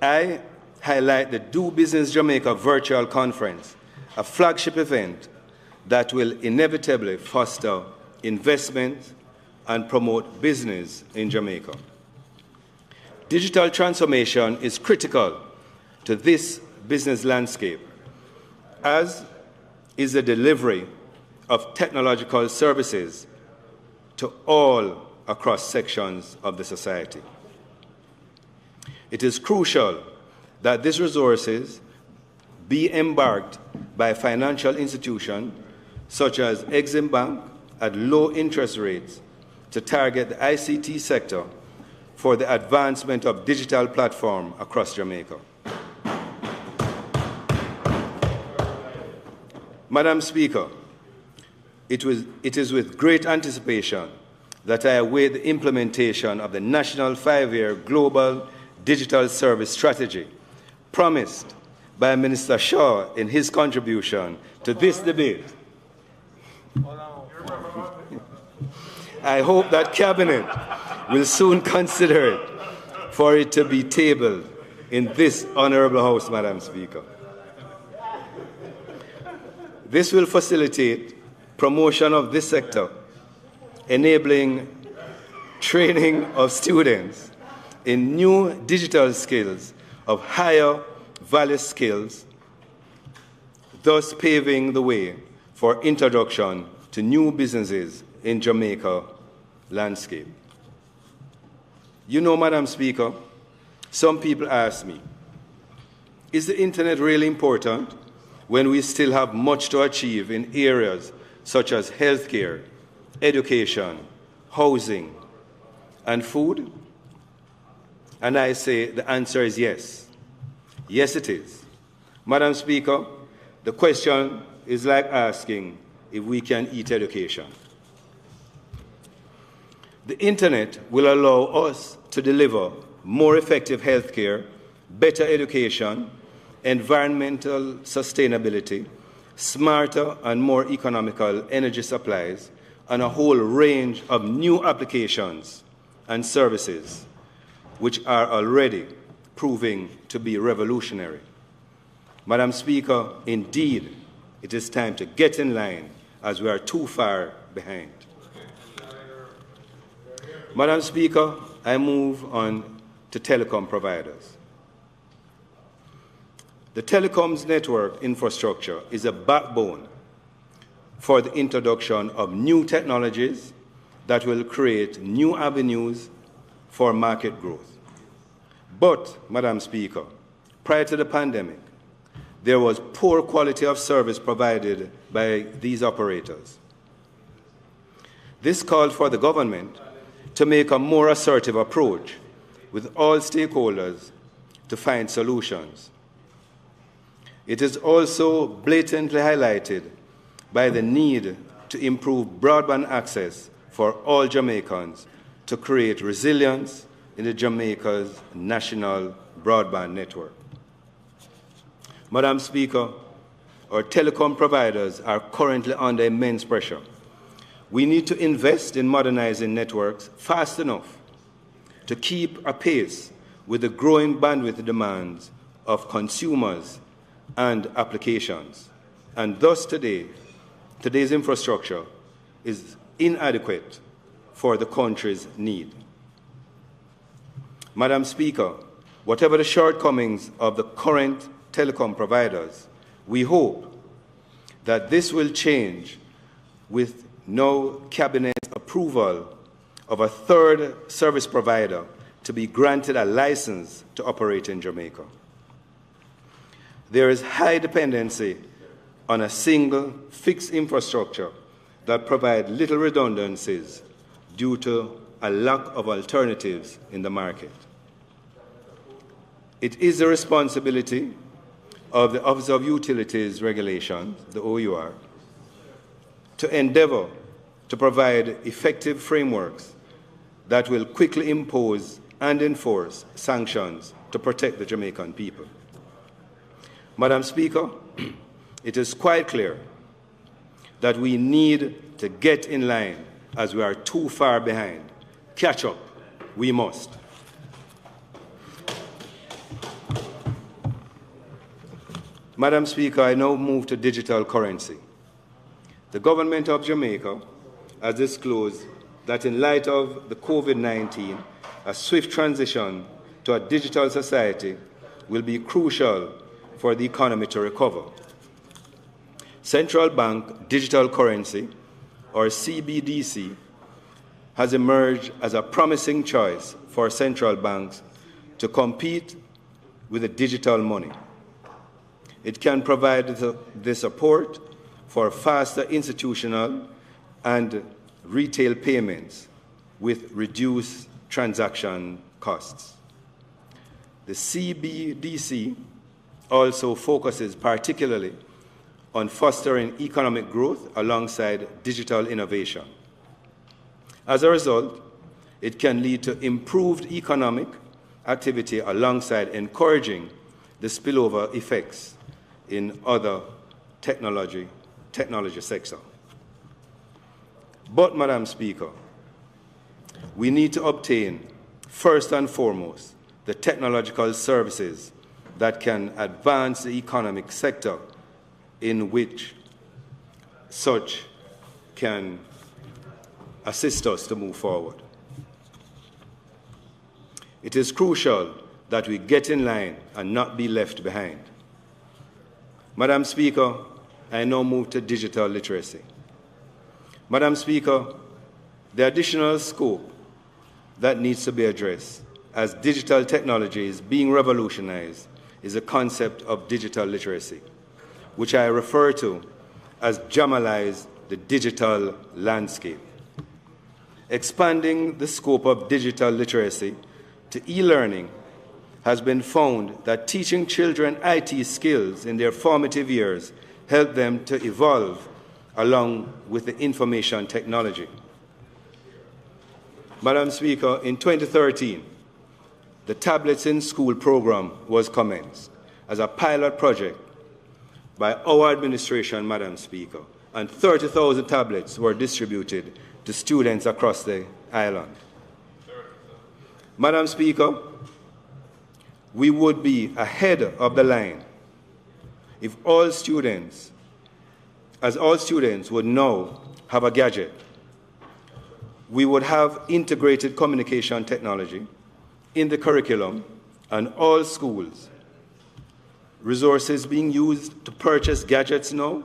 I highlight the Do Business Jamaica virtual conference, a flagship event that will inevitably foster investment and promote business in Jamaica. Digital transformation is critical to this business landscape, as is the delivery of technological services to all across sections of the society. It is crucial that these resources be embarked by financial institutions such as Exim Bank, at low interest rates to target the ICT sector for the advancement of digital platform across Jamaica. Madam Speaker, it is with great anticipation that I await the implementation of the National 5-Year Global Digital Service Strategy promised by Minister Shaw in his contribution to this debate. I hope that Cabinet will soon consider it for it to be tabled in this Honourable House, Madam Speaker. This will facilitate promotion of this sector, enabling training of students in new digital skills of higher value skills, thus paving the way for introduction to new businesses in Jamaica landscape. You know, Madam Speaker, some people ask me, is the internet really important when we still have much to achieve in areas such as healthcare, education, housing, and food? And I say the answer is yes. Yes, it is. Madam Speaker, the question is like asking if we can eat education. The internet will allow us to deliver more effective healthcare, better education, environmental sustainability, smarter and more economical energy supplies, and a whole range of new applications and services which are already proving to be revolutionary. Madam Speaker, indeed, it is time to get in line as we are too far behind. Madam Speaker, I move on to telecom providers. The telecoms network infrastructure is a backbone for the introduction of new technologies that will create new avenues for market growth. But, Madam Speaker, prior to the pandemic, there was poor quality of service provided by these operators. This called for the government to make a more assertive approach with all stakeholders to find solutions. It is also blatantly highlighted by the need to improve broadband access for all Jamaicans to create resilience in the Jamaica's national broadband network. Madam Speaker, our telecom providers are currently under immense pressure. We need to invest in modernizing networks fast enough to keep apace with the growing bandwidth demands of consumers and applications. And thus today's infrastructure is inadequate for the country's need. Madam Speaker, whatever the shortcomings of the current telecom providers, we hope that this will change with no Cabinet's approval of a third service provider to be granted a license to operate in Jamaica. There is high dependency on a single fixed infrastructure that provides little redundancies due to a lack of alternatives in the market. It is the responsibility of the Office of Utilities Regulations, the OUR, to endeavor to provide effective frameworks that will quickly impose and enforce sanctions to protect the Jamaican people. Madam Speaker, it is quite clear that we need to get in line as we are too far behind. Catch up, we must. Madam Speaker, I now move to digital currency. The government of Jamaica has disclosed that in light of the COVID-19, a swift transition to a digital society will be crucial for the economy to recover. Central bank digital currency, or CBDC, has emerged as a promising choice for central banks to compete with the digital money. It can provide the support for faster institutional and retail payments with reduced transaction costs. The CBDC also focuses particularly on fostering economic growth alongside digital innovation. As a result, it can lead to improved economic activity alongside encouraging the spillover effects in other technology sector. But, Madam Speaker, we need to obtain, first and foremost, the technological services that can advance the economic sector in which such can assist us to move forward. It is crucial that we get in line and not be left behind. Madam Speaker, I now move to digital literacy. Madam Speaker, the additional scope that needs to be addressed as digital technology is being revolutionized is the concept of digital literacy, which I refer to as Jamalize the digital landscape. Expanding the scope of digital literacy to e-learning has been found that teaching children IT skills in their formative years help them to evolve along with the information technology. Madam Speaker, in 2013, the Tablets in School program was commenced as a pilot project by our administration, Madam Speaker, and 30,000 tablets were distributed to students across the island. Madam Speaker, we would be ahead of the line if all students would now have a gadget. We would have integrated communication technology in the curriculum and all schools. Resources being used to purchase gadgets now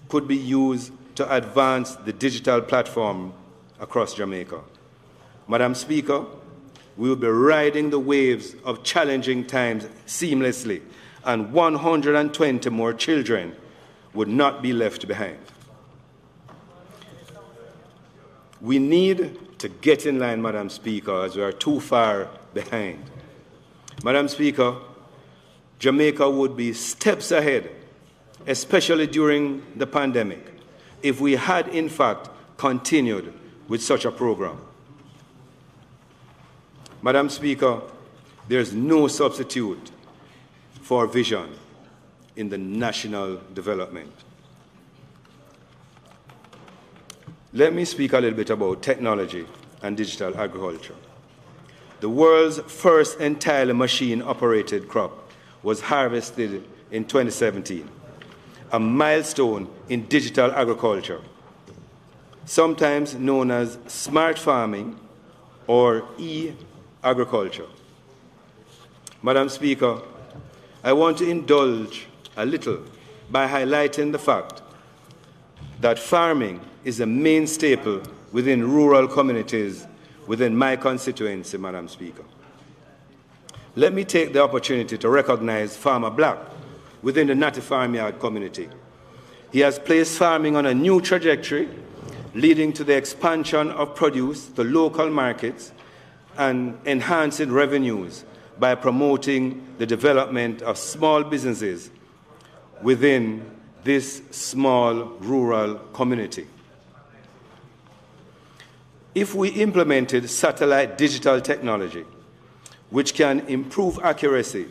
could be used to advance the digital platform across Jamaica. Madam Speaker, we will be riding the waves of challenging times seamlessly, and 120 more children would not be left behind. We need to get in line, Madam Speaker, as we are too far behind. Madam Speaker, Jamaica would be steps ahead, especially during the pandemic, if we had in fact continued with such a program. Madam Speaker, there's no substitute for vision in the national development. Let me speak a little bit about technology and digital agriculture. The world's first entirely machine-operated crop was harvested in 2017, a milestone in digital agriculture, sometimes known as smart farming or e-agriculture. Madam Speaker, I want to indulge a little by highlighting the fact that farming is a main staple within rural communities within my constituency, Madam Speaker. Let me take the opportunity to recognize Farmer Black within the Natty Farmyard community. He has placed farming on a new trajectory, leading to the expansion of produce to local markets and enhancing revenues by promoting the development of small businesses within this small rural community. If we implemented satellite digital technology, which can improve accuracy,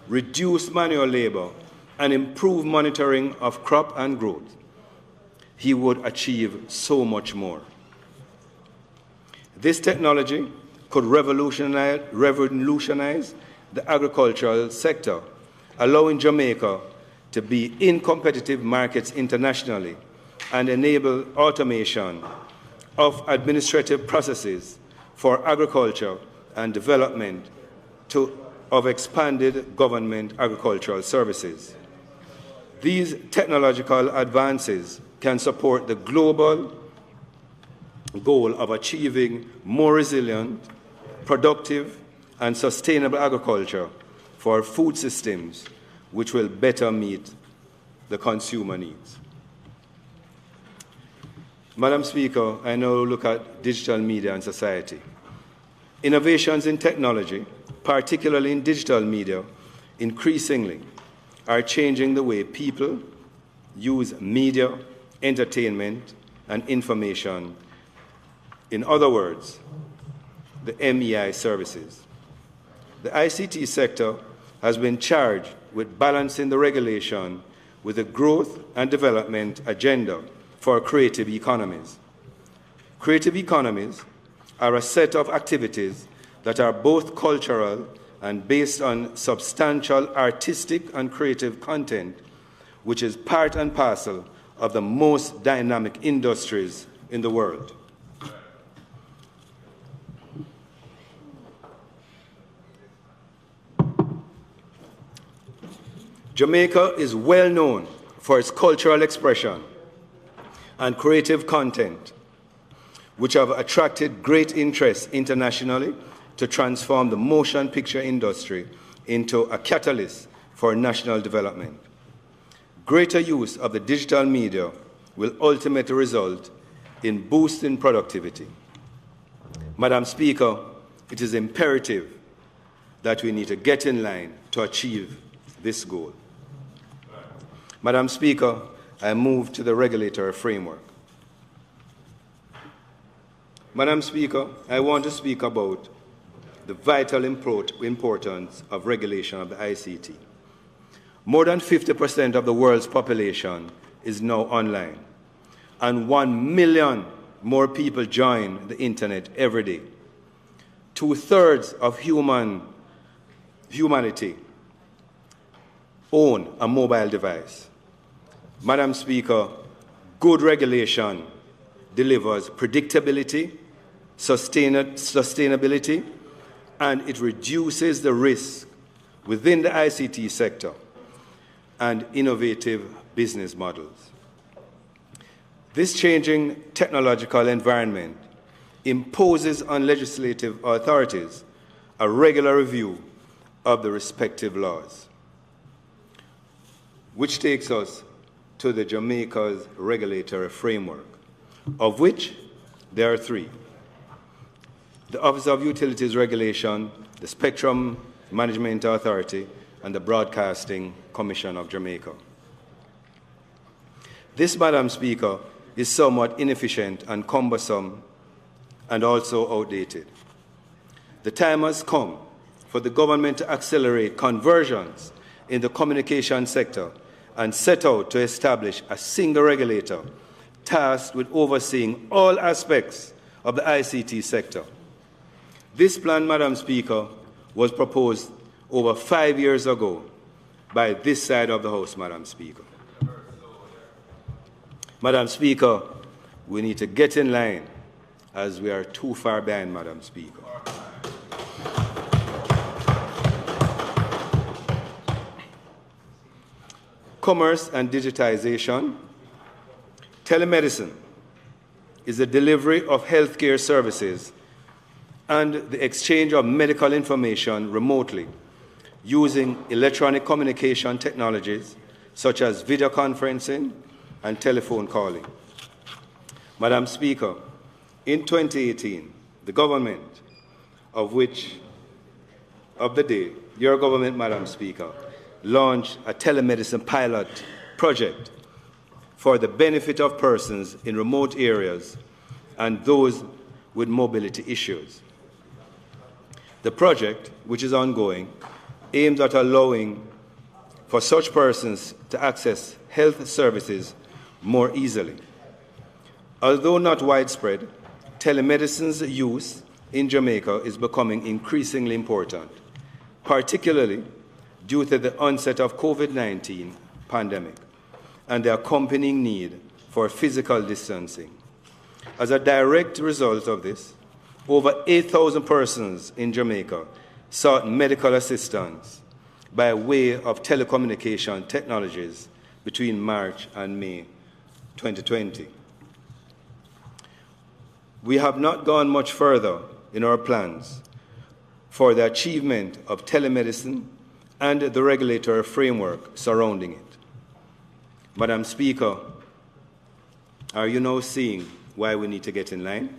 reduce manual labor, and improve monitoring of crop and growth, he would achieve so much more. This technology could revolutionize the agricultural sector, allowing Jamaica to be in competitive markets internationally and enable automation of administrative processes for agriculture and development of expanded government agricultural services. These technological advances can support the global goal of achieving more resilient, productive, and sustainable agriculture for food systems which will better meet the consumer needs. Madam Speaker, I now look at digital media and society. Innovations in technology, particularly in digital media, increasingly are changing the way people use media, entertainment, and information. In other words, the MEI services. The ICT sector has been charged with balancing the regulation with the growth and development agenda for creative economies. Creative economies are a set of activities that are both cultural and based on substantial artistic and creative content, which is part and parcel of the most dynamic industries in the world. Jamaica is well known for its cultural expression and creative content, which have attracted great interest internationally to transform the motion picture industry into a catalyst for national development. Greater use of the digital media will ultimately result in boosting productivity. Madam Speaker, it is imperative that we need to get in line to achieve this goal. Madam Speaker, I move to the regulatory framework. Madam Speaker, I want to speak about the vital importance of regulation of the ICT. More than 50% of the world's population is now online, and 1 million more people join the internet every day. 2/3 of humanity own a mobile device. Madam Speaker, good regulation delivers predictability, sustainability, and it reduces the risk within the ICT sector and innovative business models. This changing technological environment imposes on legislative authorities a regular review of the respective laws, which takes us to the Jamaica's regulatory framework, of which there are 3. The Office of Utilities Regulation, the Spectrum Management Authority, and the Broadcasting Commission of Jamaica. This, Madam Speaker, is somewhat inefficient and cumbersome and also outdated. The time has come for the government to accelerate conversions in the communication sector and set out to establish a single regulator tasked with overseeing all aspects of the ICT sector. This plan, Madam Speaker, was proposed over 5 years ago by this side of the House, Madam Speaker. Madam Speaker, we need to get in line as we are too far behind, Madam Speaker. Commerce and digitization. Telemedicine is the delivery of healthcare services and the exchange of medical information remotely using electronic communication technologies such as video conferencing and telephone calling. Madam Speaker, in 2018, the government of the day, your government, Madam Speaker, launched a telemedicine pilot project for the benefit of persons in remote areas and those with mobility issues. The project, which is ongoing, aims at allowing for such persons to access health services more easily. Although not widespread, telemedicine's use in Jamaica is becoming increasingly important, particularly due to the onset of COVID-19 pandemic and the accompanying need for physical distancing. As a direct result of this, over 8,000 persons in Jamaica sought medical assistance by way of telecommunication technologies between March and May 2020. We have not gone much further in our plans for the achievement of telemedicine and the regulatory framework surrounding it. Madam Speaker, are you now seeing why we need to get in line.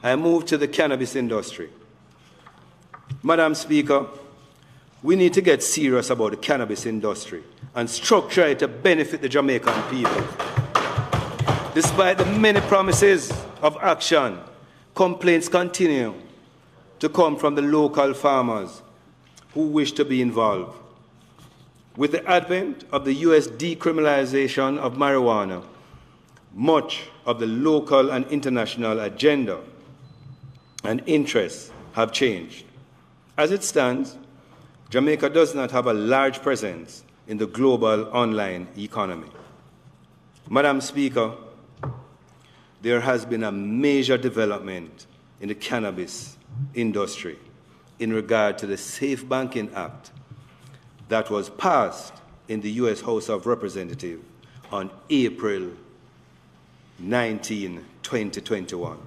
I move to the cannabis industry. Madam Speaker, we need to get serious about the cannabis industry and structure it to benefit the Jamaican people. Despite the many promises of action, complaints continue to come from the local farmers who wish to be involved. With the advent of the U.S. decriminalization of marijuana, much of the local and international agenda and interests have changed. As it stands, Jamaica does not have a large presence in the global online economy. Madam Speaker, there has been a major development in the cannabis industry in regard to the Safe Banking Act that was passed in the U.S. House of Representatives on April 19, 2021.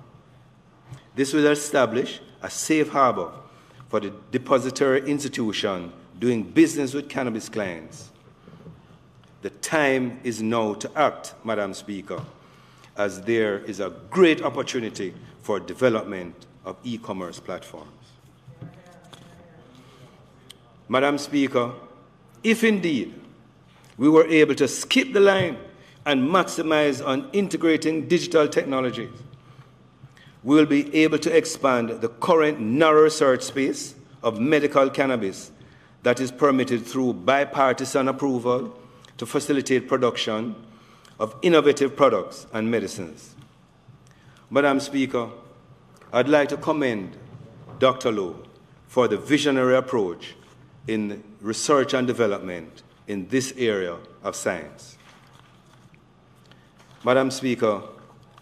This will establish a safe harbor for the depository institution doing business with cannabis clients. The time is now to act, Madam Speaker, as there is a great opportunity for development of e-commerce platforms. Madam Speaker, if indeed we were able to skip the line and maximize on integrating digital technologies, we will be able to expand the current narrow research space of medical cannabis that is permitted through bipartisan approval to facilitate production of innovative products and medicines. Madam Speaker, I'd like to commend Dr. Lowe for the visionary approach in research and development in this area of science. Madam Speaker,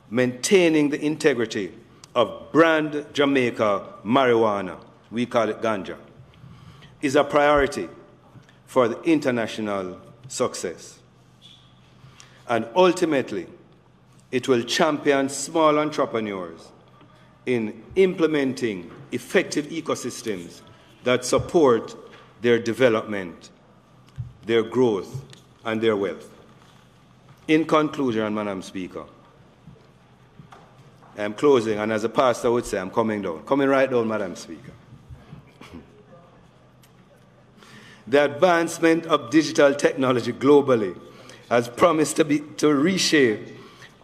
maintaining the integrity of brand Jamaica marijuana, we call it ganja, is a priority for the international success. And ultimately, it will champion small entrepreneurs in implementing effective ecosystems that support their development, their growth, and their wealth. In conclusion, Madam Speaker, I'm closing, and as a pastor would say, I'm coming down. Coming right down, Madam Speaker. The advancement of digital technology globally has promised to reshape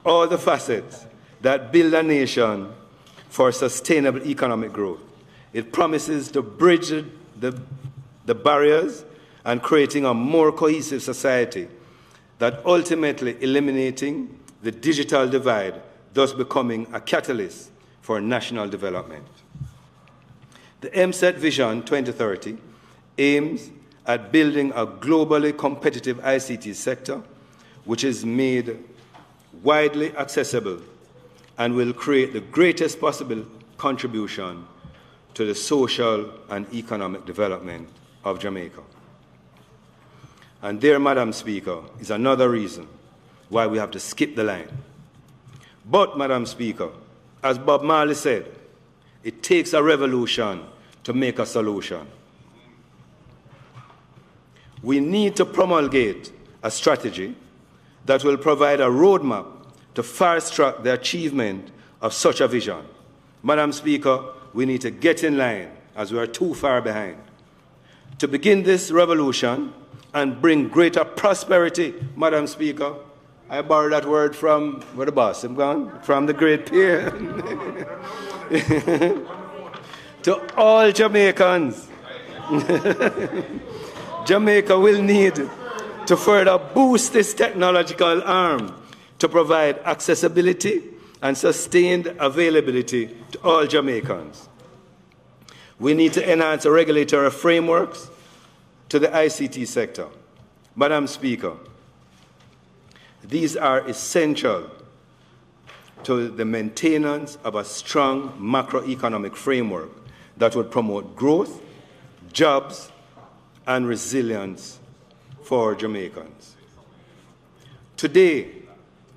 all the facets that build a nation for sustainable economic growth. It promises to bridge the barriers and creating a more cohesive society that ultimately eliminating the digital divide, thus becoming a catalyst for national development. The MSET Vision 2030 aims at building a globally competitive ICT sector which is made widely accessible and will create the greatest possible contribution to the social and economic development of Jamaica. And there, Madam Speaker, is another reason why we have to skip the line. But, Madam Speaker, as Bob Marley said, it takes a revolution to make a solution. We need to promulgate a strategy that will provide a roadmap to fast-track the achievement of such a vision. Madam Speaker, we need to get in line as we are too far behind. To begin this revolution and bring greater prosperity, Madam Speaker, I borrowed that word from, where the boss, I'm gone, from the great peer. To all Jamaicans. Jamaica will need to further boost this technological arm to provide accessibility and sustained availability to all Jamaicans. We need to enhance the regulatory frameworks to the ICT sector. Madam Speaker, these are essential to the maintenance of a strong macroeconomic framework that would promote growth, jobs, and resilience for Jamaicans. Today,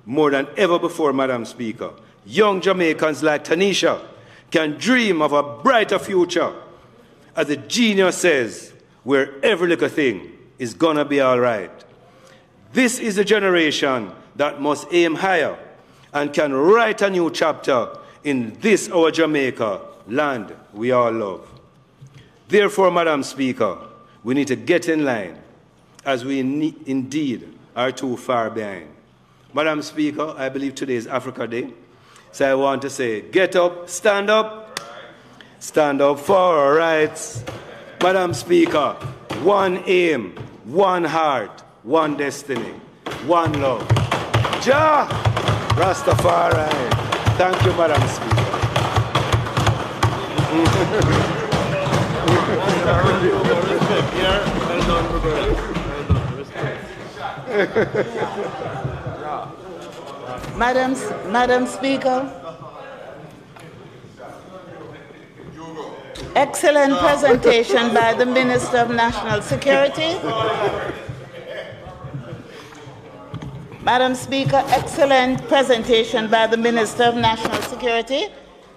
more than ever before, Madam Speaker, young Jamaicans like Tanisha can dream of a brighter future, as the genius says, where every little thing is gonna be all right. This is a generation that must aim higher and can write a new chapter in this our Jamaica, land we all love. Therefore, Madam Speaker, we need to get in line, as we indeed are too far behind. Madam Speaker, I believe today is Africa Day, so I want to say, get up, stand up for our rights. Madam Speaker, one aim, one heart, one destiny, one love. Jah Rastafari. Thank you, Madam Speaker.
Madam Speaker, excellent presentation by the Minister of National Security. Madam Speaker, excellent presentation by the Minister of National Security,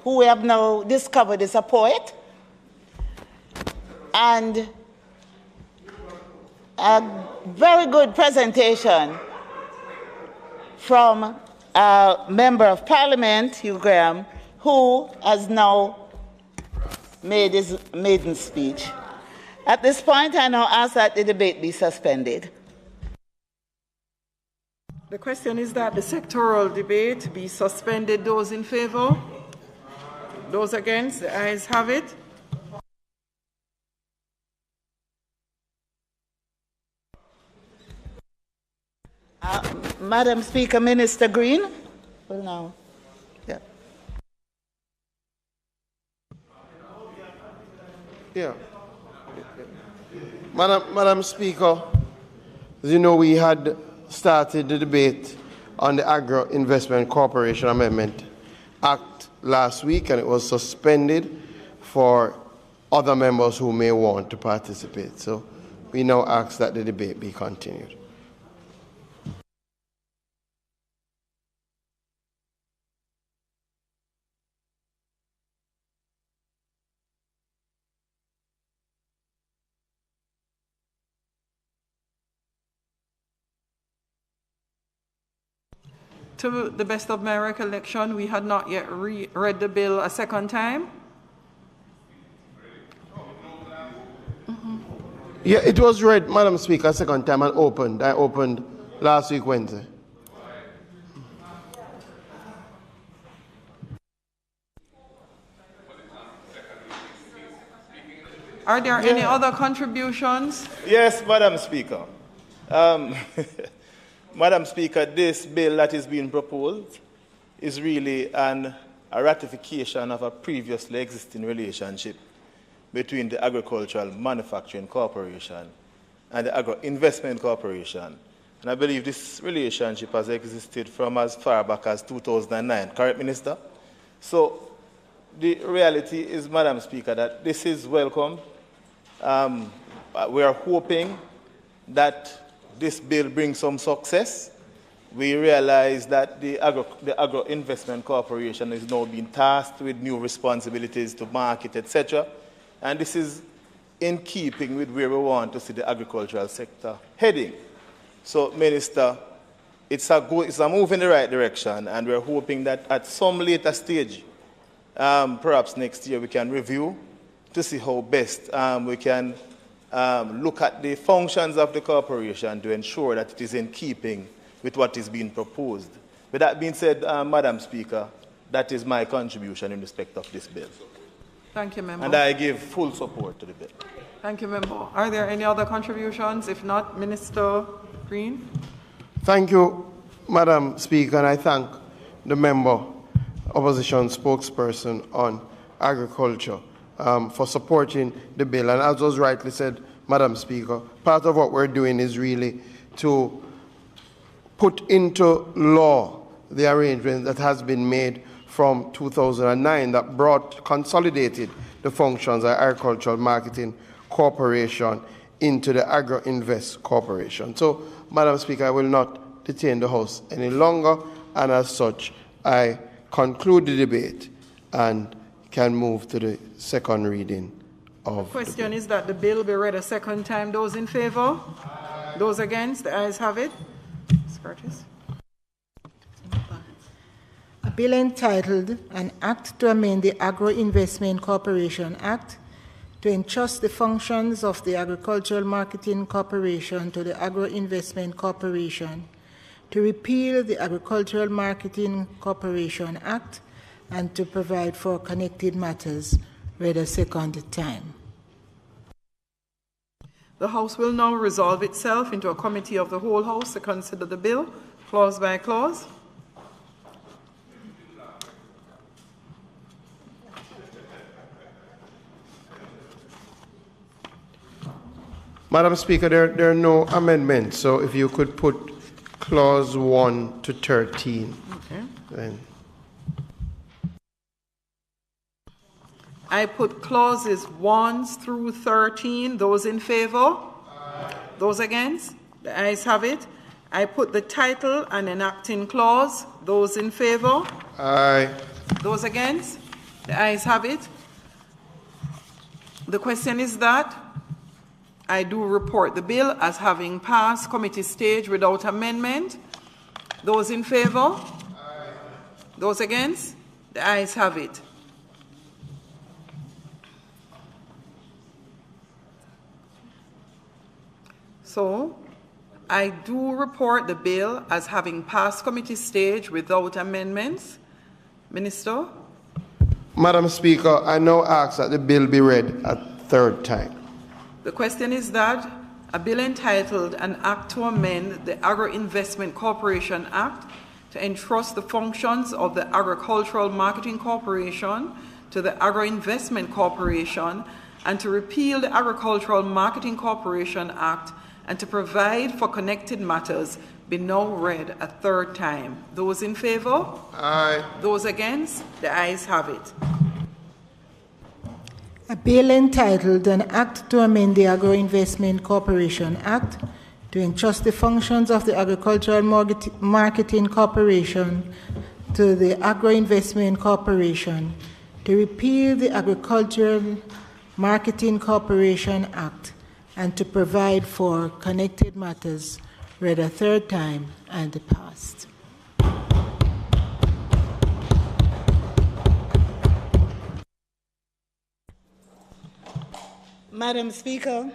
who we have now discovered is a poet. And a very good presentation from a Member of Parliament, Hugh, who has now made his maiden speech. At this point, I now ask that the debate be suspended.
The question is that the sectoral debate be suspended. Those in favor? Those against? The ayes have it.
Madam Speaker, Minister Green will now.
Yeah. Madam Speaker, as you know, we had started the debate on the Agro-Investment Corporation Amendment Act last week, and it was suspended for other members who may want to participate. So we now ask that the debate be continued.
To the best of my recollection, we had not yet read the bill a second time.
Yeah, it was read, Madam Speaker, a second time and opened. I opened last week, Wednesday.
Are there any other contributions?
Yes, Madam Speaker. Madam Speaker, this bill that is being proposed is really a ratification of a previously existing relationship between the Agricultural Manufacturing Corporation and the Agro-Investment Corporation. And I believe this relationship has existed from as far back as 2009. Correct, Minister? So the reality is, Madam Speaker, that this is welcome. We are hoping that this bill brings some success. We realize that the Agro-Investment Corporation is now being tasked with new responsibilities to market, etc. And this is in keeping with where we want to see the agricultural sector heading. So, Minister, it's a move in the right direction, and we're hoping that at some later stage, perhaps next year, we can review to see how best we can look at the functions of the corporation to ensure that it is in keeping with what is being proposed. With that being said, Madam Speaker, that is my contribution in respect of this bill.
Thank you, Member.
And I give full support to the bill.
Thank you, Member. Are there any other contributions? If not, Minister Green.
Thank you, Madam Speaker, and I thank the member, opposition spokesperson on agriculture, for supporting the bill. And as was rightly said, Madam Speaker, part of what we're doing is really to put into law the arrangement that has been made from 2009 that consolidated the functions of Agricultural Marketing Corporation into the Agro-Invest Corporation. So, Madam Speaker, I will not detain the House any longer, and as such, I conclude the debate and can move to the second reading of
the question is that the bill be read a second time. Those in favor? Those against? The ayes have it. Ms. Curtis.
bill entitled An Act to Amend the Agro-Investment Corporation Act to entrust the functions of the Agricultural Marketing Corporation to the Agro-Investment Corporation, to repeal the Agricultural Marketing Corporation Act, and to provide for connected matters, read a second time.
The House will now resolve itself into a committee of the whole House to consider the bill, clause by clause.
Madam Speaker, there are no amendments, so if you could put clause 1 to 13.
Okay.
Then.
I put clauses 1 through 13. Those in favor? Aye. Those against? The ayes have it. I put the title and enacting clause. Those in favor?
Aye.
Those against? The ayes have it. The question is that I do report the bill as having passed committee stage without amendment. Those in favor? Aye. Those against? The ayes have it. So, I do report the bill as having passed committee stage without amendments. Minister?
Madam Speaker, I now ask that the bill be read a third time.
The question is that a bill entitled An Act to Amend the Agro-Investment Corporation Act to entrust the functions of the Agricultural Marketing Corporation to the Agro-Investment Corporation and to repeal the Agricultural Marketing Corporation Act and to provide for connected matters be now read a third time. Those in favor?
Aye.
Those against? The ayes have it.
A bill entitled An Act to Amend the Agro-Investment Corporation Act to entrust the functions of the Agricultural Marketing Corporation to the Agro-Investment Corporation, to repeal the Agricultural Marketing Corporation Act, and to provide for connected matters, read a third time and passed.
Madam Speaker,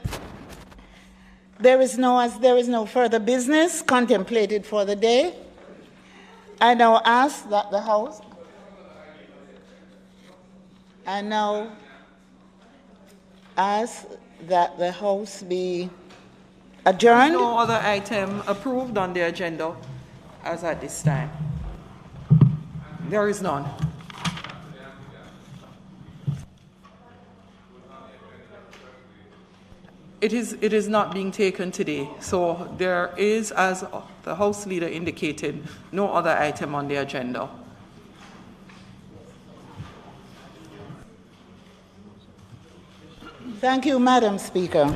as there is no further business contemplated for the day, I now ask that the House be adjourned.
No other item approved on the agenda as at this time. There is none. It is not being taken today. So there is, as the House Leader indicated, no other item on the agenda.
Thank you, Madam Speaker.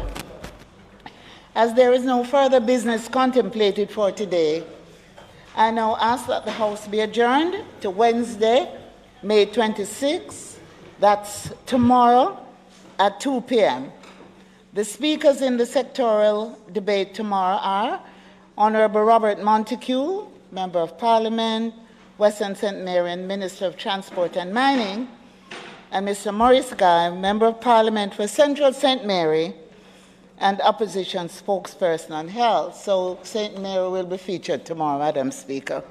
As there is no further business contemplated for today, I now ask that the House be adjourned to Wednesday, May 26, that's tomorrow at 2 p.m. The speakers in the sectoral debate tomorrow are Honorable Robert Montague, Member of Parliament, Western St. Mary Minister of Transport and Mining, and Mr. Maurice Guy, Member of Parliament for Central St. Mary and Opposition Spokesperson on Health. So St. Mary will be featured tomorrow, Madam Speaker.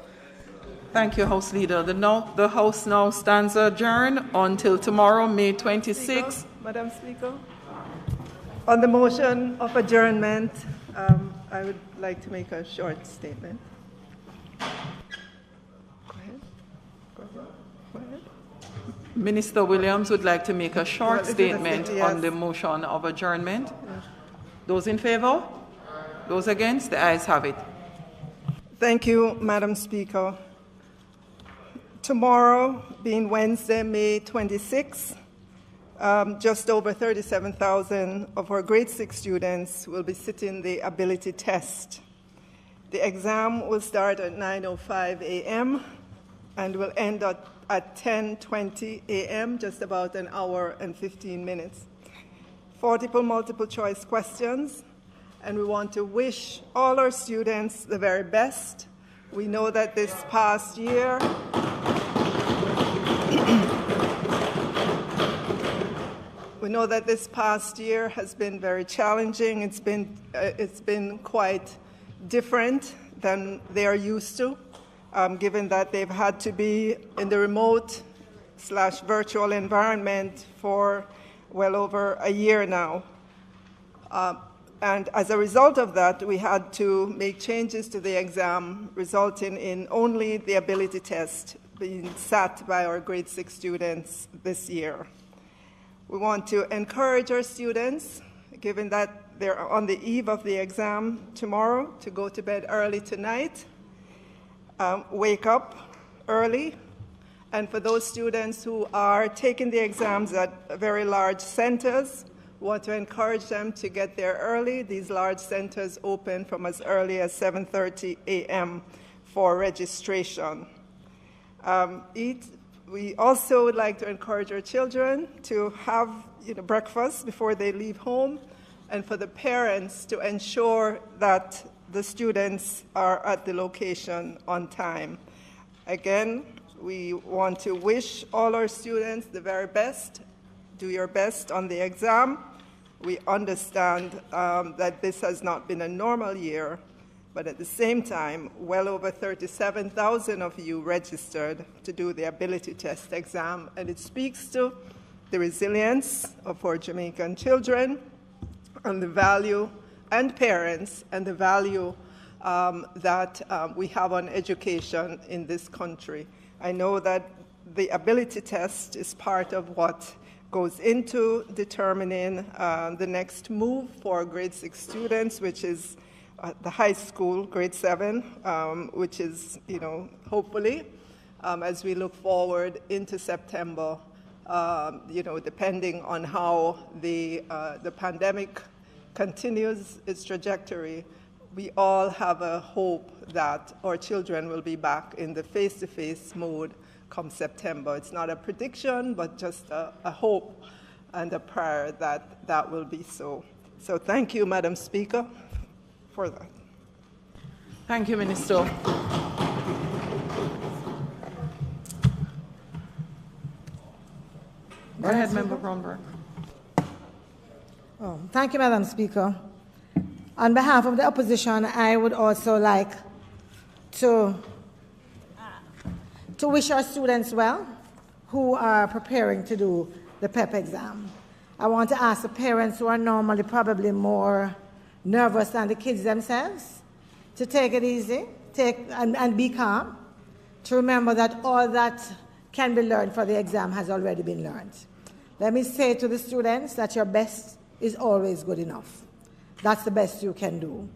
Thank you, House Leader. The House now stands adjourned until tomorrow, May 26th.
Madam Speaker, on the motion of adjournment, I would like to make a short statement. Go ahead.
Minister Williams would like to make a short statement on the motion of adjournment.
Yes.
Those in favor? Those against? The ayes have it.
Thank you, Madam Speaker. Tomorrow, being Wednesday, May 26th, just over 37,000 of our grade 6 students will be sitting the ability test. The exam will start at 9:05 a.m. and will end at 10:20 a.m., just about an hour and 15 minutes. 40 multiple choice questions, and we want to wish all our students the very best. We know that this past year We know that this past year has been very challenging. It's been quite different than they are used to, given that they've had to be in the remote/virtual environment for well over a year now. And as a result of that, we had to make changes to the exam, resulting in only the ability test being sat by our grade 6 students this year. We want to encourage our students, given that they're on the eve of the exam tomorrow, to go to bed early tonight, wake up early, and for those students who are taking the exams at very large centers, we want to encourage them to get there early. These large centers open from as early as 7:30 a.m. for registration. We also would like to encourage our children to have breakfast before they leave home, and for the parents to ensure that the students are at the location on time. Again, we want to wish all our students the very best. Do your best on the exam. We understand that this has not been a normal year, but at the same time, well over 37,000 of you registered to do the ability test exam, and it speaks to the resilience of our Jamaican children and the value, and parents, and the value that we have on education in this country. I know that the ability test is part of what goes into determining the next move for grade 6 students, which is the high school, grade 7, which is, hopefully, as we look forward into September, depending on how the pandemic continues its trajectory, we all have a hope that our children will be back in the face-to-face mode come September. It's not a prediction, but just a hope and a prayer that that will be so. So thank you, Madam Speaker, for that.
Thank you, Minister. Go ahead, Member Bromberg.
Thank you, Madam Speaker. On behalf of the opposition, I would also like to wish our students well who are preparing to do the PEP exam. I want to ask the parents who are normally probably more nervous than the kids themselves to take it easy, and be calm, to remember that all that can be learned for the exam has already been learned. Let me say to the students that your best is always good enough. That's the best you can do.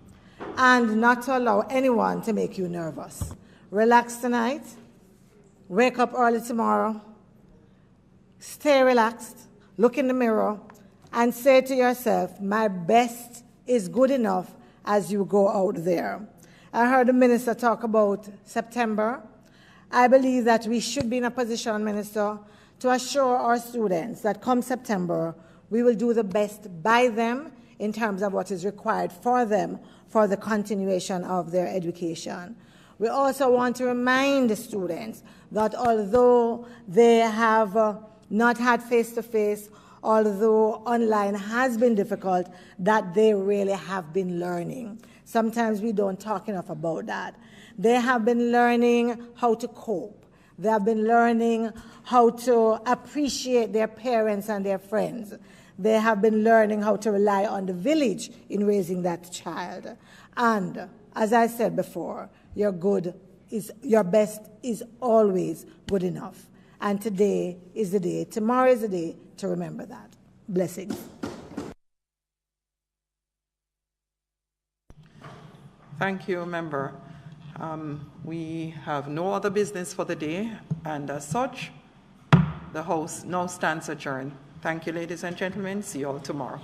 And not to allow anyone to make you nervous. Relax tonight. Wake up early tomorrow. Stay relaxed. Look in the mirror and say to yourself, my best is good enough as you go out there. I heard the minister talk about September. I believe that we should be in a position, Minister, to assure our students that come September, we will do the best by them in terms of what is required for them for the continuation of their education. We also want to remind the students that although they have not had face-to-face, although online has been difficult, that they really have been learning. Sometimes we don't talk enough about that. They have been learning how to cope. They have been learning how to appreciate their parents and their friends. They have been learning how to rely on the village in raising that child. And as I said before, your best is always good enough. And today is the day, tomorrow is the day to remember that. Blessings.
Thank you, Member. We have no other business for the day, and as such, the House now stands adjourned. Thank you, ladies and gentlemen. See you all tomorrow.